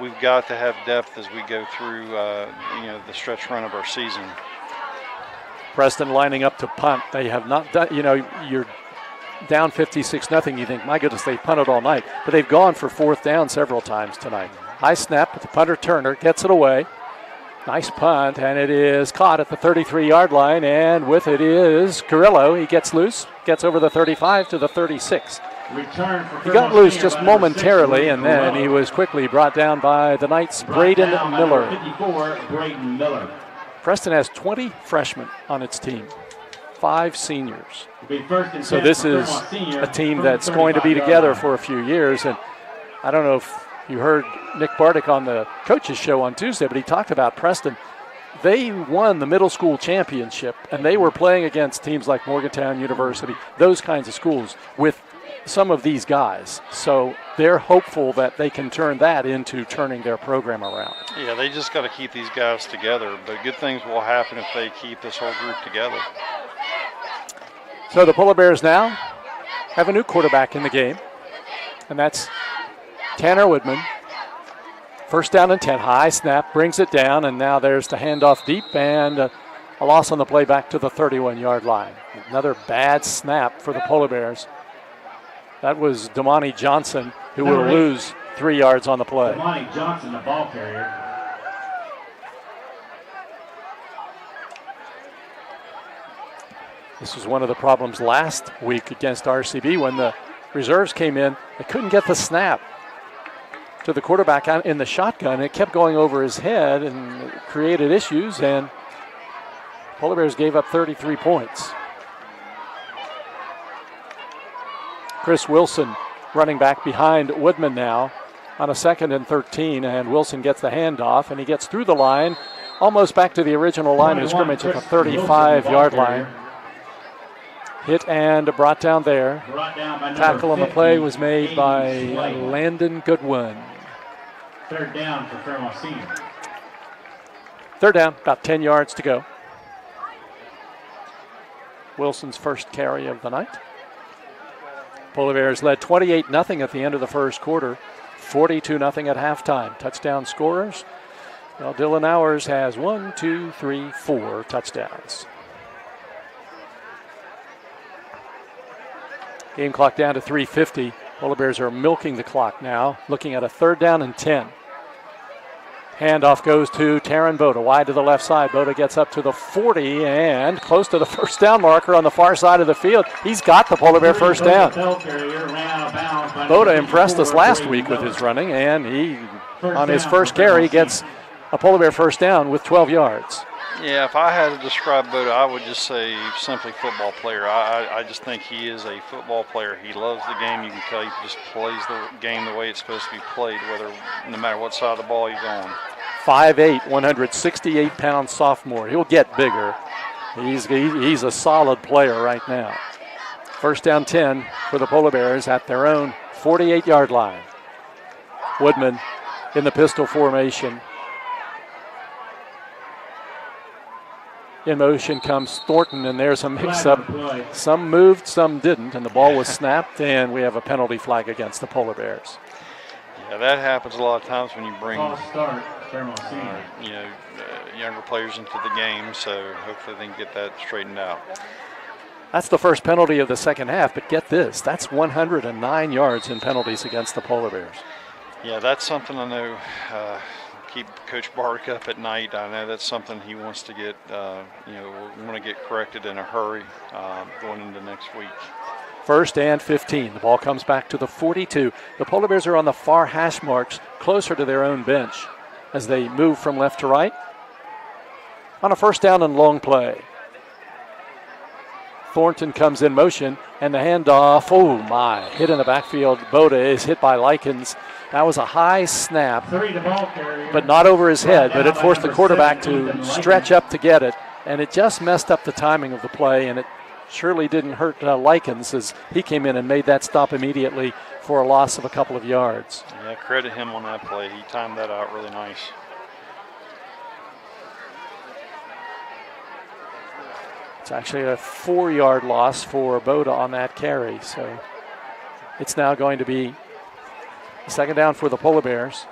we've got to have depth as we go through, the stretch run of our season. Preston lining up to punt. They have not done, you're down 56-0. You think, my goodness, they punted all night. But they've gone for 4th down several times tonight. High snap, the punter Turner gets it away. Nice punt, and it is caught at the 33-yard line, and with it is Carrillo. He gets loose, gets over the 35 to the 36. He got loose just momentarily, and then he was quickly brought down by the Knights' Braden Miller. 54, Braden Miller. Preston has 20 freshmen on its team, 5 seniors. So 10 this for is Fairmont Senior, a team from that's the going to be 35-yard together line. for a few years. And I don't know if you heard Nick Bardick on the coaches show on Tuesday, but he talked about Preston. They won the middle school championship, and they were playing against teams like Morgantown University, those kinds of schools, with some of these guys. So they're hopeful that they can turn that into turning their program around. Yeah, they just got to keep these guys together, but good things will happen if they keep this whole group together. So the Polar Bears now have a new quarterback in the game, and that's Tanner Woodman. First down and 10, high snap, brings it down, and now there's the handoff deep, and a loss on the play back to the 31-yard line. Another bad snap for the Polar Bears. That was Damani Johnson, who will lose 3 yards on the play. Damani Johnson, the ball carrier. This was one of the problems last week against RCB when the reserves came in. They couldn't get the snap to the quarterback in the shotgun. It kept going over his head and created issues, and Polar Bears gave up 33 points. Chris Wilson running back behind Woodman now on a 2nd and 13, and Wilson gets the handoff, and he gets through the line, almost back to the original line of scrimmage at the 35-yard line. Hit and brought down there. Tackle on the play was made by Landon Goodwin. 3rd down for Fairmont Senior. 3rd down, about 10 yards to go. Wilson's first carry of the night. Polar Bears led 28-0 at the end of the first quarter, 42-0 at halftime. Touchdown scorers. Well, Dylan Hours has 4 touchdowns. Game clock down to 3:50. Polar Bears are milking the clock now, looking at a 3rd down and 10. Handoff goes to Taryn Boda, wide to the left side. Boda gets up to the 40 and close to the first down marker on the far side of the field. He's got the Polar Bear first down. Boda impressed us last week with his running, and he, on his first carry, gets a Polar Bear first down with 12 yards. Yeah, if I had to describe Boda, I would just say simply football player. I just think he is a football player. He loves the game. You can tell he just plays the game the way it's supposed to be played, no matter what side of the ball he's on. 5'8", 168-pound sophomore. He'll get bigger. He's a solid player right now. First down 10 for the Polar Bears at their own 48-yard line. Woodman in the pistol formation. In motion comes Thornton, and there's a mix-up. Some moved, some didn't, and the ball was snapped, and we have a penalty flag against the Polar Bears. Yeah, that happens a lot of times when you bring younger players into the game, so hopefully they can get that straightened out. That's the first penalty of the second half, but get this, that's 109 yards in penalties against the Polar Bears. Yeah, that's something I know keep Coach Bark up at night. I know that's something he wants to get, we want to get corrected in a hurry going into next week. 1st and 15. The ball comes back to the 42. The Polar Bears are on the far hash marks, closer to their own bench as they move from left to right. On a 1st down and long play. Thornton comes in motion, and the handoff, hit in the backfield. Boda is hit by Likens. That was a high snap, but not over his head, but it forced the quarterback to stretch up to get it, and it just messed up the timing of the play, and it surely didn't hurt Likens as he came in and made that stop immediately for a loss of a couple of yards. Yeah, credit him on that play. He timed that out really nice. It's actually a 4-yard loss for Boda on that carry, so it's now going to be 2nd down for the Polar Bears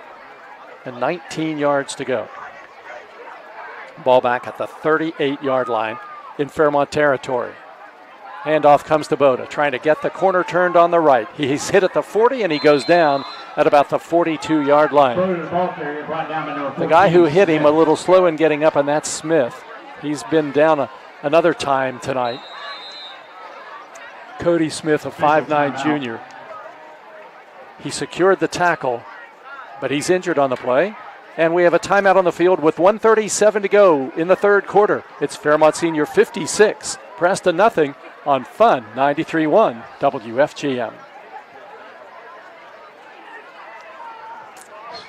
and 19 yards to go. Ball back at the 38-yard line in Fairmont territory. Handoff comes to Boda, trying to get the corner turned on the right. He's hit at the 40, and he goes down at about the 42-yard line. The guy who hit him a little slow in getting up, and that's Smith. He's been down another time tonight. Cody Smith, a 5'9" junior. He secured the tackle, but he's injured on the play. And we have a timeout on the field with 1:37 to go in the third quarter. It's Fairmont Senior 56, Preston nothing on Fun 93.1 WFGM.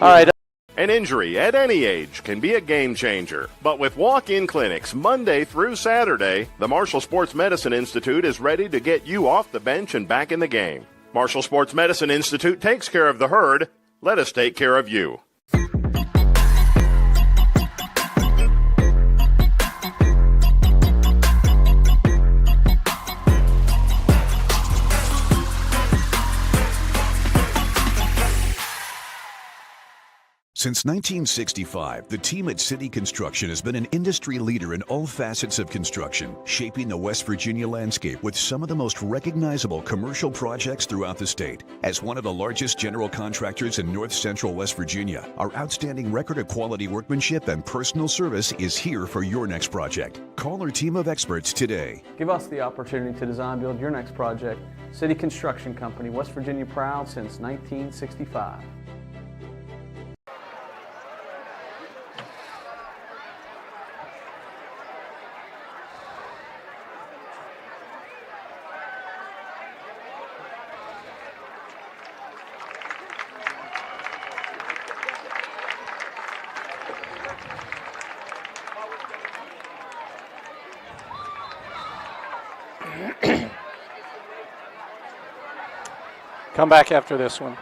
All right. An injury at any age can be a game changer. But with walk-in clinics Monday through Saturday, the Marshall Sports Medicine Institute is ready to get you off the bench and back in the game. Marshall Sports Medicine Institute takes care of the herd. Let us take care of you. Since 1965, the team at City Construction has been an industry leader in all facets of construction, shaping the West Virginia landscape with some of the most recognizable commercial projects throughout the state. As one of the largest general contractors in north central West Virginia, our outstanding record of quality workmanship and personal service is here for your next project. Call our team of experts today. Give us the opportunity to design build your next project. City Construction Company, West Virginia proud since 1965. Come back after this one.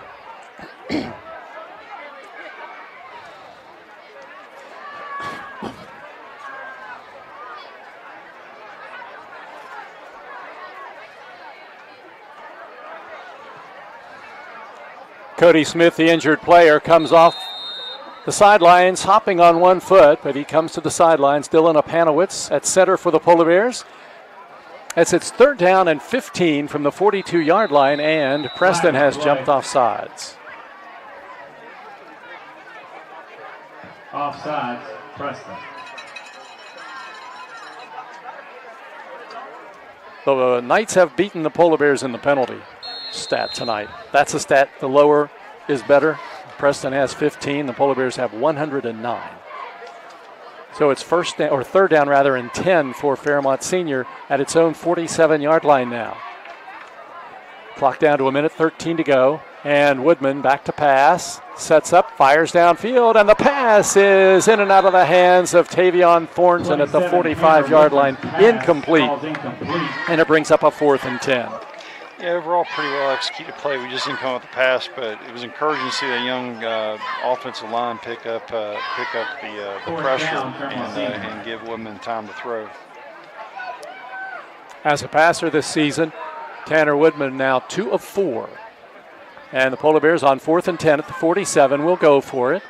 Cody Smith, the injured player, comes off the sidelines, hopping on one foot, but he comes to the sidelines. Dylan Apanowitz at center for the Polar Bears. As it's 3rd down and 15 from the 42-yard line, and Preston has jumped off sides. Offsides, Preston. The Knights have beaten the Polar Bears in the penalty stat tonight. That's a stat. The lower is better. Preston has 15. The Polar Bears have 109. So it's 3rd down and 10 for Fairmont Senior at its own 47-yard line now. Clock down to 1:13 to go. And Woodman back to pass. Sets up, fires downfield, and the pass is in and out of the hands of Tavion Thornton at the 45-yard line. Incomplete. And it brings up a 4th and 10. Yeah, overall pretty well executed play. We just didn't come up with the pass, but it was encouraging to see that young offensive line pick up the pressure and give Woodman time to throw. As a passer this season, Tanner Woodman now 2 of 4. And the Polar Bears on 4th and 10 at the 47 will go for it.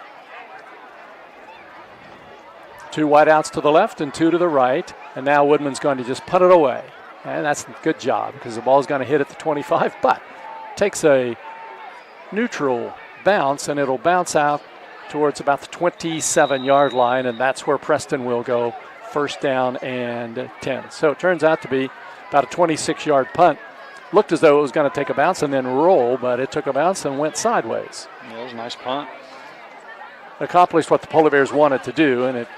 2 wideouts to the left and 2 to the right. And now Woodman's going to just punt it away. And that's a good job because the ball's going to hit at the 25, but takes a neutral bounce, and it'll bounce out towards about the 27-yard line, and that's where Preston will go, 1st down and 10. So it turns out to be about a 26-yard punt. Looked as though it was going to take a bounce and then roll, but it took a bounce and went sideways. Yeah, it was a nice punt. Accomplished what the Polar Bears wanted to do, and it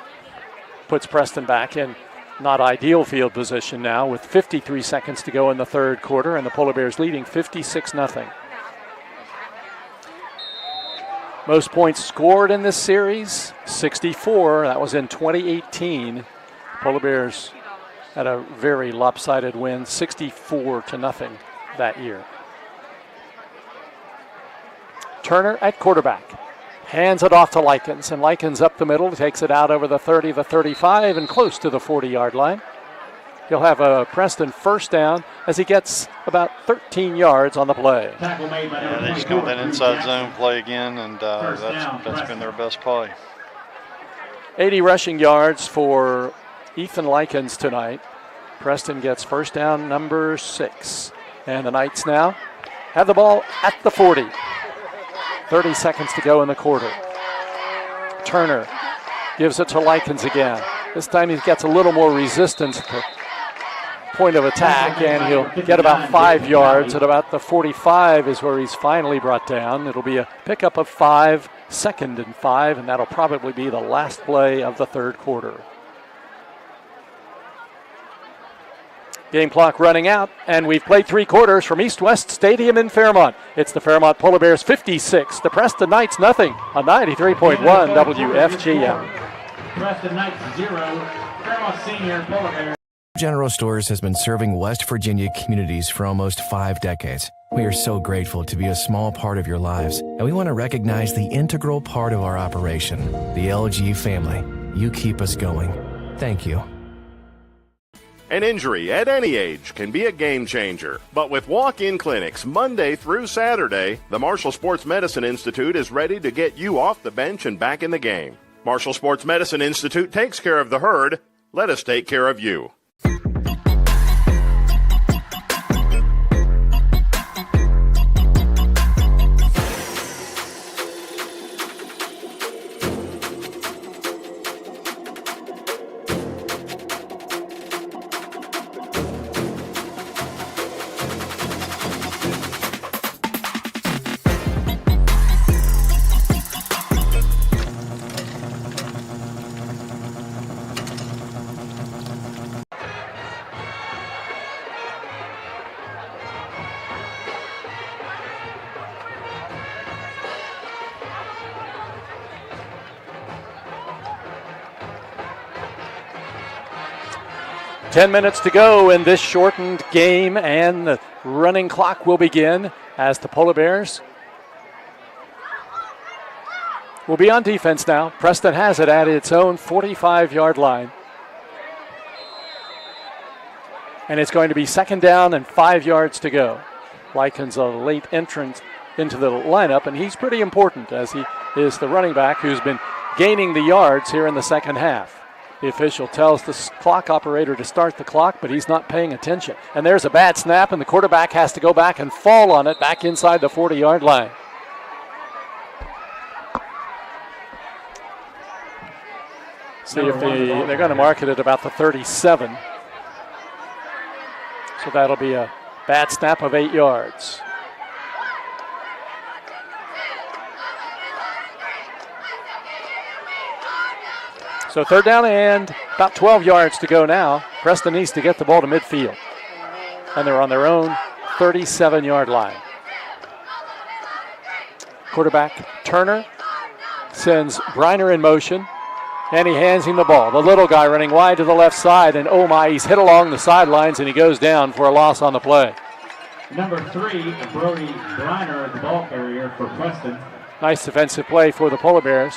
puts Preston back in not ideal field position now with 53 seconds to go in the 3rd quarter, and the Polar Bears leading 56-0. Most points scored in this series, 64. That was in 2018. Polar Bears had a very lopsided win, 64-0 that year. Turner at quarterback. Hands it off to Likens, and Likens up the middle, takes it out over the 30, the 35, and close to the 40-yard line. He'll have a Preston 1st down as he gets about 13 yards on the play. Yeah, they just got that inside zone play again, and that's been their best play. 80 rushing yards for Ethan Likens tonight. Preston gets 1st down number 6. And the Knights now have the ball at the 40. 30 seconds to go in the quarter. Turner gives it to Likens again. This time he gets a little more resistance at the point of attack, and he'll get about 5 yards. At about the 45 is where he's finally brought down. It'll be a pickup of 5, 2nd and 5, and that'll probably be the last play of the third quarter. Game clock running out, and we've played 3 quarters from East West Stadium in Fairmont. It's the Fairmont Polar Bears 56, the Preston Knights nothing on 93.1 WFGM. Preston Knights 0, Fairmont Senior Polar Bears. General Stores has been serving West Virginia communities for almost 5 decades. We are so grateful to be a small part of your lives, and we want to recognize the integral part of our operation, the LG family. You keep us going. Thank you. An injury at any age can be a game changer, but with walk-in clinics Monday through Saturday, the Marshall Sports Medicine Institute is ready to get you off the bench and back in the game. Marshall Sports Medicine Institute takes care of the herd. Let us take care of you. Ten minutes to go in this shortened game, and the running clock will begin as the Polar Bears will be on defense now. Preston has it at its own 45-yard line. And it's going to be 2nd down and 5 yards to go. Lycan's a late entrant into the lineup, and he's pretty important as he is the running back who's been gaining the yards here in the second half. The official tells the clock operator to start the clock, but he's not paying attention. And there's a bad snap, and the quarterback has to go back and fall on it back inside the 40-yard line. See if they're going to mark it at about the 37. So that'll be a bad snap of 8 yards. So 3rd down and about 12 yards to go now. Preston needs to get the ball to midfield. And they're on their own 37-yard line. Quarterback Turner sends Briner in motion, and he hands him the ball. The little guy running wide to the left side, and oh my, he's hit along the sidelines, and he goes down for a loss on the play. Number 3, Brody Briner, the ball carrier for Preston. Nice defensive play for the Polar Bears.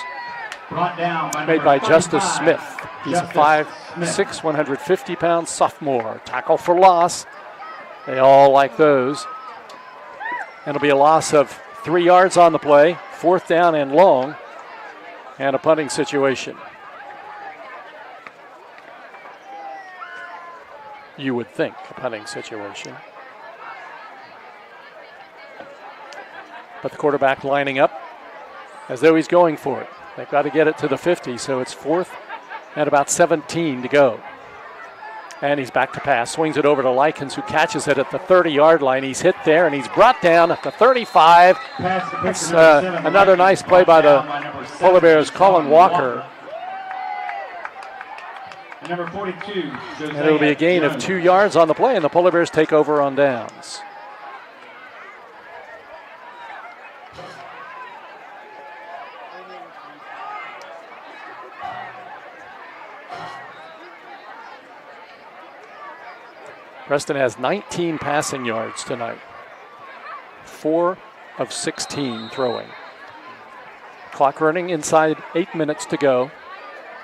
Brought down by made by Justice Smith. He's a 5'6", 150-pound sophomore. Tackle for loss. They all like those. And it'll be a loss of 3 yards on the play, 4th down and long, and a punting situation. You would think a punting situation. But the quarterback lining up as though he's going for it. They've got to get it to the 50, so it's 4th and about 17 to go. And he's back to pass, swings it over to Likens, who catches it at the 30-yard line. He's hit there, and he's brought down at the 35. That's another nice play by the Polar Bears, Colin Walker. Number 42, and it'll be a gain of 2 yards on the play, and the Polar Bears take over on downs. Preston has 19 passing yards tonight. 4 of 16 throwing. Clock running inside 8 minutes to go.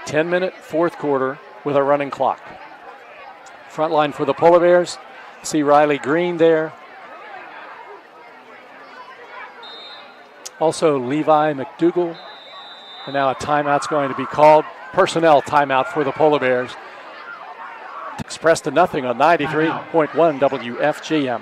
10-minute fourth quarter with a running clock. Front line for the Polar Bears. See Riley Green there. Also Levi McDougall. And now a timeout's going to be called. Personnel timeout for the Polar Bears. Preston to nothing on 93.1 WFGM.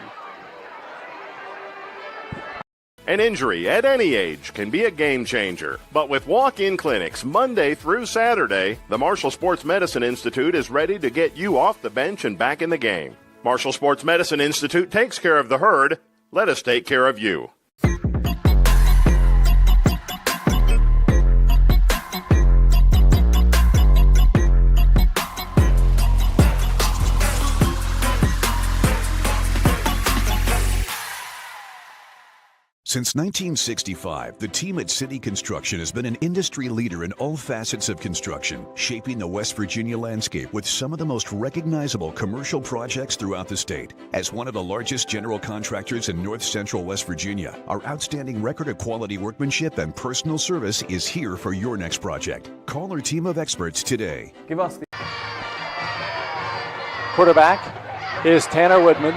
An injury at any age can be a game changer, but with walk-in clinics Monday through Saturday, the Marshall Sports Medicine Institute is ready to get you off the bench and back in the game. Marshall Sports Medicine Institute takes care of the herd. Let us take care of you. Since 1965, the team at City Construction has been an industry leader in all facets of construction, shaping the West Virginia landscape with some of the most recognizable commercial projects throughout the state. As one of the largest general contractors in north central West Virginia, our outstanding record of quality workmanship and personal service is here for your next project. Call our team of experts today. Give us the quarterback is Tanner Woodman.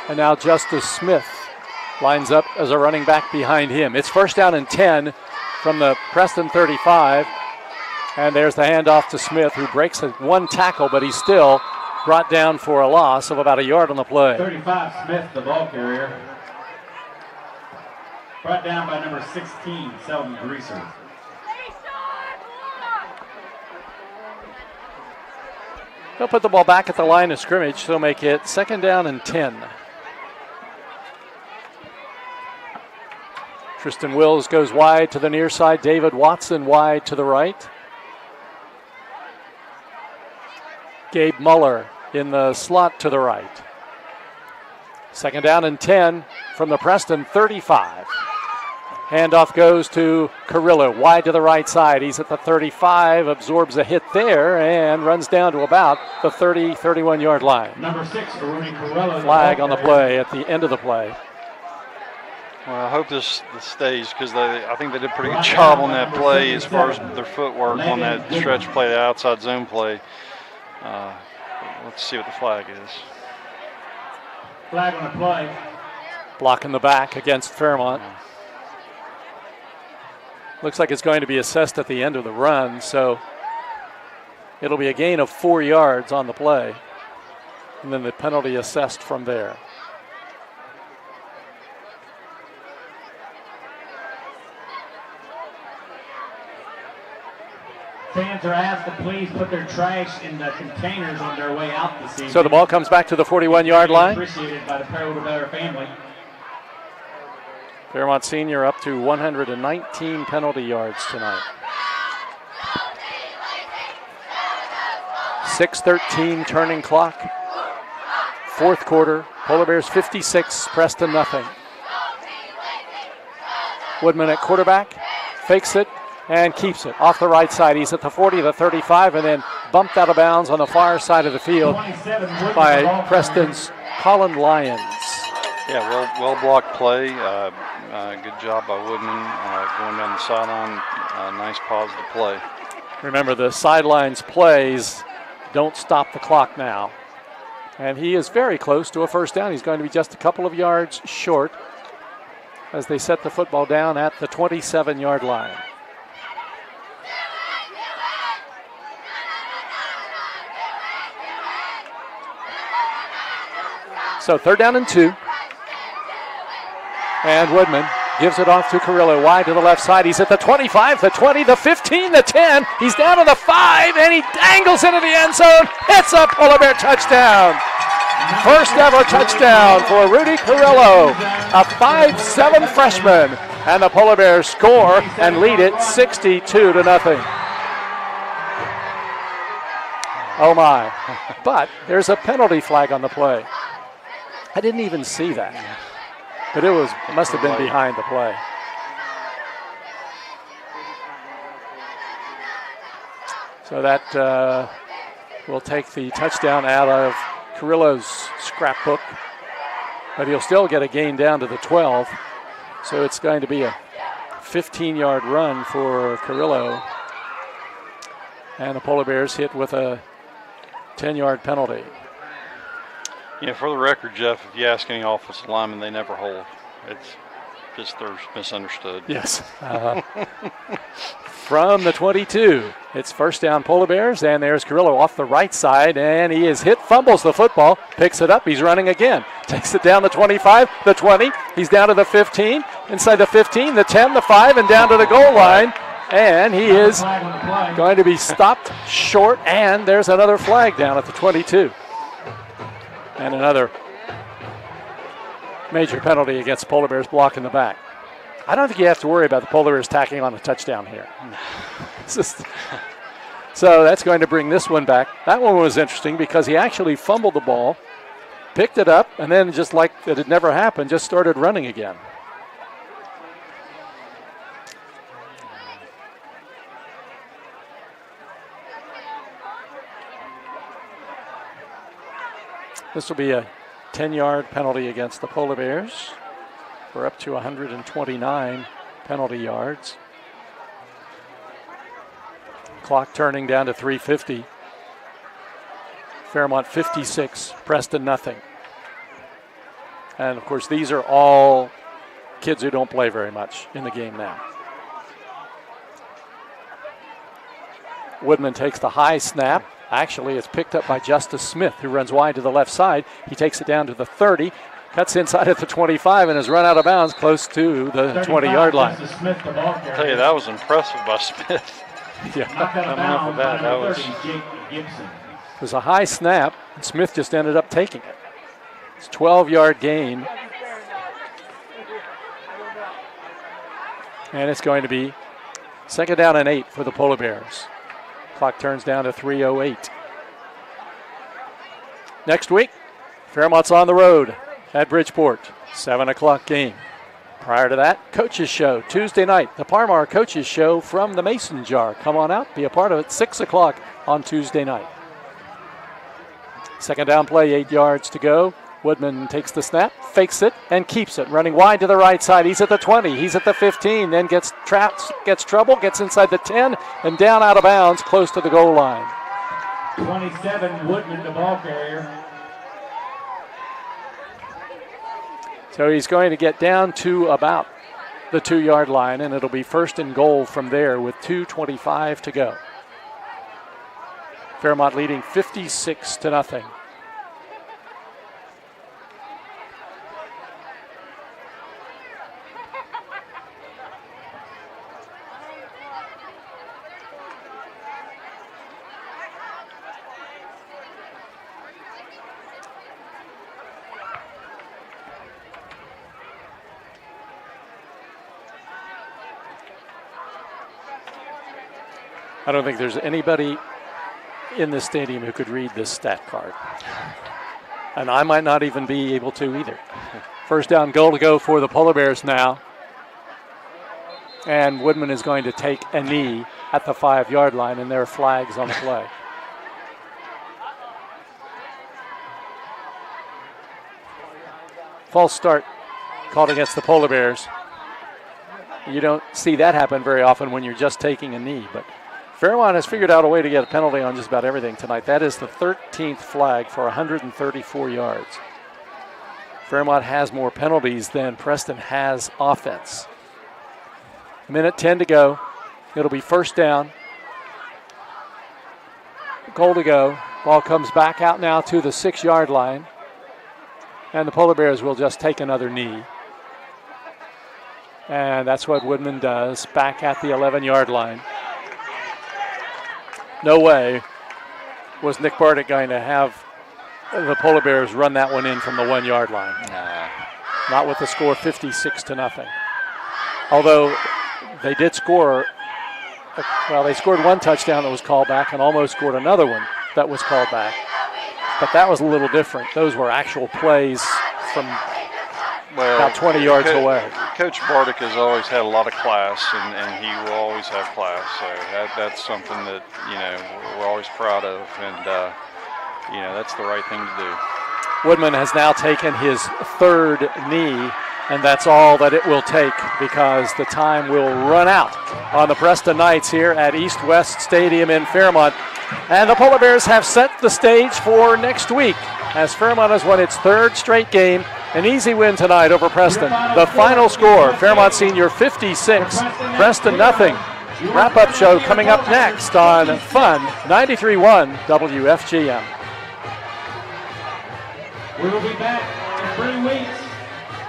And now Justice Smith lines up as a running back behind him. It's first down and 10 from the Preston 35. And there's the handoff to Smith, who breaks one tackle, but he's still brought down for a loss of about a yard on the play. 35, Smith, the ball carrier. Brought down by number 16, Selden Greaser. They'll put the ball back at the line of scrimmage. They'll make it second down and 10. Tristan Wills goes wide to the near side. David Watson wide to the right. Gabe Muller in the slot to the right. Second down and 10 from the Preston 35. Handoff goes to Carrillo, wide to the right side. He's at the 35, absorbs a hit there, and runs down to about the 30, 31-yard line. Number 6, Rudy Carrillo. Flag on the play at the end of the play. Well, I hope this stays, because I think they did a pretty good job on that play as far as their footwork on that stretch play, the outside zone play. Let's see what the flag is. Flag on the play. Block in the back against Fairmont. Looks like it's going to be assessed at the end of the run, so it'll be a gain of 4 yards on the play, and then the penalty assessed from there. Fans are asked to please put their trash in the containers on their way out this evening. So the ball comes back to the 41-yard line. Appreciated by the Parrow to Better family. Fairmont Senior up to 119 penalty yards tonight. 6:13 turning clock. Fourth quarter. Polar Bears 56, Preston nothing. Woodman at quarterback. Fakes it and keeps it off the right side. He's at the 40, the 35, and then bumped out of bounds on the far side of the field by Preston's Colin Lyons. Yeah, well blocked play. Good job by Woodman going down the sideline. Nice positive play. Remember, the sidelines plays don't stop the clock now. And he is very close to a first down. He's going to be just a couple of yards short as they set the football down at the 27-yard line. So third down and 2. And Woodman gives it off to Carrillo, wide to the left side. He's at the 25, the 20, the 15, the 10. He's down to the 5, and he dangles into the end zone. It's a Polar Bear touchdown. First ever touchdown for Rudy Carrillo, a 5'7" freshman. And the Polar Bears score and lead it 62-0. Oh my. But there's a penalty flag on the play. I didn't even see that. But it must have been behind the play. So that will take the touchdown out of Carrillo's scrapbook. But he'll still get a gain down to the 12. So it's going to be a 15-yard run for Carrillo. And the Polar Bears hit with a 10-yard penalty. Yeah, for the record, Jeff, if you ask any offensive lineman, they never hold. It's just they're misunderstood. Yes. From the 22, it's first down Polar Bears, and there's Carrillo off the right side, and he is hit, fumbles the football, picks it up, he's running again. Takes it down the 25, the 20, he's down to the 15, inside the 15, the 10, the 5, and down to the goal line. And he is going to be stopped short, and there's another flag down at the 22. And another major penalty against Polar Bears block in the back. I don't think you have to worry about the Polar Bears tacking on a touchdown here. So that's going to bring this one back. That one was interesting because he actually fumbled the ball picked it up, and then just like it had never happened, just started running again. This will be a 10-yard penalty against the Polar Bears. We're up to 129 penalty yards. Clock turning down to 3:50. Fairmont 56, Preston nothing. And of course, these are all kids who don't play very much in the game now. Woodman takes the high snap. Actually, it's picked up by Justice Smith, who runs wide to the left side. He takes it down to the 30, cuts inside at the 25, and is run out of bounds close to the 20-yard line. I'll tell you, that was impressive by Smith. Yeah. Coming up with that was... It was a high snap, and Smith just ended up taking it. It's a 12-yard gain. And it's going to be 2nd down and 8 for the Polar Bears. Clock turns down to 3:08. Next week, Fairmont's on the road at Bridgeport. 7 o'clock game. Prior to that, Coaches Show, Tuesday night. The Parmar Coaches Show from the Mason Jar. Come on out, be a part of it, 6 o'clock on Tuesday night. 2nd down play, 8 yards to go. Woodman takes the snap, fakes it, and keeps it. Running wide to the right side. He's at the 20, he's at the 15, then gets trapped, gets trouble, gets inside the 10, and down out of bounds, close to the goal line. 27, Woodman, the ball carrier. So he's going to get down to about the 2-yard line, and it'll be 1st and goal from there with 2:25 to go. Fairmont leading 56-0. I don't think there's anybody in this stadium who could read this stat card. And I might not even be able to either. 1st down goal to go for the Polar Bears now. And Woodman is going to take a knee at the 5-yard line, and there are flags on the play. False start called against the Polar Bears. You don't see that happen very often when you're just taking a knee, but Fairmont has figured out a way to get a penalty on just about everything tonight. That is the 13th flag for 134 yards. Fairmont has more penalties than Preston has offense. 1:10 to go. It'll be 1st down. Goal to go. Ball comes back out now to the 6-yard line. And the Polar Bears will just take another knee. And that's what Woodman does, back at the 11-yard line. No way was Nick Bardick going to have the Polar Bears run that one in from the 1-yard line. Nah. Not with the score 56-0. Although they did score, well, they scored one touchdown that was called back and almost scored another one that was called back. But that was a little different. Those were actual plays from about 20 yards away. Coach Bardick has always had a lot of class, and he will always have class. So that's something that, we're always proud of, and, that's the right thing to do. Woodman has now taken his 3rd knee, and that's all that it will take because the time will run out on the Preston Knights here at East West Stadium in Fairmont. And the Polar Bears have set the stage for next week as Fairmont has won its 3rd straight game. An easy win tonight over Preston. The final score, Fairmont Senior 56, Preston nothing. Wrap-up show coming up next on Fun 93.1 WFGM. We will be back in 3 weeks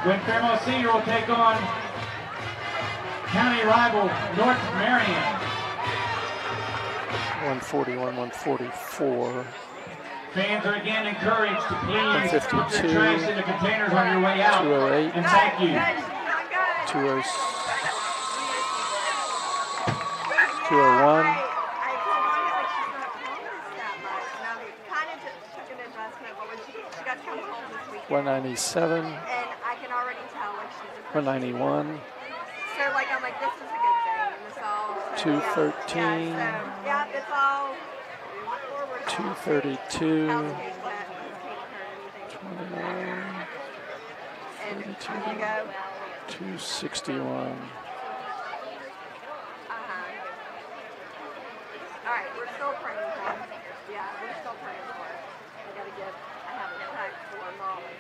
when Fairmont Senior will take on county rival North Marion. 141, 144. Fans are again encouraged to please put 152, your trash in the containers on your way out. 208, and thank you. 201. Kind of just took an adjustment, but when she got to come home 197. And I can already tell like she's a 191. So like I'm like, this is a good thing. And this all. So, 213. Yeah, it's all. 232. 29. 261. All right, we're still praying for him. Yeah, we're still praying for him. We gotta get. I have a text for Molly.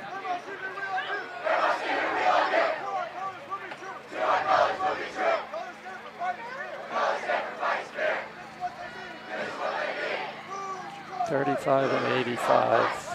$35 and $85.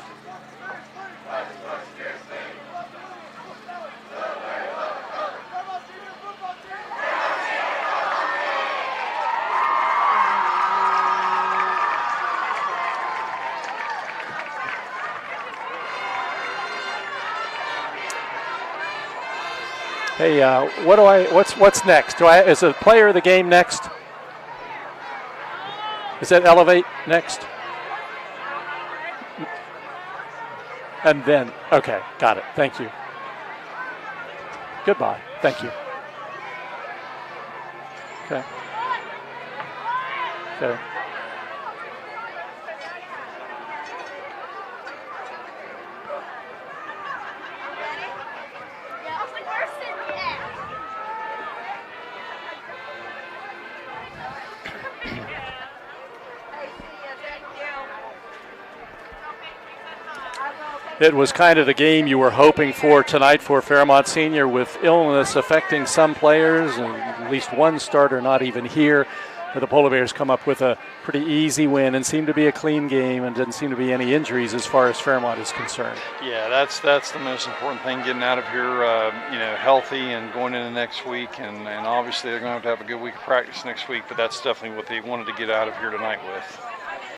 Hey, what's next? Is a player of the game next? Is that Elevate next? And then, okay, got it. Thank you. Goodbye. Thank you. Okay. Okay. It was kind of the game you were hoping for tonight for Fairmont Senior, with illness affecting some players and at least one starter not even here. But the Polar Bears come up with a pretty easy win and seemed to be a clean game, and didn't seem to be any injuries as far as Fairmont is concerned. Yeah, that's the most important thing, getting out of here healthy and going into next week. And obviously they're going to have a good week of practice next week, but that's definitely what they wanted to get out of here tonight with.